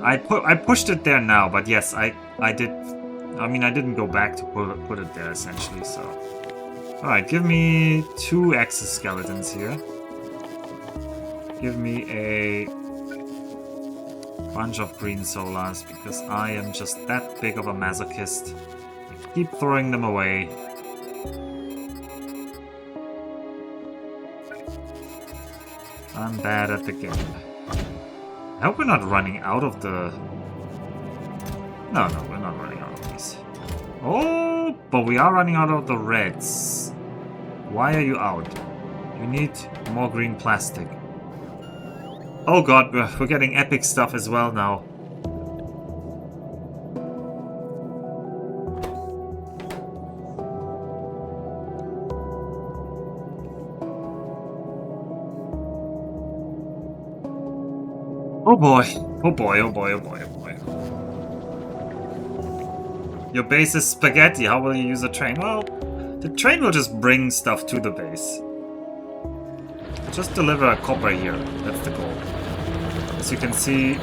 I pushed it there now, but yes, I did. I mean, I didn't go back to put it there essentially. So, all right, give me 2 exoskeletons here. Give me a bunch of green solars because I am just that big of a masochist. I keep throwing them away. I'm bad at the game. I hope we're not running out of the... no, we're not running out of these. Oh, but we are running out of the reds. Why are you out? You need more green plastic. Oh god, we're getting epic stuff as well now. Oh boy. Oh boy, oh boy, oh boy, oh boy. Your base is spaghetti. How will you use a train? Well, the train will just bring stuff to the base. Just deliver a copper here. That's the goal. As you can see...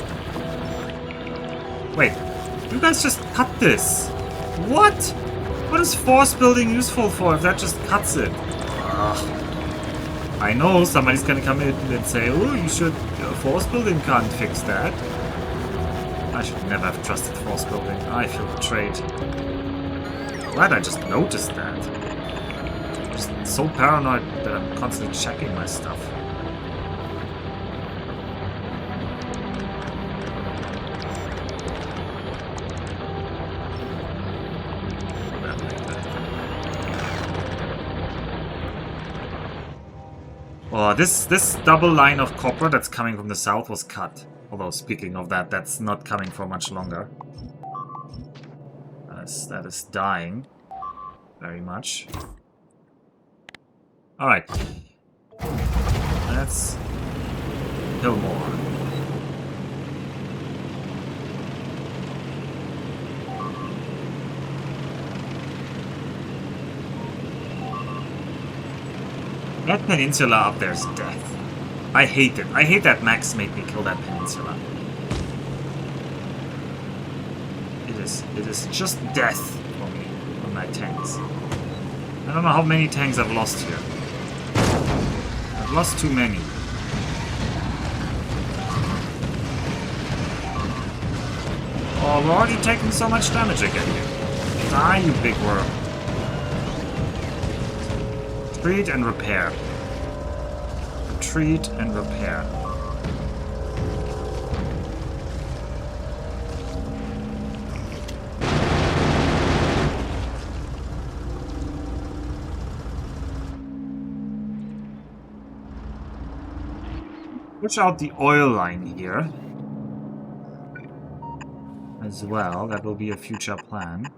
wait, you guys just cut this. What? What is force building useful for if that just cuts it? Ugh. I know somebody's gonna come in and say, oh, you should... force building can't fix that. I should never have trusted force building. I feel betrayed. Glad I just noticed that. I'm just so paranoid that I'm constantly checking my stuff. Oh, this double line of copper that's coming from the south was cut. Although, speaking of that, that's not coming for much longer. That is dying. Very much. Alright. Let's kill more. That peninsula up there is death. I hate it. I hate that Max made me kill that peninsula. It is just death for me on my tanks. I don't know how many tanks I've lost here. I've lost too many. Oh, we're already taking so much damage again here. Die, you big worm. Retreat and repair. Retreat and repair. Push out the oil line here. As well, that will be a future plan.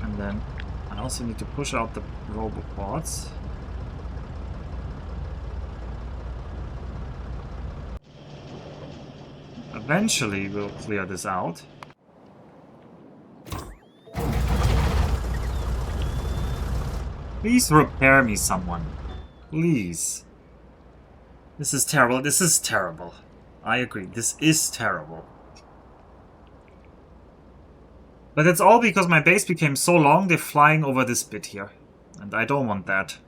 And then I also need to push out the roboports. Eventually we'll clear this out. Please repair me, someone. Please. This is terrible. This is terrible. I agree. This is terrible. But it's all because my base became so long, they're flying over this bit here. And I don't want that.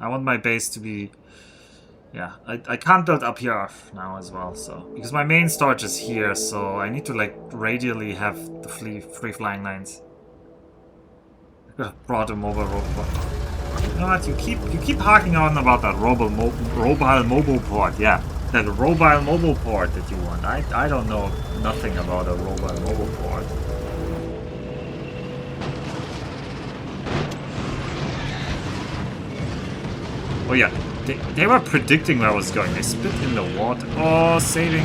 I want my base to be... Yeah, I can't build up here now as well, so... Because my main storage is here, so I need to, like, radially have the free flying lines. I could have brought them over robot. You know what, you keep harking on about that mobile port, yeah. That mobile mobile port that you want. I don't know nothing about a mobile port. Oh yeah, they were predicting where I was going. They spit in the water. Oh, saving.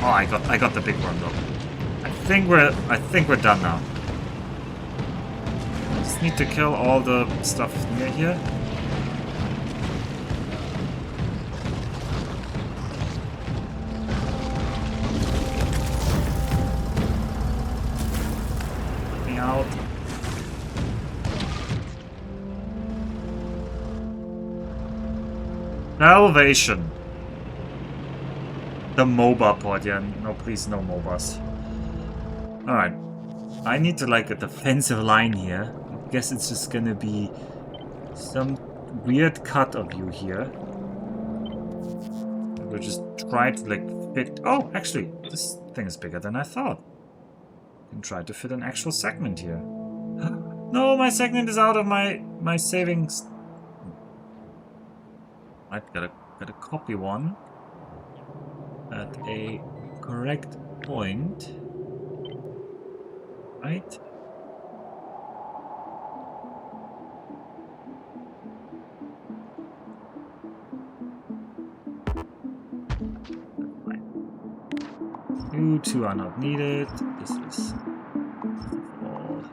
Oh, I got the big one though. I think we're done now. Just need to kill all the stuff near here. Let me out. Salvation. The MOBA port, yeah. No, please, no MOBAs. Alright. I need to, like, a defensive line here. I guess it's just gonna be some weird cut of you here. We'll just try to, like, fit... Oh, actually, this thing is bigger than I thought. I can try to fit an actual segment here. No, my segment is out of my savings... I gotta copy one at a correct point, right? You two are not needed. This is all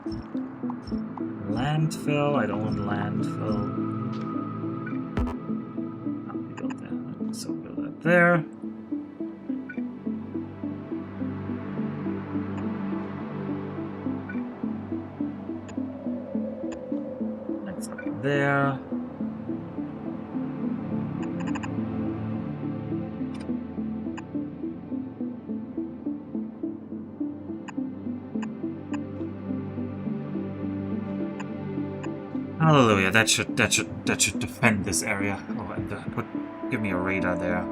landfill. I don't want landfill. So build that there. Next up there. Hallelujah! That should defend this area. Oh, and give me a radar there.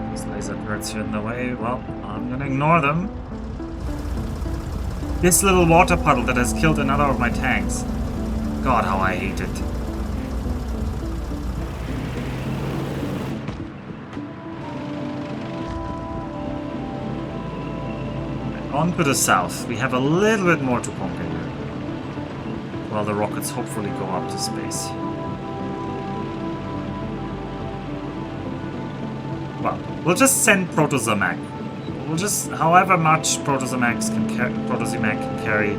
These laser turrets are in the way. Well, I'm gonna ignore them. This little water puddle that has killed another of my tanks. God, how I hate it. And on to the south. We have a little bit more to conquer here. While the rockets hopefully go up to space. Well, we'll just send Proto-Zermac. We'll just, however much Proto-Zermac can carry,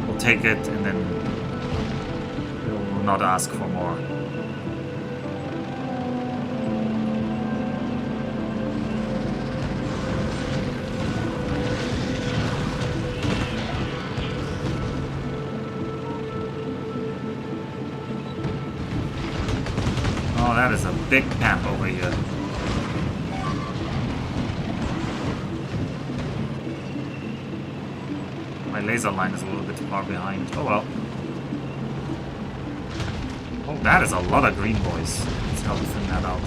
we'll take it and then we'll not ask for more. Oh, that is a big camp over here. My laser line is a little bit far behind. Oh well. Oh, that is a lot of green boys. Let's help thin that out.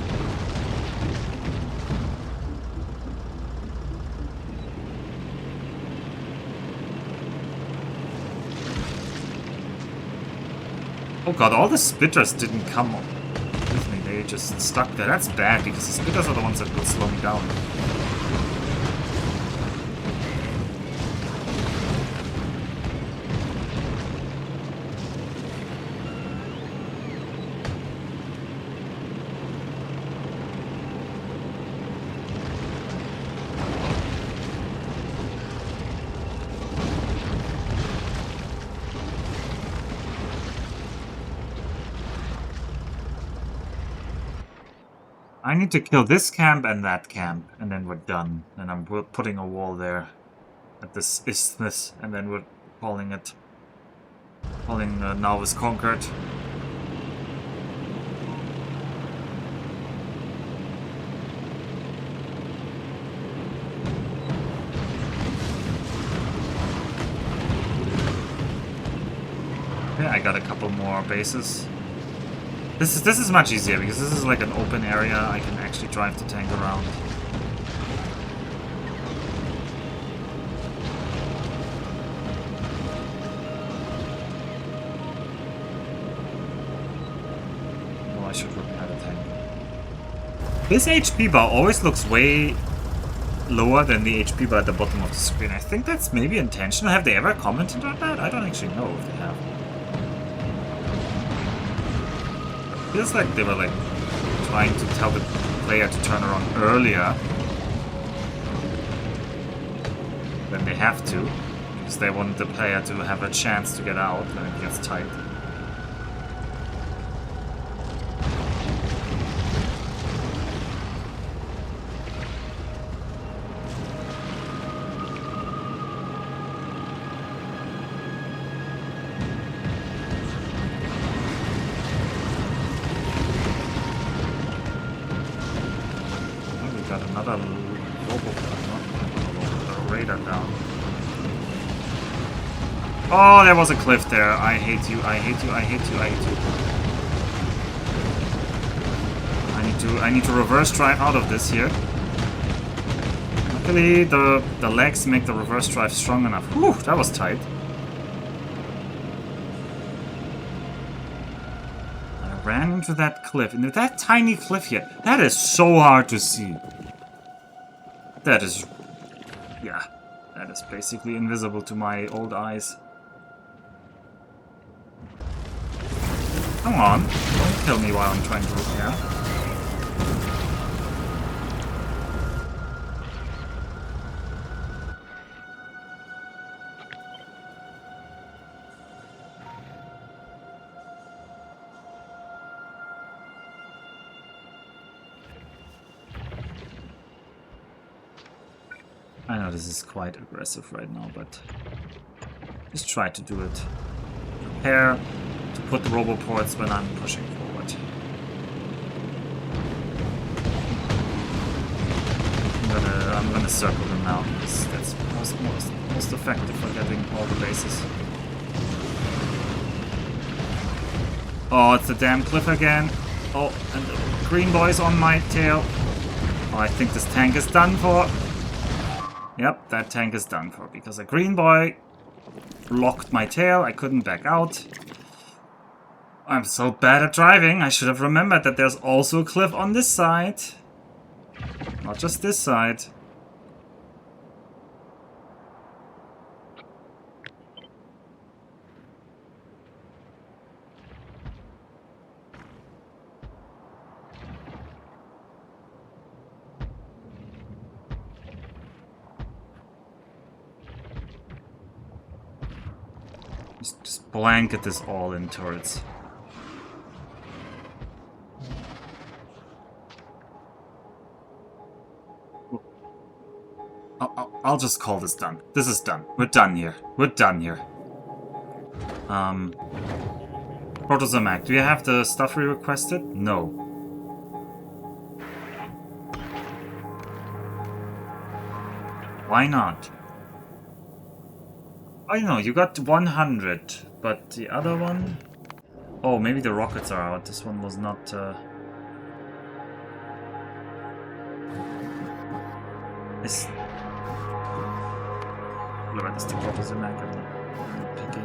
Oh god, all the spitters didn't come with me. They just stuck there. That's bad, because the spitters are the ones that will slow me down. I need to kill this camp and that camp, and then we're done. And I'm putting a wall there at this isthmus, and then we're calling now is conquered. Okay, I got a couple more bases. This is much easier because this is like an open area. I can actually drive the tank around. Oh, I should repair the tank. This HP bar always looks way lower than the HP bar at the bottom of the screen. I think that's maybe intentional. Have they ever commented on that? I don't actually know if they have. Feels like they were like trying to tell the player to turn around earlier than they have to, because they want the player to have a chance to get out when it gets tight. Oh, there was a cliff there. I hate you, I hate you, I hate you, I hate you. I need to reverse drive out of this here. Luckily, the legs make the reverse drive strong enough. Whew, that was tight. I ran into that cliff. And that tiny cliff here, that is so hard to see. That is... yeah. That is basically invisible to my old eyes. Come on, don't kill me while I'm trying to repair. I know this is quite aggressive right now, but just try to do it. Prepare to put the roboports when I'm pushing forward. I'm gonna circle them now, because that's most effective for getting all the bases. Oh, it's the damn cliff again. Oh, and the green boy's on my tail. Oh, I think this tank is done for. Yep, that tank is done for, because a green boy blocked my tail. I couldn't back out. I'm so bad at driving. I should have remembered that there's also a cliff on this side. Not just this side. Just blanket this all in turrets. I'll just call this done. This is done. We're done here. We're done here. Protozamac, do you have the stuff we requested? No. Why not? Oh, you know, you got 100, but the other one... Oh, maybe the rockets are out. This one was not... It's... Look at this, the properties in America. Picky.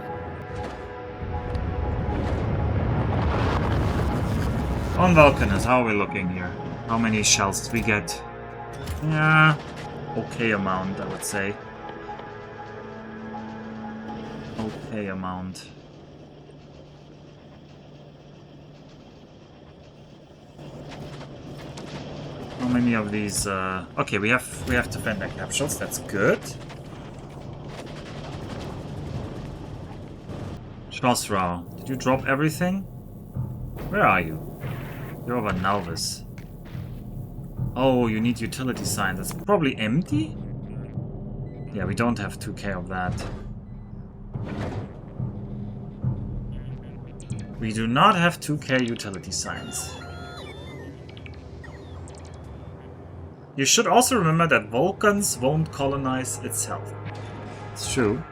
On Vulcanus, how are we looking here? How many shells did we get? Yeah, okay amount, I would say. Okay amount. How many of these? Okay, we have defender capsules. That's good. Schlossrau, did you drop everything? Where are you? You're over Nauvis. Oh, you need utility signs. That's probably empty? Yeah, we don't have 2k of that. We do not have 2k utility signs. You should also remember that Vulcans won't colonize itself. It's true.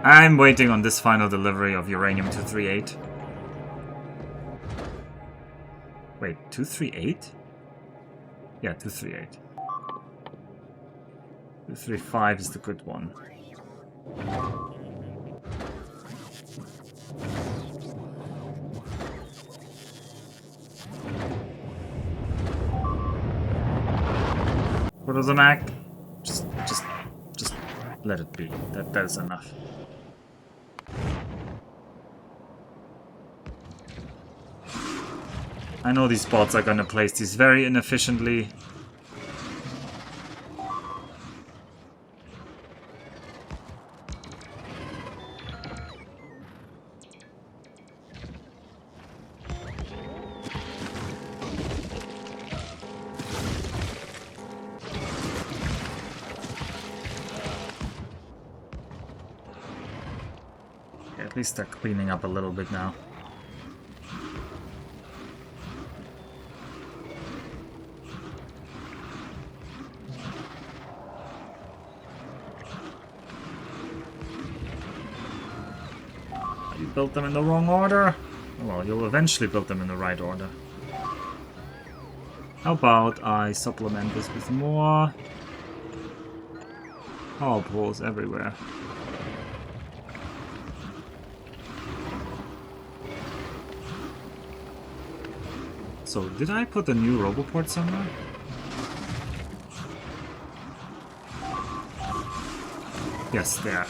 I'm waiting on this final delivery of uranium-238. Wait, 238? Yeah, 238. 235 is the good one. What was the Mac? Just let it be. That is enough. I know these bots are gonna place these very inefficiently. At least they're cleaning up a little bit now. You built them in the wrong order? Well, you'll eventually build them in the right order. How about I supplement this with more power poles everywhere? So, did I put a new Roboport somewhere? Yes, there.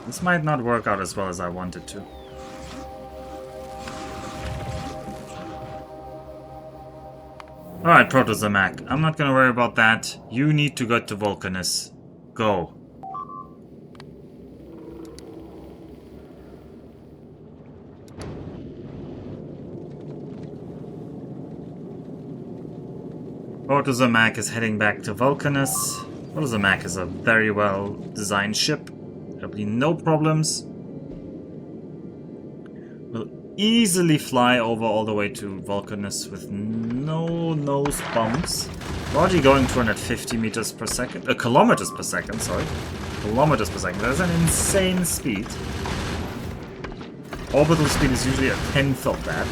This might not work out as well as I wanted to. Alright, Protozamac. I'm not gonna worry about that. You need to go to Vulcanus. Go. Protozamac is heading back to Vulcanus. Protozamac is a very well designed ship. There'll be no problems. We'll easily fly over all the way to Vulcanus with no nose bumps. We're already going 250 meters per second. Kilometers per second, sorry. Kilometers per second. That's an insane speed. Orbital speed is usually a tenth of that.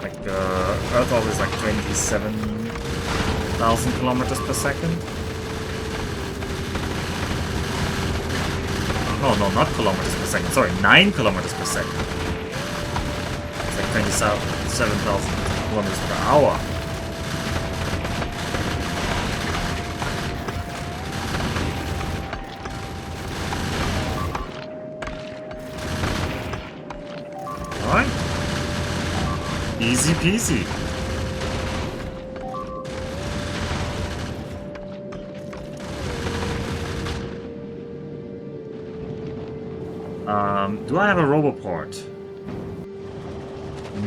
Like, Earth orbit is like 27,000 kilometers per second. Oh no, not kilometers per second. Sorry, 9 kilometers per second. It's like 27,000 kilometers per hour. Alright. Easy peasy. Do I have a roboport?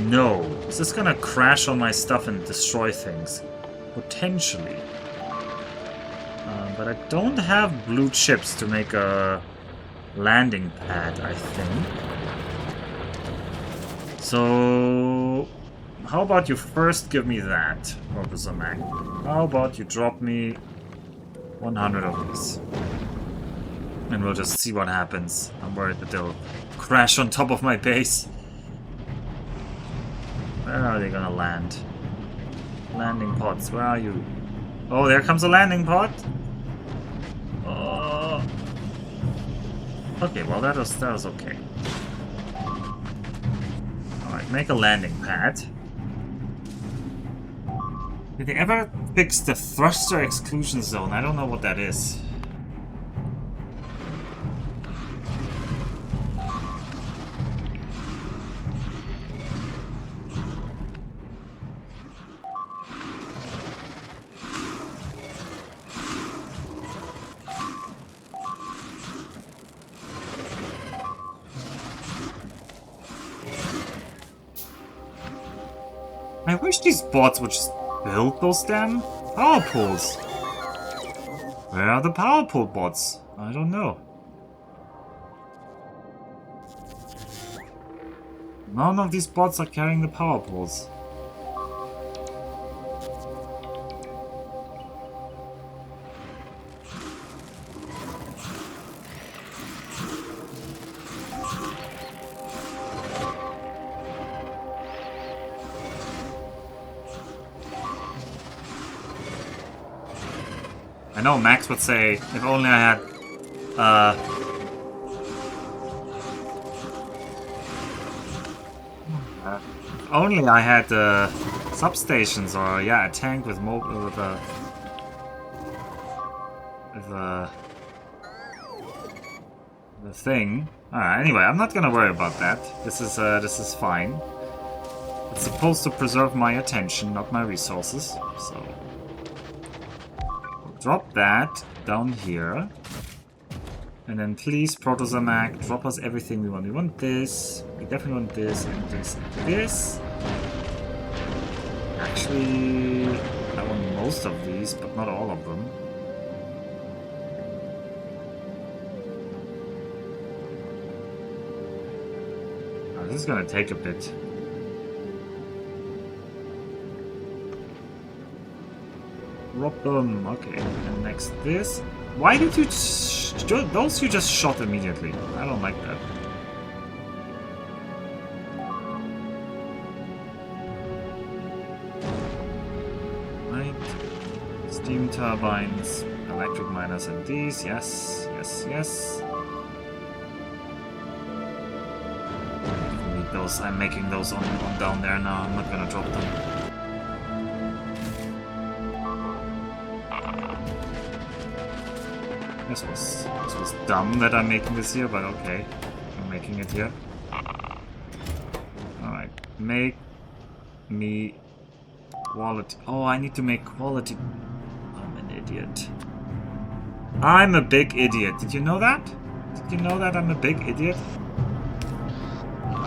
No. Is this gonna crash on my stuff and destroy things? Potentially. But I don't have blue chips to make a landing pad, I think. So... how about you first give me that, Professor Mac? How about you drop me 100 of these? And we'll just see what happens. I'm worried that they'll crash on top of my base. Where are they gonna land? Landing pods, where are you? Oh, there comes a landing pod! Oh. Okay, well that was okay. Alright, make a landing pad. Did they ever fix the thruster exclusion zone? I don't know what that is. I wish these bots would just build those damn power poles. Where are the power pole bots? I don't know. None of these bots are carrying the power poles. I know Max would say, if only I had, if only I had, substations or, yeah, a tank with the thing. Alright, anyway, I'm not gonna worry about that. This is fine. It's supposed to preserve my attention, not my resources, so... drop that down here. And then please, Protozamac, drop us everything we want. We want this. We definitely want this and this and this. Actually, I want most of these, but not all of them. Oh, this is gonna take a bit. Drop them. Okay, and next this. Why did you... those you just shot immediately. I don't like that. Right. Steam turbines, electric miners and these. Yes, yes, yes. I need those. I'm making those on down there now. I'm not gonna drop them. This was dumb that I'm making this here, but okay. I'm making it here. Alright. Make me quality. Oh, I need to make quality. I'm an idiot. I'm a big idiot. Did you know that? Did you know that I'm a big idiot?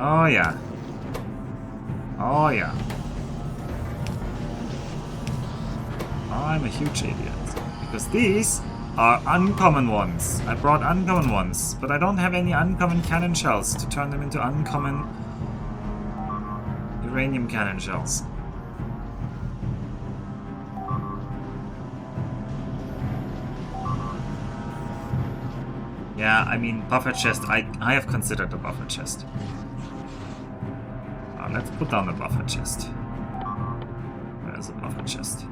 Oh yeah. Oh yeah. I'm a huge idiot. Because these are uncommon ones. I brought uncommon ones, but I don't have any uncommon cannon shells to turn them into uncommon uranium cannon shells. Yeah, I mean, buffer chest, I have considered a buffer chest. Let's put down the buffer chest. Where's the buffer chest?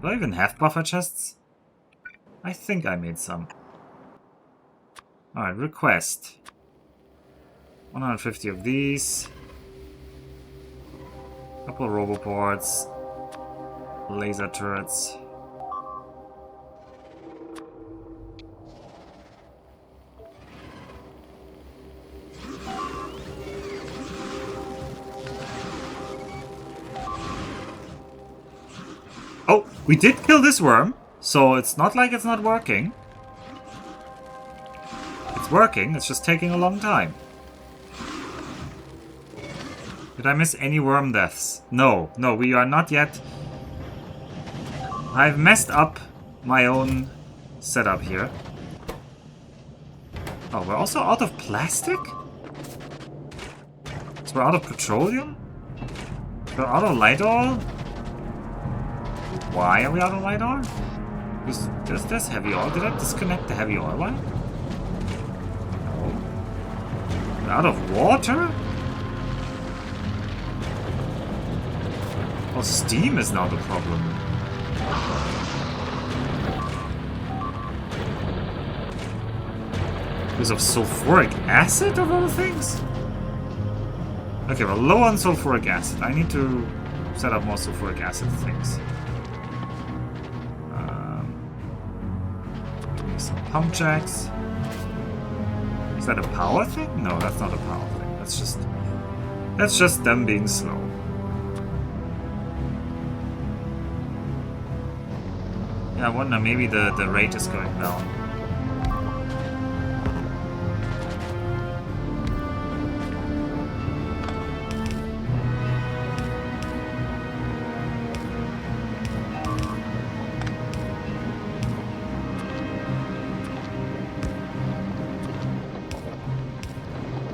Do I even have buffer chests? I think I made some. Alright, request. 150 of these. Couple of roboports. Laser turrets. Oh, we did kill this worm. So it's not like it's not working. It's working, it's just taking a long time. Did I miss any worm deaths? No, no, we are not yet. I've messed up my own setup here. Oh, we're also out of plastic? So we're out of petroleum? We're out of light oil? Why are we out of light oil? Because there's heavy oil. Did I disconnect the heavy oil line? No. We're out of water? Oh, steam is now the problem. Because of sulfuric acid of all things? Okay, we're low on sulfuric acid. I need to set up more sulfuric acid things. Give me some pump jacks. Is that a power thing? No, that's not a power thing. That's just them being slow. Yeah, I wonder, maybe the rate is going down.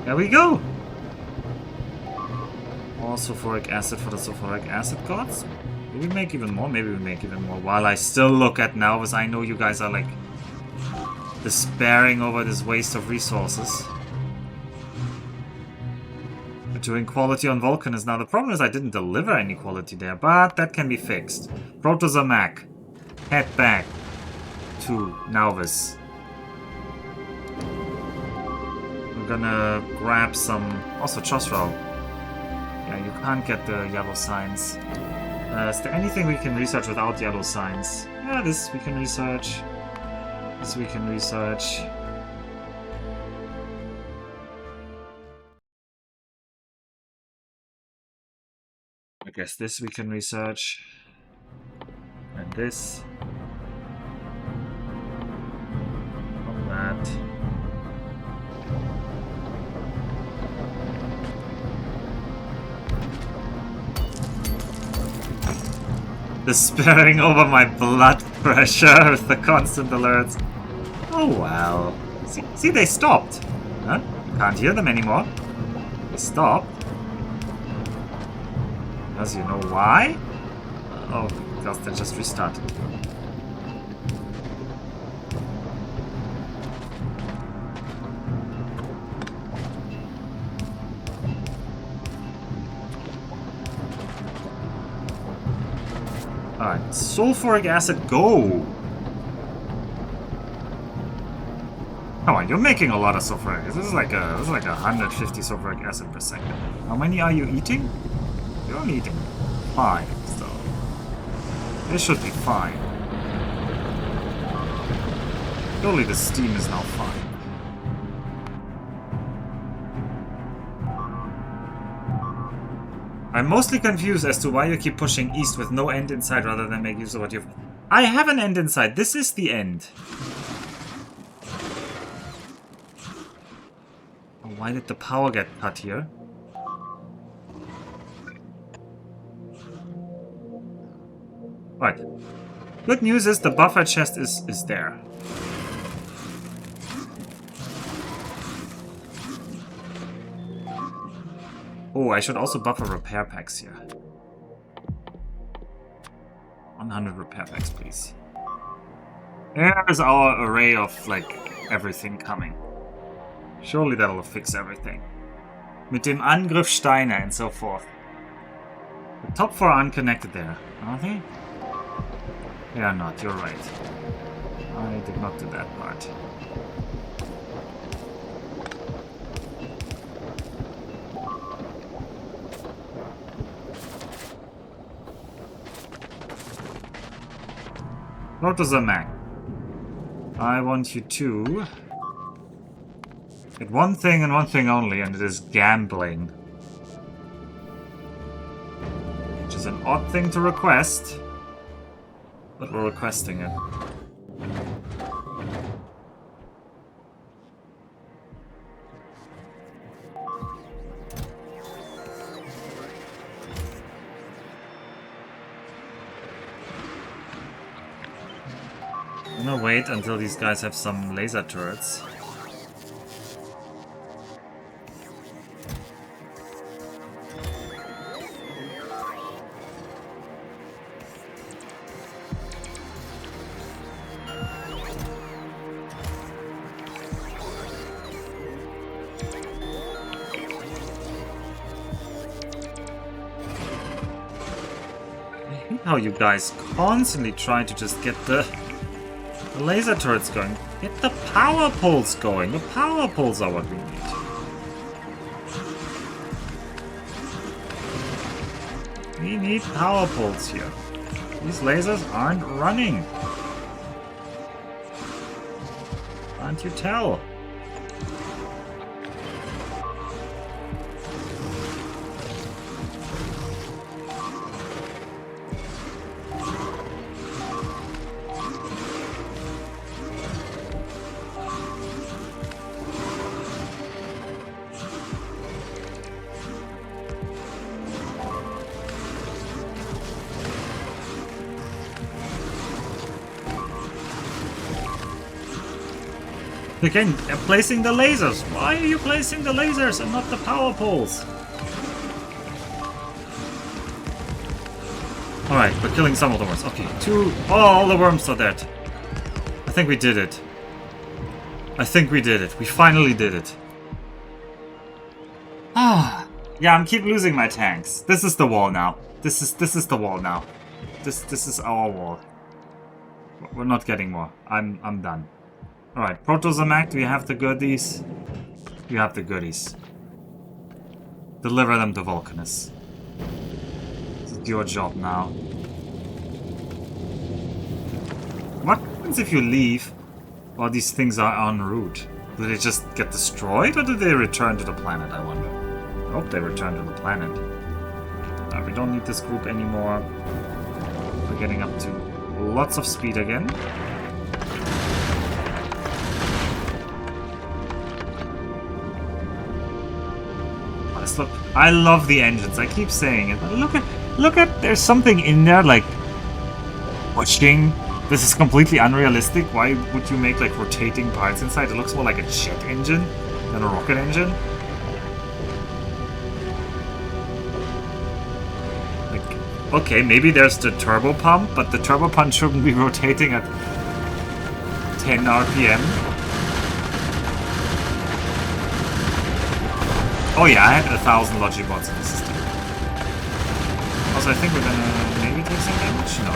There we go! More sulfuric acid for the sulfuric acid gods. Do we make even more? Maybe we make even more. While I still look at now, because I know you guys are like despairing over this waste of resources. We're doing quality on Vulcanus now. The problem is I didn't deliver any quality there, but that can be fixed. Protozomac, head back to Nauvis. Gonna grab some... Also, Chosro. Yeah, you can't get the yellow signs. Is there anything we can research without yellow signs? Yeah, this we can research. This we can research. I guess this we can research. And this. Not that. Despairing over my blood pressure with the constant alerts. Oh well. See, they stopped. Huh? Can't hear them anymore. They stopped. Because you know why? Oh, because they just restarted. Alright, sulfuric acid, go! Come on, you're making a lot of sulfuric acid. This is like 150 sulfuric acid per second. How many are you eating? You're only eating 5, so this should be fine. Surely the steam is now fine. I'm mostly confused as to why you keep pushing east with no end in sight rather than make use of what you've... I have an end in sight. This is the end. Oh, why did the power get cut here? Right. Good news is the buffer chest is there. Oh, I should also buffer repair packs here. 100 repair packs, please. There's our array of, like, everything coming. Surely that'll fix everything. Mit dem Angriff Steine and so forth. The top 4 are unconnected there, are they? They are not, you're right. I did not do that part. Protozomac. I want you to get one thing and one thing only, and it is gambling. Which is an odd thing to request, but we're requesting it. I'm gonna wait until these guys have some laser turrets. How you guys constantly try to just get the laser turrets going. Get the power poles going. The power poles are what we need. We need power poles here. These lasers aren't running. Can't you tell? Again, placing the lasers. Why are you placing the lasers and not the power poles? Alright, we're killing some of the worms. Okay, all the worms are dead. I think we did it. I think we did it. We finally did it. Ah, yeah, I'm keep losing my tanks. This is the wall now. This is the wall now. This is our wall. We're not getting more. I'm done. Alright, Proto-Zamac, do you have the goodies? You have the goodies. Deliver them to Vulcanus. It's your job now. What happens if you leave while these things are en route? Do they just get destroyed or do they return to the planet, I wonder? I hope they return to the planet. We don't need this group anymore. We're getting up to lots of speed again. Look, I love the engines. I keep saying it. But look at. There's something in there like pushing. This is completely unrealistic. Why would you make like rotating parts inside? It looks more like a jet engine than a rocket engine. Like, okay, maybe there's the turbo pump, but the turbo pump shouldn't be rotating at 10 RPM. Oh yeah, I had 1,000 Logibots in the system. Also, I think we're gonna maybe take some damage? No.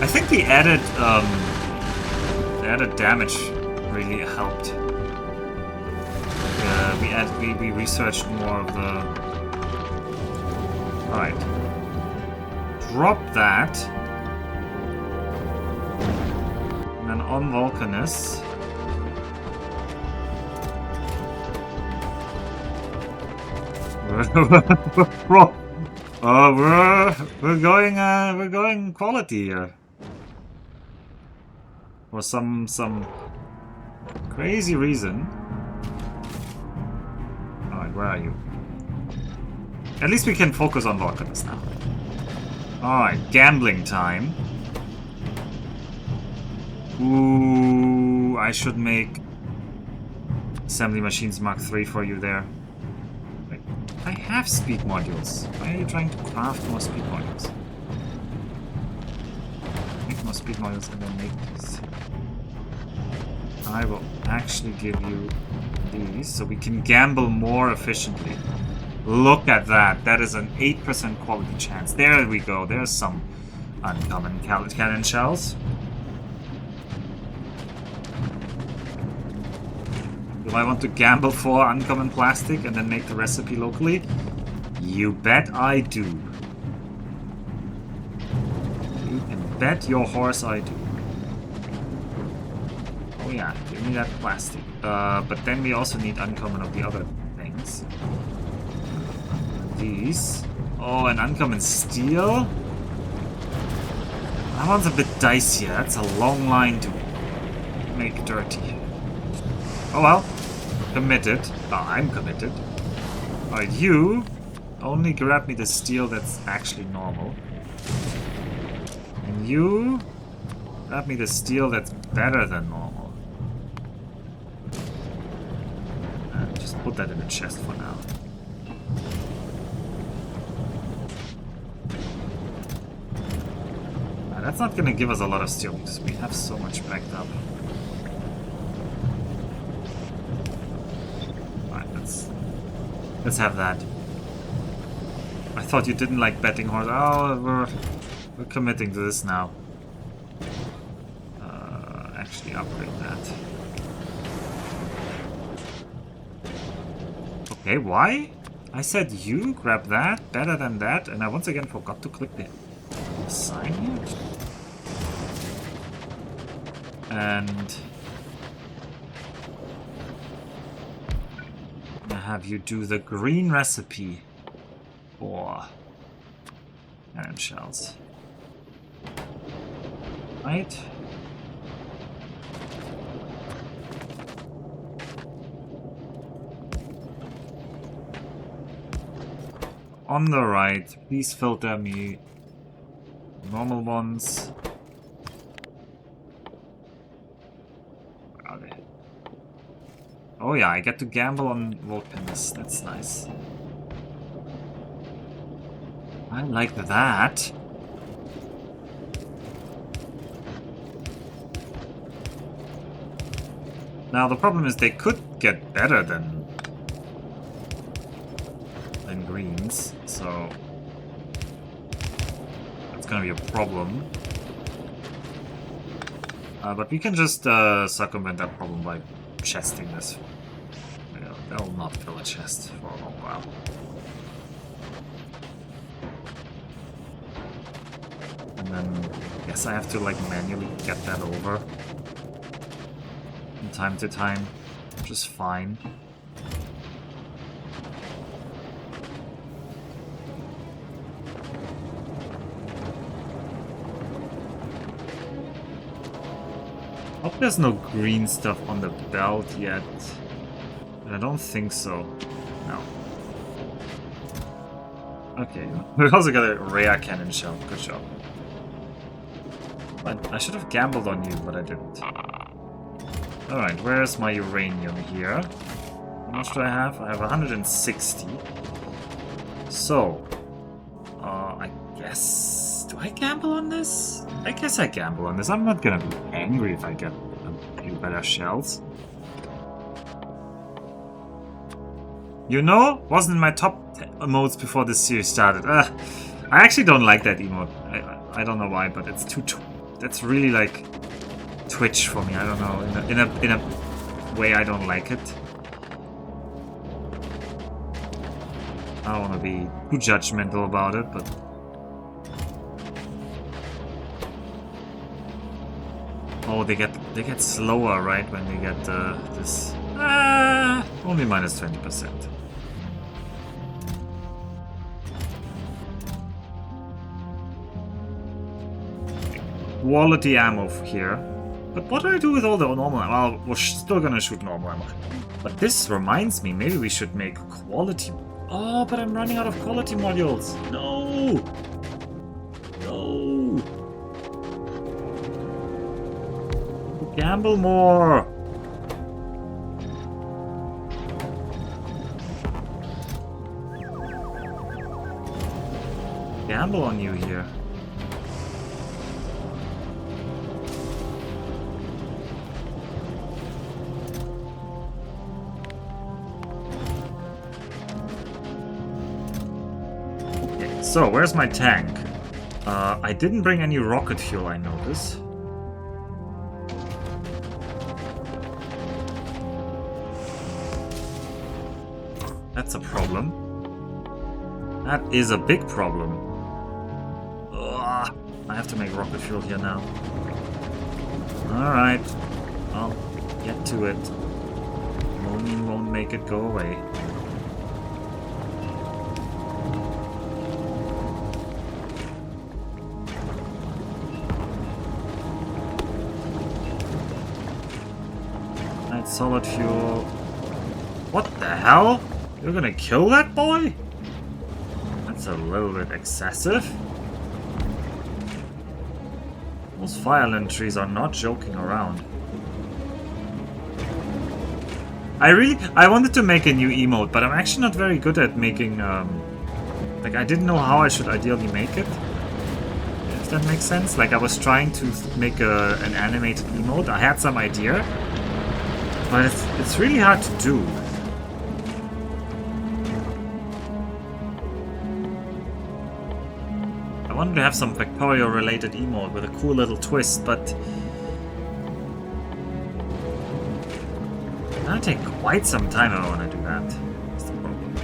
I think the added damage really helped. We researched more of the... Alright. Drop that. And then on Vulcanus... we're going quality here. For some crazy reason. Alright, where are you? At least we can focus on Vulcanus now. Alright, gambling time. Ooh, I should make assembly machines Mark III for you there. I have speed modules. Why are you trying to craft more speed modules? Make more speed modules and then make these. I will actually give you these so we can gamble more efficiently. Look at that. That is an 8% quality chance. There we go. There's some uncommon cannon shells. Do I want to gamble for uncommon plastic and then make the recipe locally? You bet I do. You can bet your horse I do. Oh yeah, give me that plastic. But then we also need uncommon of the other things. These. Oh, an uncommon steel? That one's a bit dicier. That's a long line to make dirty. Oh well. Committed. Oh, I'm committed. Alright, you only grab me the steel that's actually normal. And you... Grab me the steel that's better than normal. And just put that in the chest for now. That's not gonna give us a lot of steel because we have so much backed up. Alright, let's have that. I thought you didn't like betting horse. Oh, we're committing to this now. Actually upgrade that. Okay, why? I said you grab that, better than that, and I once again forgot to click the sign here. And I have you do the green recipe for iron shells. Right? On the right, please filter me normal ones. Where are they? Oh yeah, I get to gamble on Vulcanus. That's nice. I like that. Now the problem is they could get better than greens, so that's gonna be a problem. But we can just circumvent that problem by chesting this. They'll not fill a chest for a long while. And then I guess I have to like manually get that over from time to time, which is fine. Hope there's no green stuff on the belt yet. But I don't think so. No. Okay, we also got a rare cannon shell. Good job. But I should have gambled on you, but I didn't. Alright, where's my uranium here? How much do I have? I have 160. So, I guess... Do I gamble on this? I guess I gamble on this. I'm not gonna be angry if I get a few better shells. You know, wasn't in my top emotes before this series started. I actually don't like that emote. I don't know why, but it's too... That's really like Twitch for me. I don't know. In a way I don't like it. I don't want to be too judgmental about it, but... Oh, they get slower, right, when they get this... only minus 20%. Quality ammo here. But what do I do with all the normal ammo? Well, we're still gonna shoot normal ammo. But this reminds me, maybe we should make quality... Oh, but I'm running out of quality modules. No! No! Gamble more! Gamble on you here. Okay, so where's my tank? I didn't bring any rocket fuel, I notice. That's a problem. That is a big problem. Ugh, I have to make rocket fuel here now. Alright. I'll get to it. Moaning won't make it go away. Alright, solid fuel. What the hell? You're gonna kill that boy? That's a little bit excessive. Those violent trees are not joking around. I wanted to make a new emote, but I'm actually not very good at making, like, I didn't know how I should ideally make it. If that makes sense. Like, I was trying to make an animated emote. I had some idea, but it's really hard to do. I wanted to have some Factorio-related emote with a cool little twist, but it's gonna take quite some time if I want to do that. That's the problem.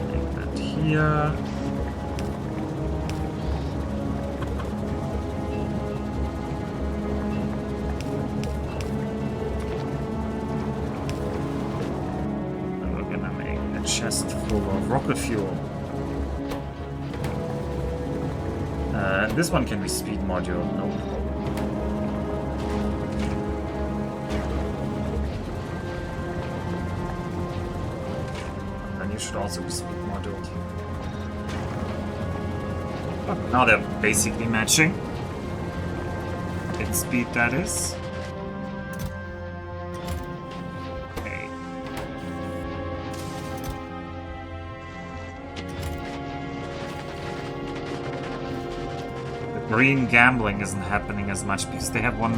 Take that here. And we're gonna make a chest full of rocket fuel. This one can be speed module, no problem. And then you should also be speed moduled. Oh, now they're basically matching. In speed, that is. Okay. Green gambling isn't happening as much because they have one...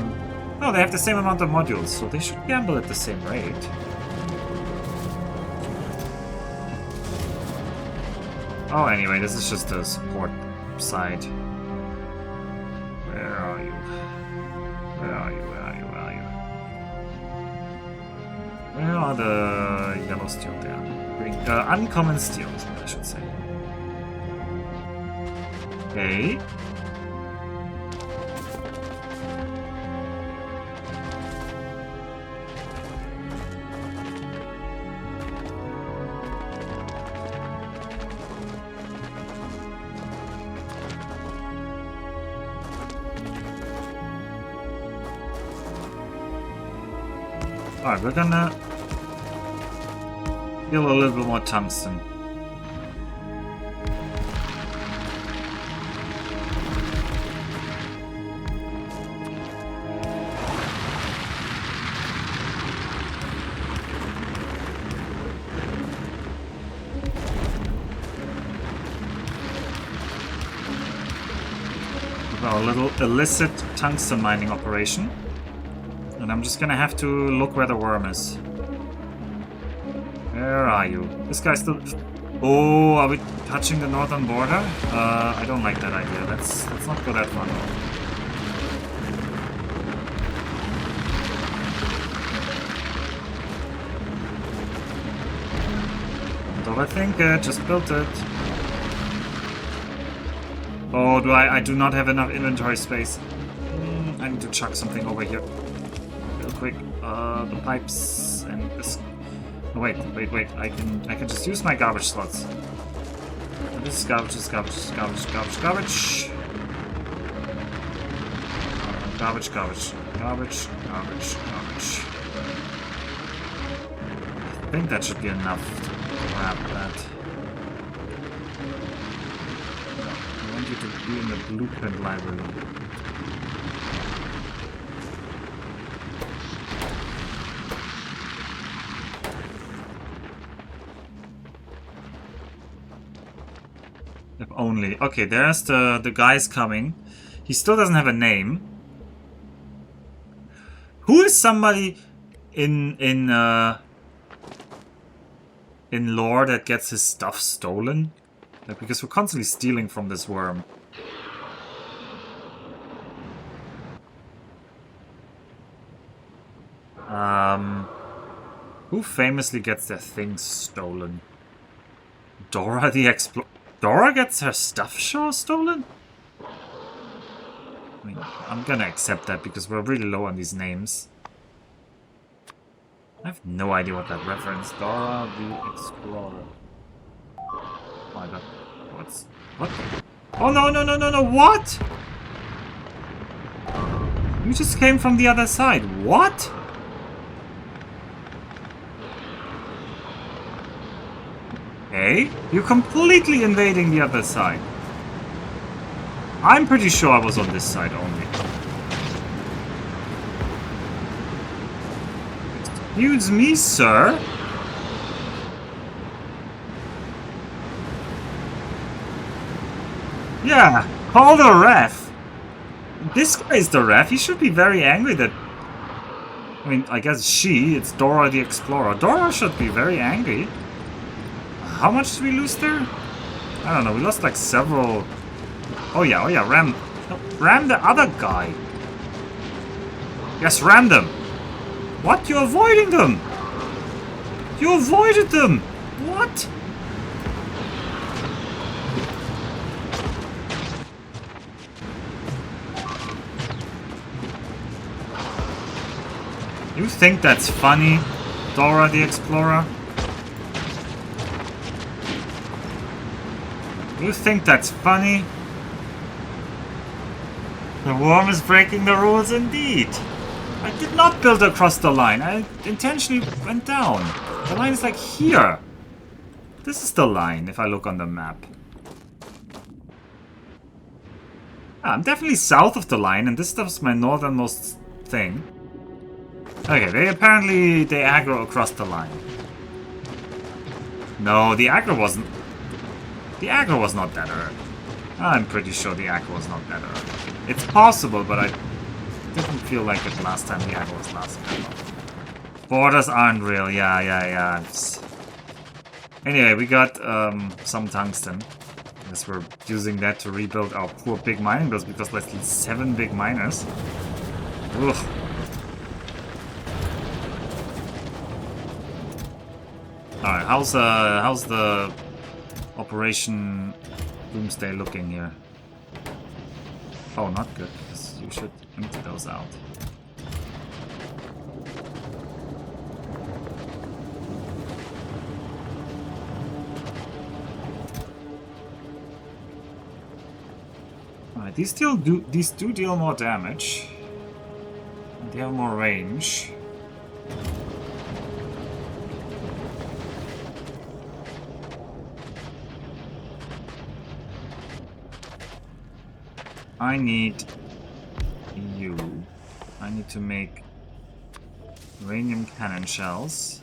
No, they have the same amount of modules, so they should gamble at the same rate. Oh, anyway, this is just the support side. Where are you? Where are you? Where are you? Where are you? Where are the yellow steel there? Green, uncommon steel is what I should say. Okay. Alright, we're gonna deal a little bit more tungsten. Our little illicit tungsten mining operation. And I'm just gonna have to look where the worm is. Where are you? This guy's still... Oh, are we touching the northern border? I don't like that idea. Let's not go that far. Don't overthink it, just built it. Oh, I do not have enough inventory space. I need to chuck something over here. Real quick. The pipes and this. Oh, wait. I can just use my garbage slots. This is garbage. Garbage. I think that should be enough to grab that. I want you to be in the blueprint library. If only. Okay, there's the guy's coming. He still doesn't have a name. Who is somebody in lore that gets his stuff stolen? Like, because we're constantly stealing from this worm. Who famously gets their things stolen? Dora the Explorer. Dora gets her stuff stolen? I mean, I'm gonna accept that because we're really low on these names. I have no idea what that reference. Dora the Explorer. Oh my god. What? Oh no, what? You just came from the other side. What? Hey, you're completely invading the other side. I'm pretty sure I was on this side only. Excuse me, sir? Yeah, call the ref. This guy is the ref. He should be very angry that... I mean, I guess it's Dora the Explorer. Dora should be very angry. How much did we lose there? I don't know, we lost like several... Oh yeah, ram... No, ram the other guy. Yes, ram them. What? You're avoiding them! You avoided them! What? You think that's funny, Dora the Explorer? You think that's funny? The worm is breaking the rules indeed. I did not build across the line. I intentionally went down. The line is like here. This is the line if I look on the map. I'm definitely south of the line, and this stuff's my northernmost thing. Okay, they aggro across the line. No, the aggro wasn't... The aggro was not that early. I'm pretty sure the aggro was not that early. It's possible, but I didn't feel like it last time the aggro was last time. Borders aren't real, yeah. Anyway, we got some tungsten. Guess we're using that to rebuild our poor big mining builds because there's 7 big miners. Ugh. Alright, how's the Operation Doomsday looking here? Oh, not good, because you should empty those out. Alright, these do deal more damage. They have more range. I need you. I need to make uranium cannon shells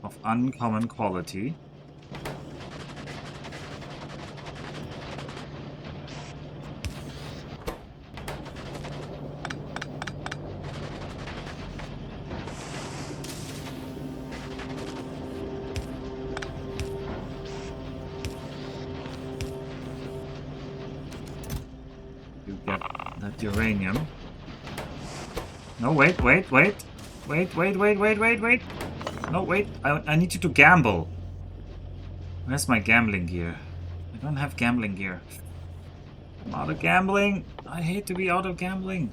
of uncommon quality. Uranium. No, wait. No, wait. I need you to gamble. Where's my gambling gear? I don't have gambling gear. I'm out of gambling. I hate to be out of gambling.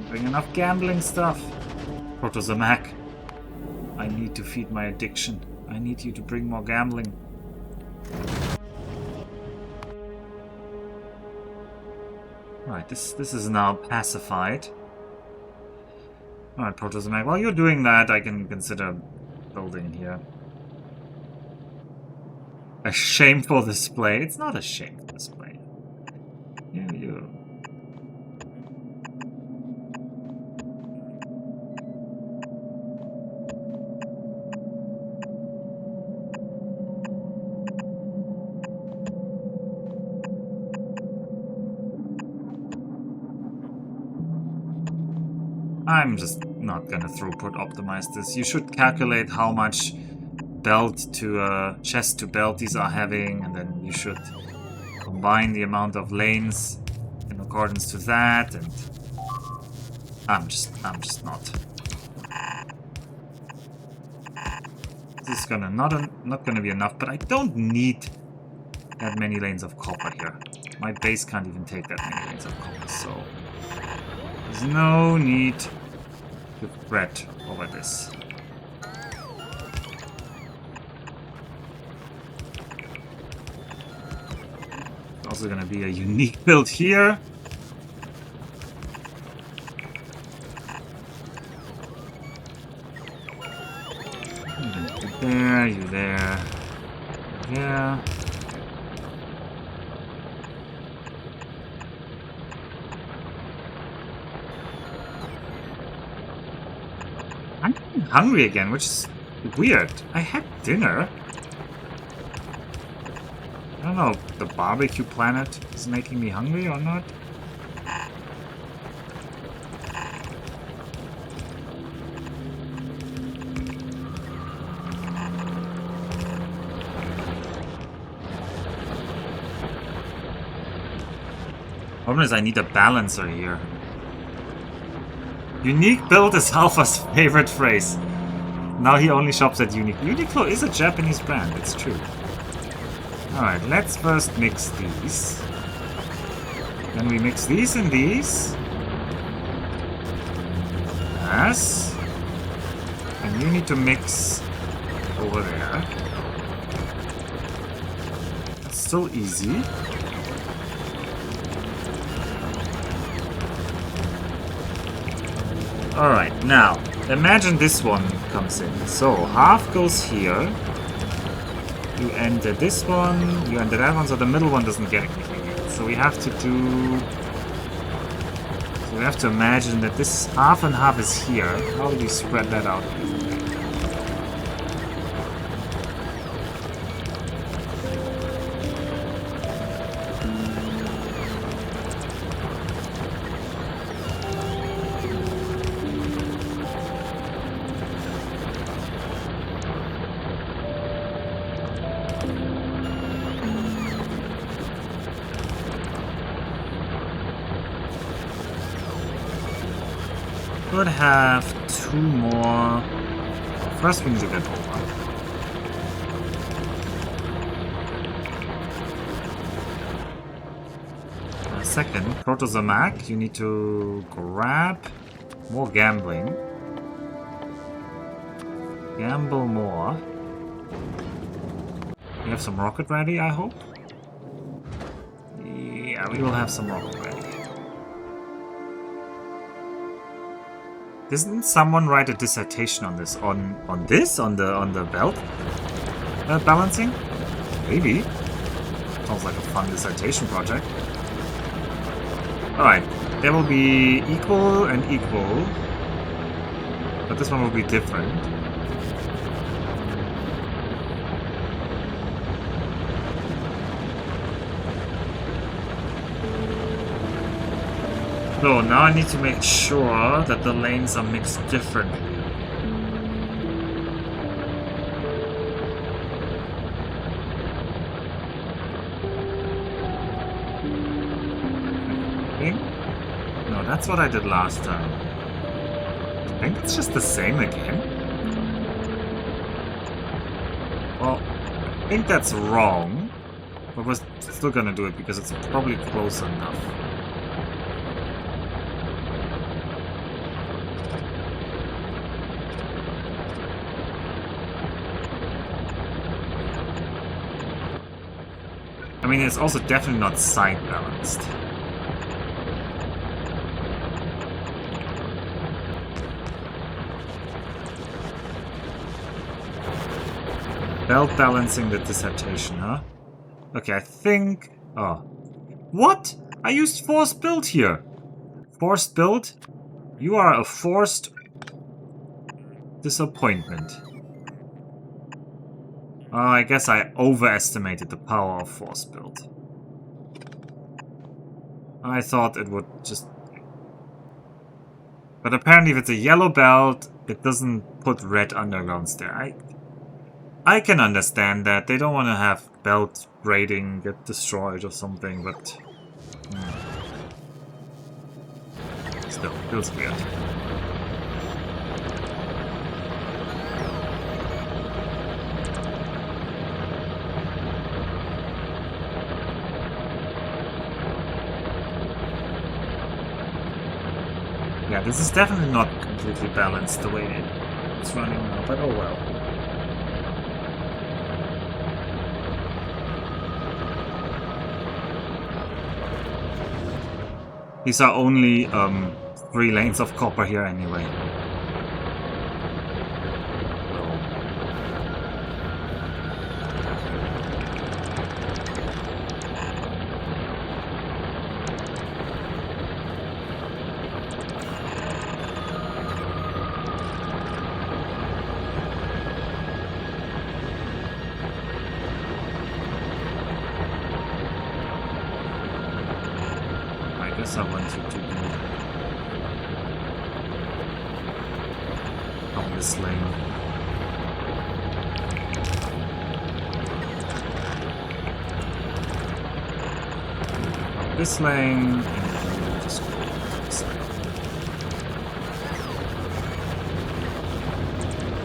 Bring enough gambling stuff. Protozomac. I need to feed my addiction. I need you to bring more gambling. Right, this is now pacified. Alright, Protozomac. While you're doing that, I can consider building here. A shameful display. It's not a shameful display. You. I'm just not gonna throughput optimize this. You should calculate how much belt to chest to belt these are having, and then you should combine the amount of lanes in accordance to that, and I'm just not. This is not gonna be enough, but I don't need that many lanes of copper here. My base can't even take that many lanes of copper, so there's no need to fret over this. It's also going to be a unique build here. You there, you there, there. I'm getting hungry again, which is weird. I had dinner. I don't know if the barbecue planet is making me hungry or not. Problem is I need a balancer here. Unique build is Alpha's favorite phrase. Now he only shops at Uniqlo. Uniqlo is a Japanese brand, it's true. Alright, let's first mix these. Then we mix these and these. Yes. And you need to mix over there. That's still easy. Alright, now, imagine this one comes in. So, half goes here. You enter this one, you enter that one, so the middle one doesn't get anything. So we have to do... So we have to imagine that this half and half is here. How do we spread that out? Could have two more. First we need to get over. Second, Protozomac, you need to grab more gambling. Gamble more. We have some rocket ready, I hope? Yeah, we will have some rocket ready. Didn't someone write a dissertation on this? On this? On the belt? Balancing? Maybe. Sounds like a fun dissertation project. Alright, there will be equal and equal. But this one will be different. So now I need to make sure that the lanes are mixed differently. No, that's what I did last time. I think it's just the same again. Well, I think that's wrong. But we're still gonna do it because it's probably close enough. I mean, it's also definitely not side balanced. Belt balancing the dissertation, huh? Okay, I think... Oh. What? I used forced build here. Forced build? You are a forced disappointment. I guess I overestimated the power of force build. I thought it would just... But apparently if it's a yellow belt, it doesn't put red undergrounds there. I can understand that. They don't want to have belt rating get destroyed or something, but... Still, feels weird. Yeah, this is definitely not completely balanced the way it's running now, but oh well. These are only 3 lanes of copper here anyway. I want you to be on this lane. On this lane, and you just go on this side.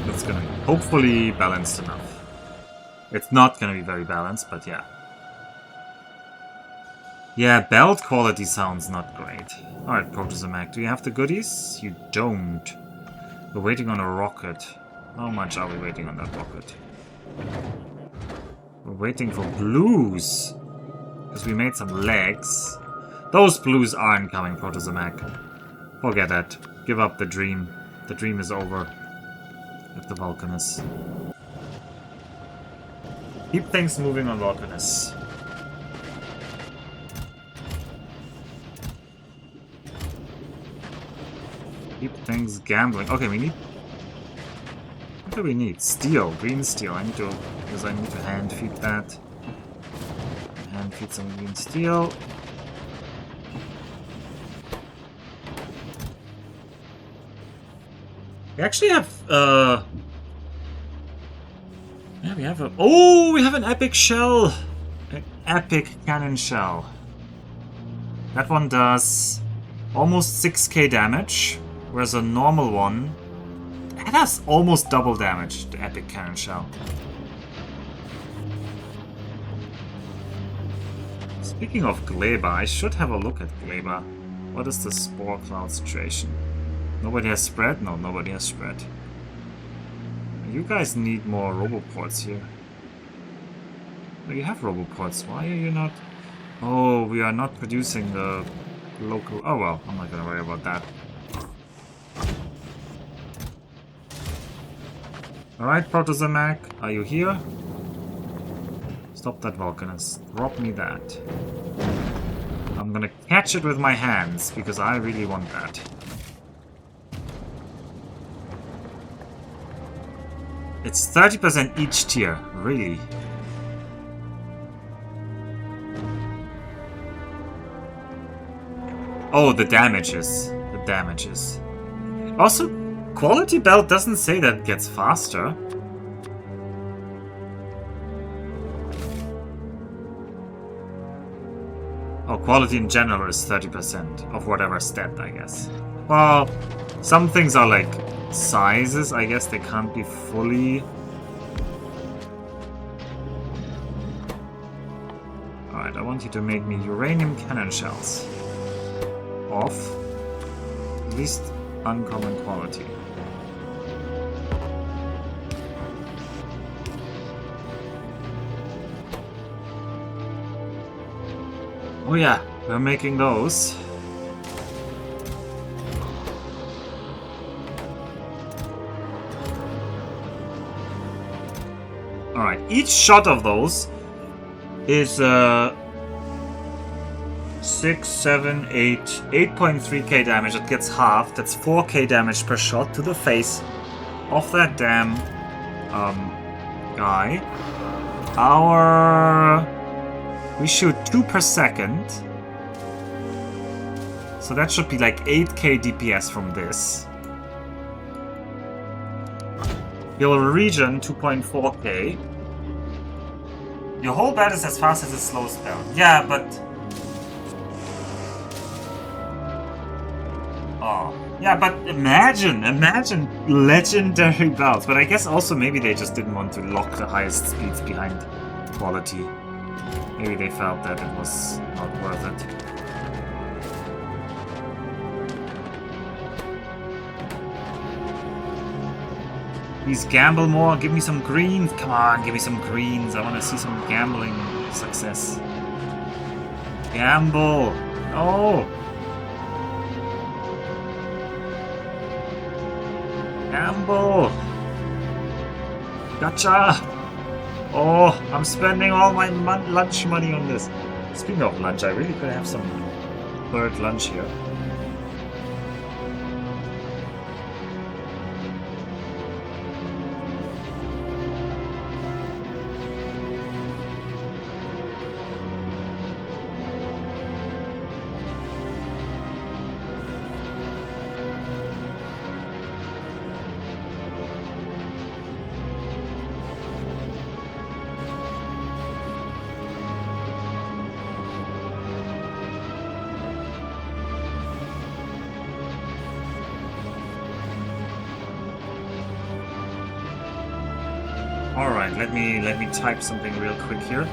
That's gonna be hopefully balanced enough. It's not gonna be very balanced, but yeah. Yeah, belt quality sounds not great. Alright, Protozamac, do you have the goodies? You don't. We're waiting on a rocket. How much are we waiting on that rocket? We're waiting for blues. Because we made some legs. Those blues aren't coming, Protozamac. Forget that. Give up the dream. The dream is over. With the Vulcanus. Keep things moving on Vulcanus. Keep things gambling. Okay, we need... What do we need? Steel. Green steel. I need to... Because I need to hand feed that. Hand feed some green steel. We actually have... Yeah, we have a... Oh, we have an epic shell! An epic cannon shell. That one does almost 6k damage. Whereas a normal one, it has almost double damage, the epic cannon shell. Speaking of Gleba, I should have a look at Gleba. What is the spore cloud situation? Nobody has spread? No, nobody has spread. You guys need more roboports here. Oh, you have roboports. Why are you not... Oh, we are not producing the local... Oh well, I'm not gonna worry about that. Alright, Protozamac, are you here? Stop that Vulcanus. Drop me that. I'm gonna catch it with my hands, because I really want that. It's 30% each tier, really. Oh, the damages. The damages. Also, quality belt doesn't say that it gets faster. Oh, quality in general is 30% of whatever stat, I guess. Well, some things are like sizes, I guess they can't be fully... Alright, I want you to make me uranium cannon shells. Of least uncommon quality. Oh yeah, we're making those. Alright, each shot of those is 6, 7, 8, 8.3k damage. It gets halved. That's 4k damage per shot to the face of that damn guy. We shoot 2 per second. So that should be like 8k DPS from this. Heal regen 2.4k. Your whole bat is as fast as its slow spell. Yeah, but... Oh. Yeah, but imagine legendary belts. But I guess also maybe they just didn't want to lock the highest speeds behind quality. Maybe they felt that it was not worth it. Please gamble more, give me some greens. Come on, give me some greens. I want to see some gambling success. Gamble. Oh. Gamble. Gotcha. Oh, I'm spending all my lunch money on this. Speaking of lunch, I really could have some bird lunch here. Alright, let me type something real quick here.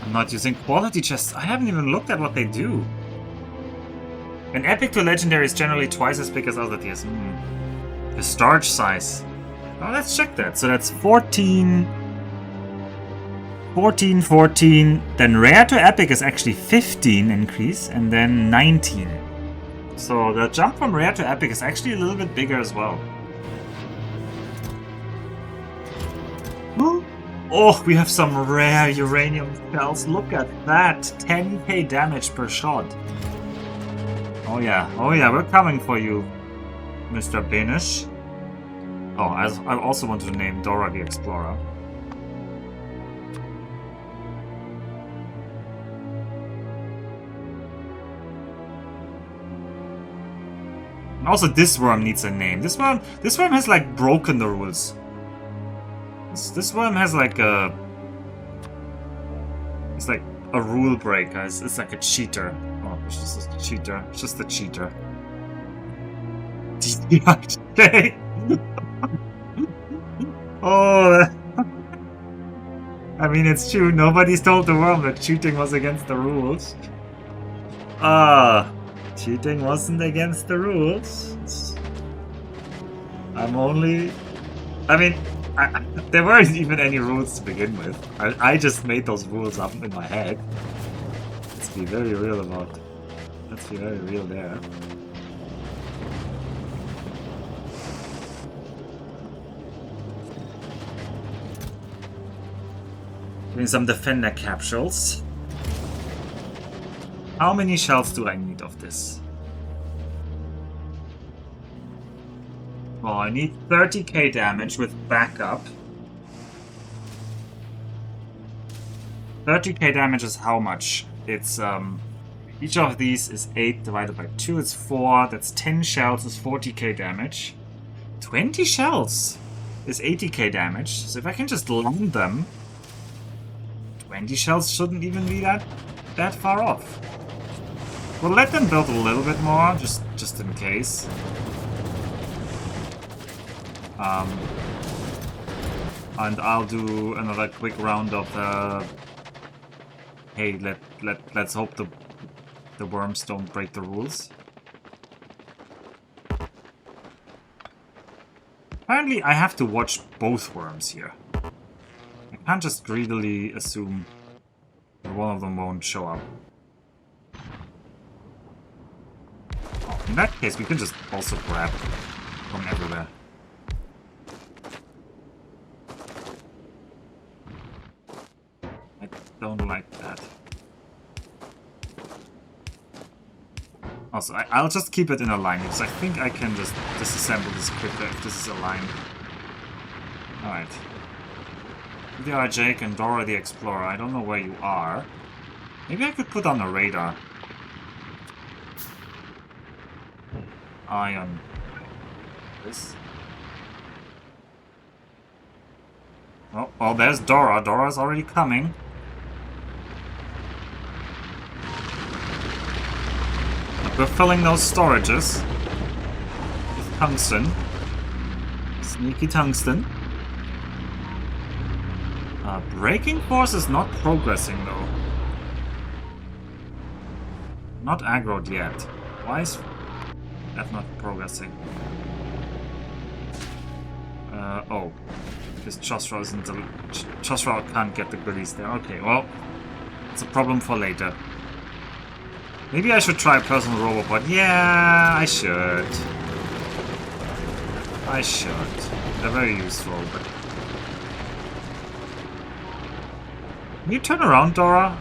I'm not using quality chests. I haven't even looked at what they do. An epic to legendary is generally twice as big as other tiers. The storage size. Oh, let's check that. So that's 14, 14, 14. Then rare to epic is actually 15 increase, and then 19. So the jump from rare to epic is actually a little bit bigger as well. Oh, we have some rare uranium shells. Look at that. 10k damage per shot. Oh yeah, we're coming for you, Mr. Banish. Oh, I also want to name Dora the Explorer. And also this worm needs a name. This worm has like broken the rules. This worm has like a... It's like a rule breaker. It's like a cheater. Oh, it's just a cheater. It's just a cheater. Okay. Oh, I mean, it's true. Nobody's told the worm that cheating was against the rules. Cheating wasn't against the rules. I'm only... I mean, there weren't even any rules to begin with. I just made those rules up in my head. Let's be very real about it. Let's be very real there. Doing some defender capsules. How many shells do I need of this? Well, I need 30k damage with backup. 30k damage is how much? It's, each of these is 8 divided by 2, it's 4. That's 10 shells is 40k damage. 20 shells is 80k damage. So if I can just land them, 20 shells shouldn't even be that far off. We'll let them build a little bit more, just in case. And I'll do another quick round of hey, let's hope the worms don't break the rules. Apparently I have to watch both worms here. I can't just greedily assume that one of them won't show up. Oh, in that case we can just also grab from everywhere. I don't like that. Also, I'll just keep it in a line, because I think I can just disassemble this quicker if this is a line. Alright. There are Jake and Dora the Explorer. I don't know where you are. Maybe I could put on a radar. Ion. This. Oh, there's Dora. Dora's already coming. We're filling those storages with tungsten. Sneaky tungsten. Braking force is not progressing though. Not aggroed yet. Why is that not progressing? Oh. Because Chosra isn't the... Chosra can't get the goodies there. Okay, well, it's a problem for later. Maybe I should try a personal robot. Yeah, I should. I should. They're very useful, but... Can you turn around, Dora?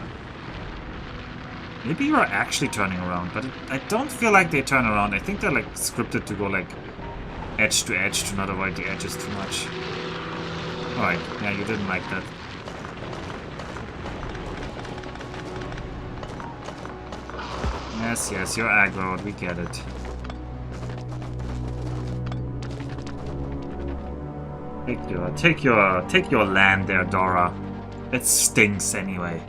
Maybe you are actually turning around, but I don't feel like they turn around. I think they're like scripted to go like edge to not avoid the edges too much. Alright, yeah, you didn't like that. Yes, yes, you're aggroed. We get it. Take your land there, Dora. It stinks anyway.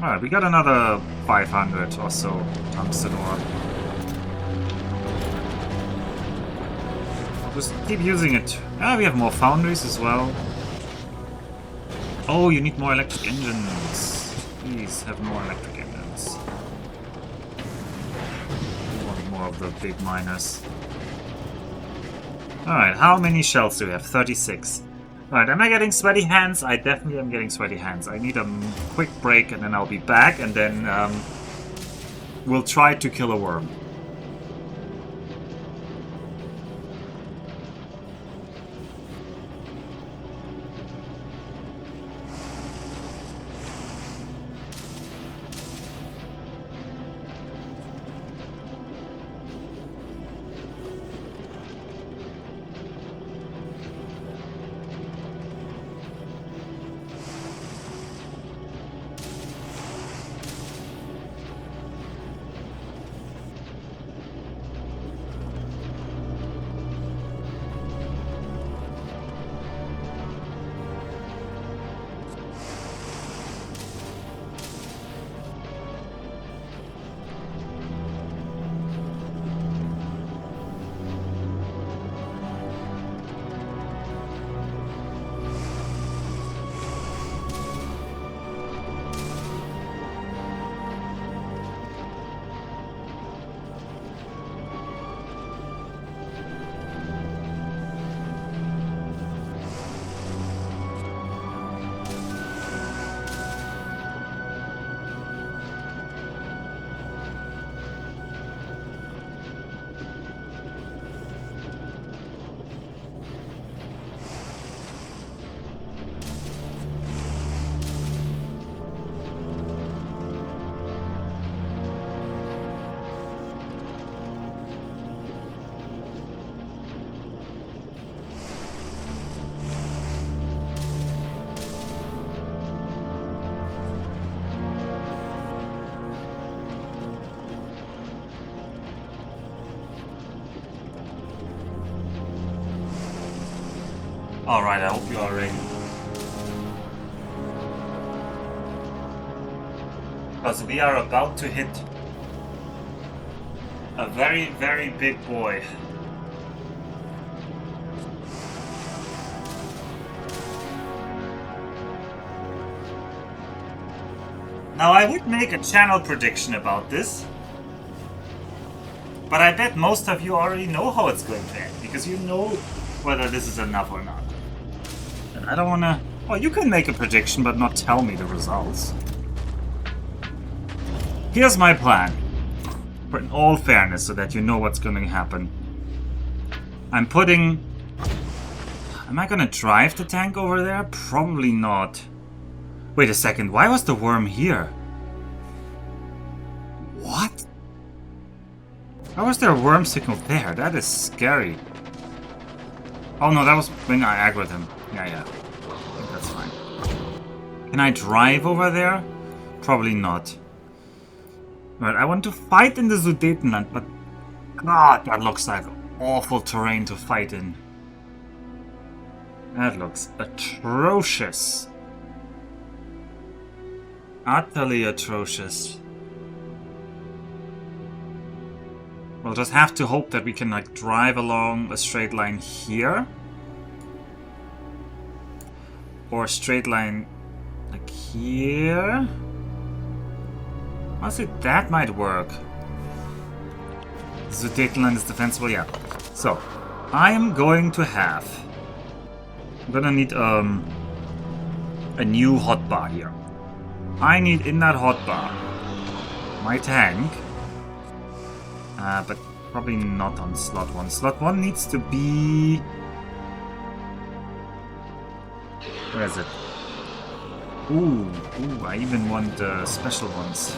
Alright, we got another 500 or so tungsten ore. I'll just keep using it. Ah, we have more foundries as well. Oh, you need more electric engines. Please have more electric engines. We want more of the big miners. Alright, how many shells do we have? 36. Alright, am I getting sweaty hands? I definitely am getting sweaty hands. I need a quick break and then I'll be back and then we'll try to kill a worm. Alright, I hope you are ready. Because we are about to hit a very, very big boy. Now I would make a channel prediction about this, but I bet most of you already know how it's going to end, because you know whether this is enough or not. And I don't wanna... Well, you can make a prediction, but not tell me the results. Here's my plan. For in all fairness, so that you know what's gonna happen. I'm putting... Am I gonna drive the tank over there? Probably not. Wait a second, why was the worm here? What? How was there a worm signal there? That is scary. Oh no, that was when I aggroed him. Yeah. I think that's fine. Can I drive over there? Probably not. Right, I want to fight in the Sudetenland, but... God, that looks like awful terrain to fight in. That looks atrocious. Utterly atrocious. We'll just have to hope that we can like drive along a straight line here. Or a straight line like here. Honestly, that might work. Sudetenland is defensible, yeah. So, I am going to have... I'm gonna need a new hotbar here. I need in that hotbar my tank. But probably not on slot 1. Slot 1 needs to be... Where is it? Ooh, I even want special ones.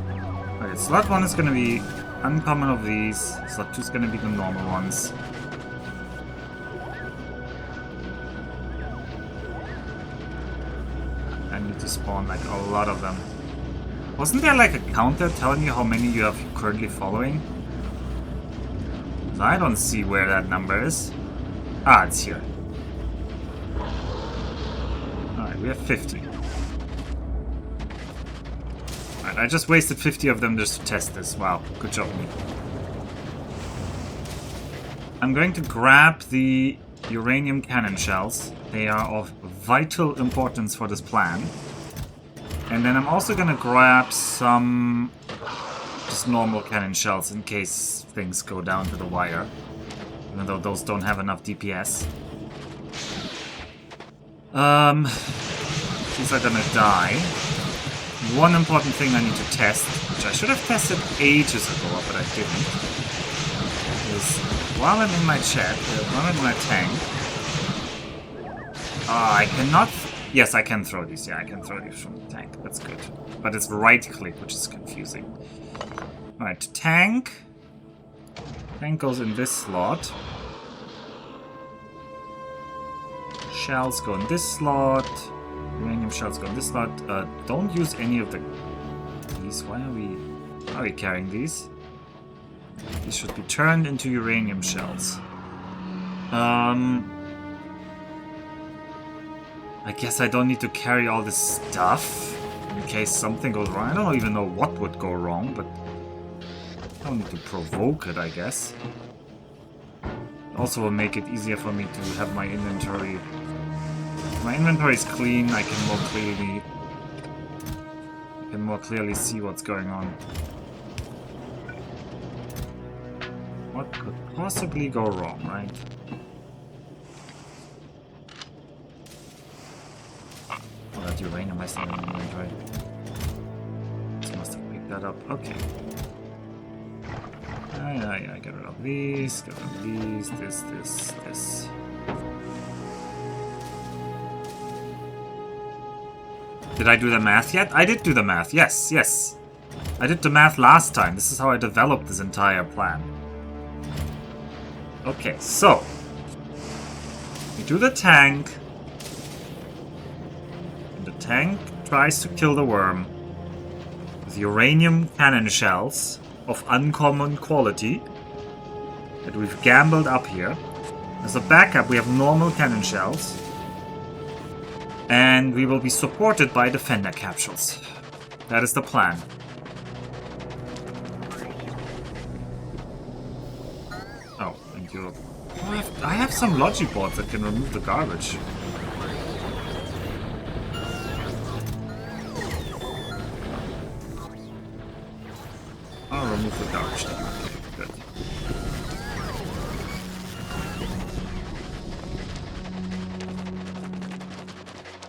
Yeah. Okay, slot 1 is gonna be uncommon of these. Slot 2 is gonna be the normal ones. I need to spawn like a lot of them. Wasn't there like a counter telling you how many you have currently following? I don't see where that number is. Ah, it's here. Alright, we have 50. Alright, I just wasted 50 of them just to test this. Wow, good job, me. I'm going to grab the uranium cannon shells. They are of vital importance for this plan. And then I'm also gonna grab some just normal cannon shells in case things go down to the wire. Even though those don't have enough DPS. These are gonna die. One important thing I need to test, which I should have tested ages ago, but I didn't, is while I'm in my while I'm in my tank, I cannot... Yes, I can throw these. Yeah, I can throw these from the tank. That's good. But it's right-click, which is confusing. Alright, tank. Tank goes in this slot. Shells go in this slot. Uranium shells go in this slot. Don't use any of these. Why are we carrying these? These should be turned into uranium shells. I guess I don't need to carry all this stuff in case something goes wrong. I don't even know what would go wrong, but I don't need to provoke it, I guess. Also will make it easier for me to have my inventory. If my inventory is clean, I can more clearly see what's going on. What could possibly go wrong, right? Oh, that uranium I still in the inventory. This must have picked that up. Okay. Yeah, get rid of these, this. Did I do the math yet? I did do the math, yes. I did the math last time. This is how I developed this entire plan. Okay, so we do the tank. And the tank tries to kill the worm with uranium cannon shells of uncommon quality that we've gambled up here. As a backup, we have normal cannon shells. And we will be supported by defender capsules. That is the plan. Oh, thank you. Oh, I have some logic boards that can remove the garbage. I'll remove the garbage now. Okay, good.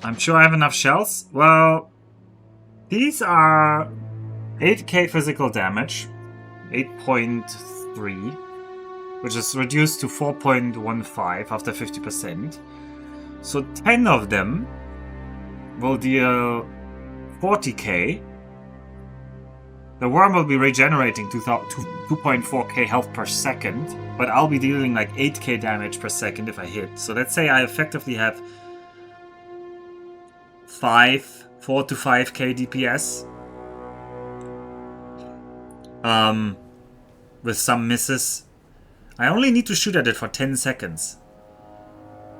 I'm sure I have enough shells. Well, these are 8k physical damage, 8.3, which is reduced to 4.15 after 50%. So 10 of them will deal 40k. The worm will be regenerating 2.4k health per second, but I'll be dealing like 8k damage per second if I hit. So let's say I effectively have 4 to 5k DPS. With some misses. I only need to shoot at it for 10 seconds.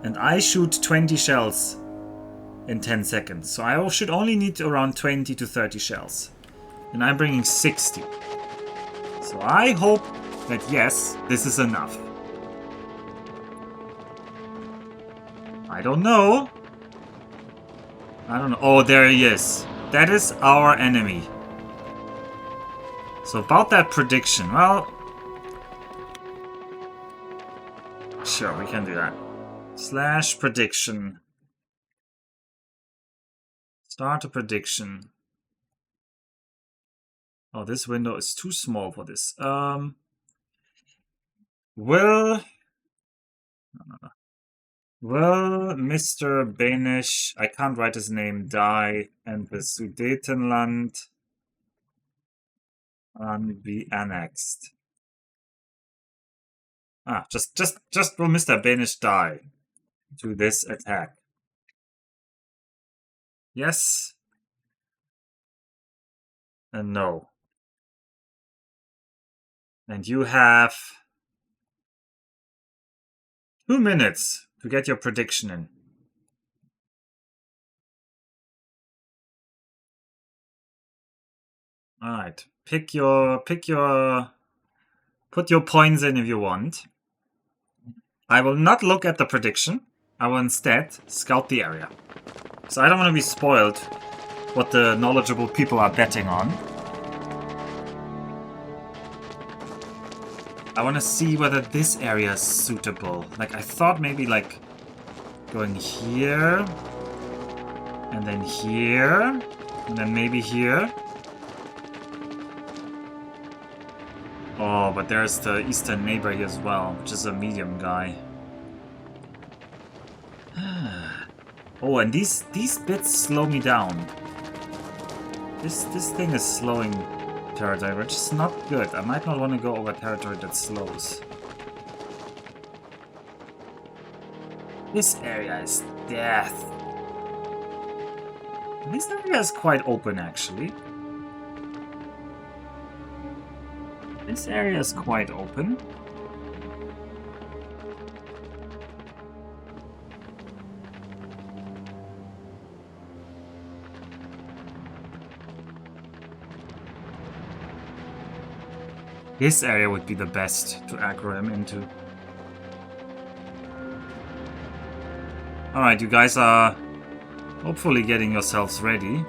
And I shoot 20 shells in 10 seconds. So I should only need around 20 to 30 shells. And I'm bringing 60. So I hope that yes, this is enough. I don't know. Oh, there he is. That is our enemy. So about that prediction, well... Sure, we can do that. / prediction. Start a prediction. Oh, this window is too small for this. Will Mr. Banish, I can't write his name, die and the Sudetenland be annexed? Just will Mr. Banish die to this attack? Yes. And no. And you have 2 minutes to get your prediction in. Alright. Put your points in if you want. I will not look at the prediction. I will instead scout the area. So I don't want to be spoiled what the knowledgeable people are betting on. I want to see whether this area is suitable. Like, I thought maybe, like, going here, and then here, and then maybe here. Oh, but there's the eastern neighbor here as well, which is a medium guy. Oh, and these bits slow me down. This thing is slowing territory, which is not good. I might not want to go over territory that slows. This area is death. This area is quite open, actually. This area is quite open. This area would be the best to aggro him into. Alright, you guys are hopefully getting yourselves ready.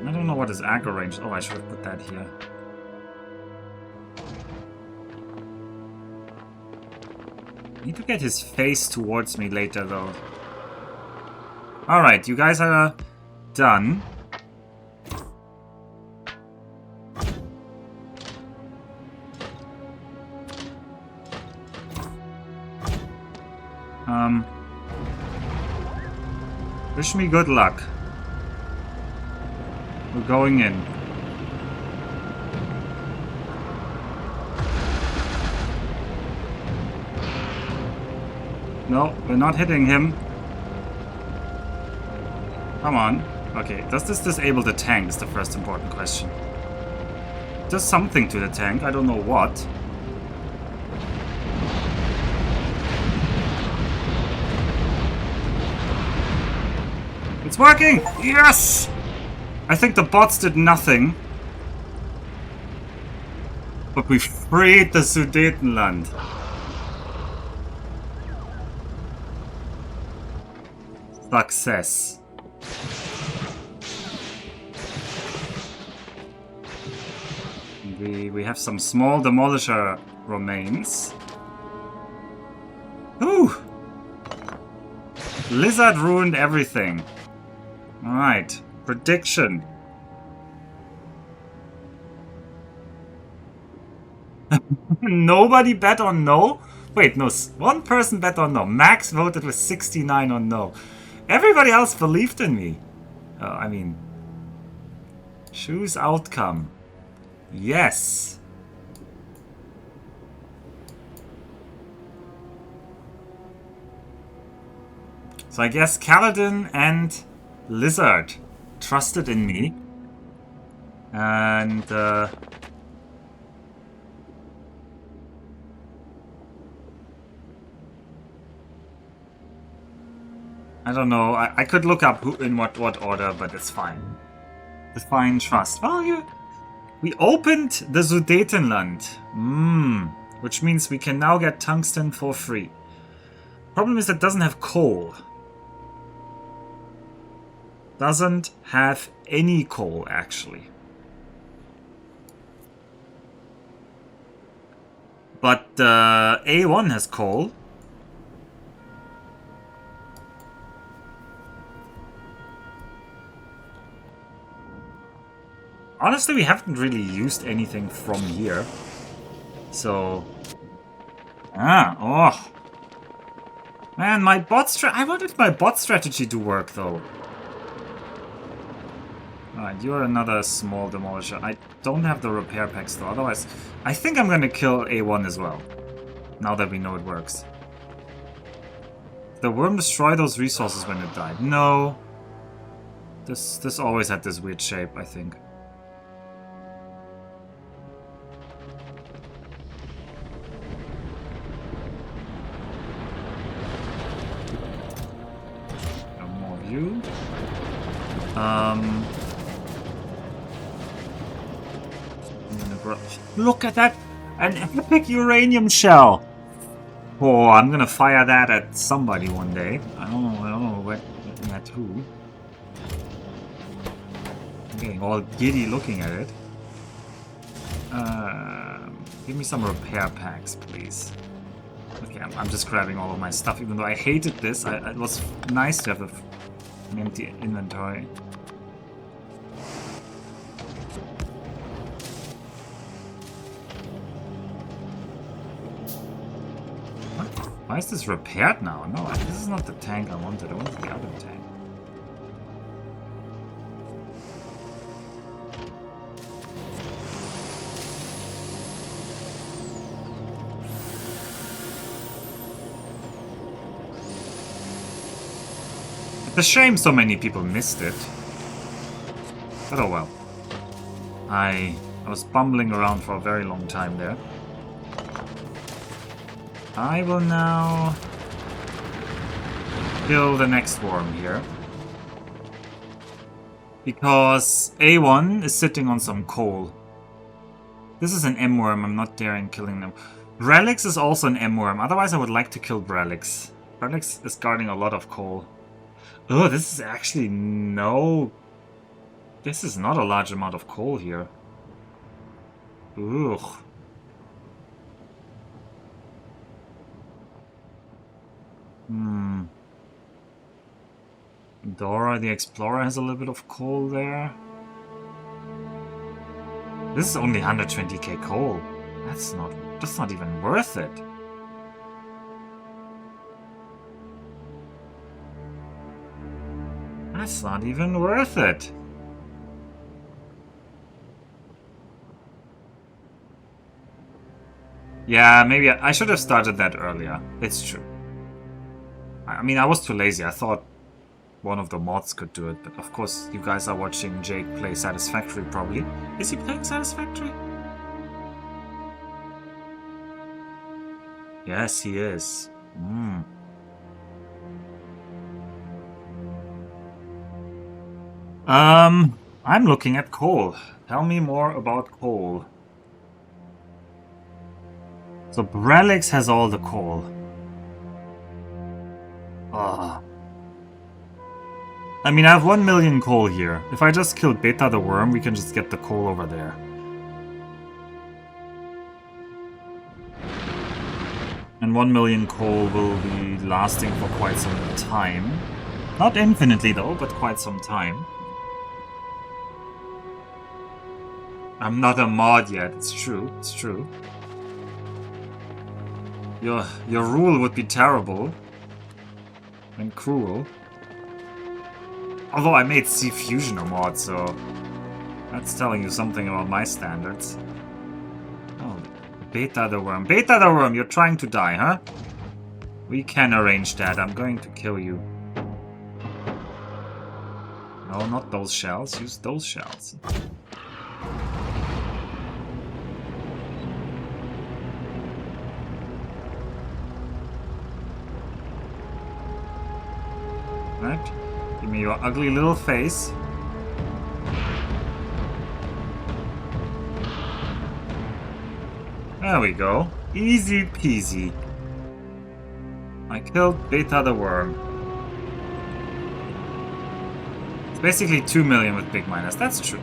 I don't know what is aggro range. Oh, I should have put that here. Need to get his face towards me later, though. Alright, you guys are done. Wish me good luck. We're going in. No, we're not hitting him. Come on. Okay, does this disable the tank is the first important question. It does something to the tank, I don't know what. It's working! Yes! I think the bots did nothing. But we freed the Sudetenland. Success. We have some small demolisher remains. Ooh! Lizard ruined everything. Alright, prediction. Nobody bet on no? Wait, no, one person bet on no. Max voted with 69 on no. Everybody else believed in me. I mean, choose outcome. Yes. So I guess Kaladin and Lizard trusted in me. And I don't know. I could look up who in what order, but it's fine. Define trust. Well, we opened the Sudetenland. Which means we can now get tungsten for free. Problem is it doesn't have coal. Doesn't have any coal, actually. But A1 has coal. Honestly, we haven't really used anything from here. So... oh. Man, my bot I wanted my bot strategy to work, though. Alright, you're another small demolisher. I don't have the repair packs, though. Otherwise, I think I'm gonna kill A1 as well. Now that we know it works. the worm destroy those resources when it died? No. This always had this weird shape, I think. No more of you. Look at that! An epic uranium shell! Oh, I'm gonna fire that at somebody one day. I don't know at who. I'm getting all giddy looking at it. Give me some repair packs, please. Okay, I'm just grabbing all of my stuff, even though I hated this. It was nice to have an empty inventory. Why is this repaired now? No, this is not the tank I wanted. I wanted the other tank. It's a shame so many people missed it. But oh well. I was bumbling around for a very long time there. I will now kill the next worm here. Because A1 is sitting on some coal. This is an M worm, I'm not daring killing them. Brelix is also an M worm, otherwise I would like to kill Brelix. Brelix is guarding a lot of coal. Oh, this is actually no... This is not a large amount of coal here. Ugh. Dora the Explorer has a little bit of coal there. This is only 120k coal. That's not even worth it. That's not even worth it. Yeah, maybe I should have started that earlier. It's true. I mean, I was too lazy. I thought one of the mods could do it, but of course you guys are watching Jake play Satisfactory probably. Is he playing Satisfactory? Yes, he is. I'm looking at coal. Tell me more about coal. So Brelix has all the coal. I mean, I have 1 million coal here. If I just kill Beta the worm, we can just get the coal over there. And 1 million coal will be lasting for quite some time. Not infinitely though, but quite some time. I'm not a mod yet, it's true, it's true. Your rule would be terrible. And cruel. Although I made Sea Fusion a mod, so that's telling you something about my standards. Oh, Beta the worm. Beta the worm, you're trying to die, huh? We can arrange that. I'm going to kill you. No, not those shells. Use those shells. Right? Give me your ugly little face. There we go. Easy peasy. I killed Beta the worm. It's basically 2 million with big minus. That's true.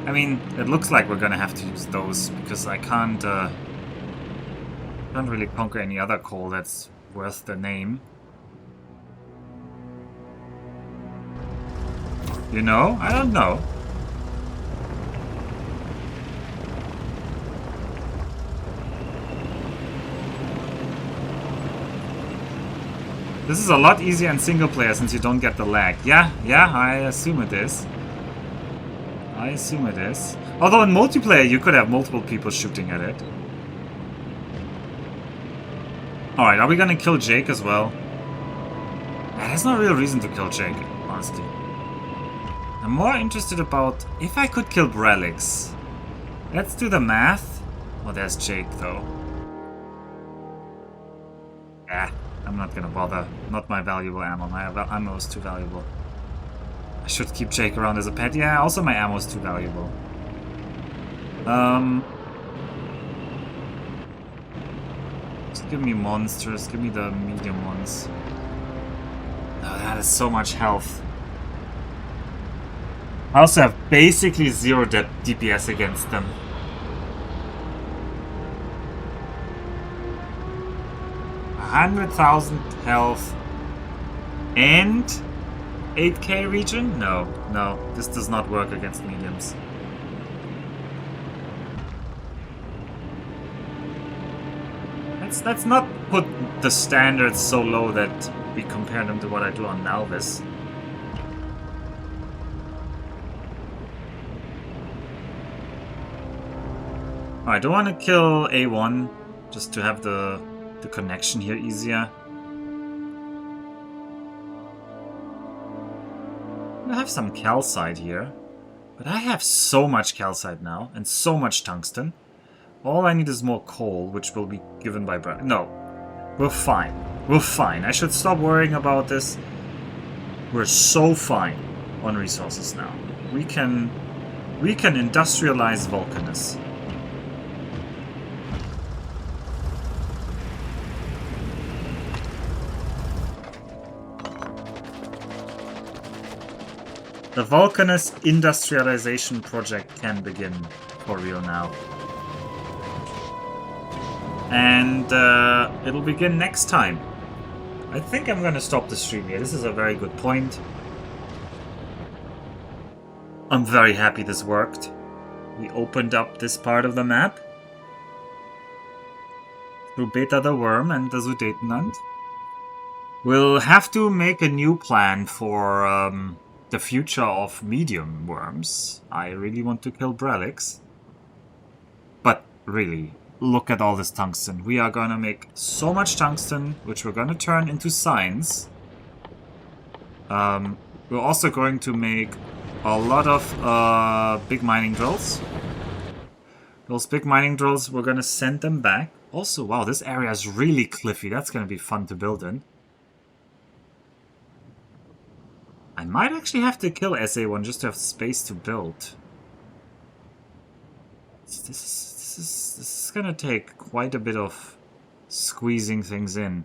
I mean, it looks like we're gonna have to use those because I can't really conquer any other coal that's worth the name. You know? I don't know. This is a lot easier in single player since you don't get the lag. Yeah, I assume it is. I assume it is. Although in multiplayer you could have multiple people shooting at it. Alright, are we gonna kill Jake as well? There's no real reason to kill Jake, honestly. I'm more interested about if I could kill Brelix. Let's do the math. Oh, there's Jake, though. I'm not gonna bother. Not my valuable ammo. My ammo is too valuable. I should keep Jake around as a pet. Yeah, also my ammo is too valuable. Just give me monsters. Give me the medium ones. Oh, that is so much health. I also have basically 0 DPS against them. 100,000 health and 8k region? No, this does not work against mediums. Let's not put the standards so low that we compare them to what I do on Nalvis. I don't want to kill A1 just to have the connection here easier. I have some calcite here, but I have so much calcite now and so much tungsten. All I need is more coal, which will be given by Brad. No, we're fine. We're fine. I should stop worrying about this. We're so fine on resources now. We can industrialize Vulcanus. The Vulcanus industrialization project can begin for real now. And it'll begin next time. I think I'm gonna stop the stream here. This is a very good point. I'm very happy this worked. We opened up this part of the map through Beta the Worm and the Sudetenland. We'll have to make a new plan for the future of medium worms. I really want to kill Brelix. But really, look at all this tungsten. We are gonna make so much tungsten, which we're gonna turn into science. We're also going to make a lot of big mining drills. Those big mining drills, we're gonna send them back. Also, wow, this area is really cliffy. That's gonna be fun to build in. I might actually have to kill SA1 just to have space to build. This is gonna take quite a bit of squeezing things in.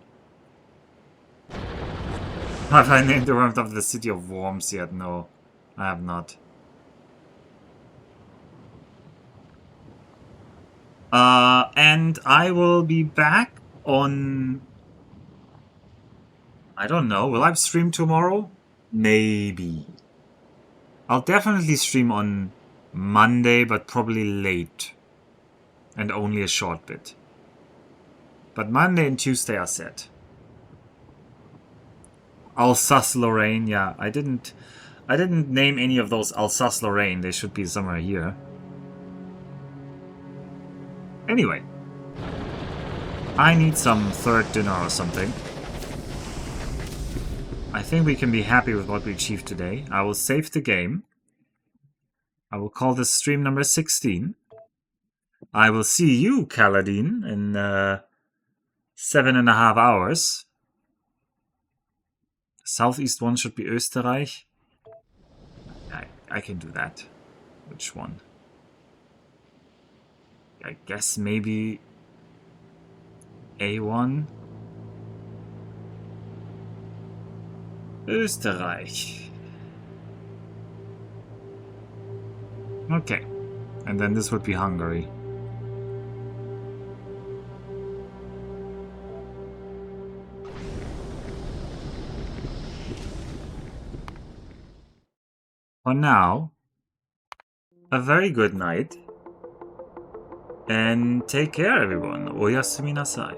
Have I named the worm of the City of Worms yet? No, I have not. And I will be back on... I don't know, will I stream tomorrow? Maybe. I'll definitely stream on Monday, but probably late. And only a short bit. But Monday and Tuesday are set. Alsace-Lorraine, yeah. I didn't name any of those Alsace-Lorraine. They should be somewhere here. Anyway. I need some third dinner or something. I think we can be happy with what we achieved today. I will save the game. I will call this stream number 16. I will see you, Kaladin, in 7.5 hours. Southeast one should be Österreich. I can do that. Which one? I guess maybe A1. Österreich. Okay. And then this would be Hungary. For now, a very good night. And take care, everyone. Oyasumi nasai.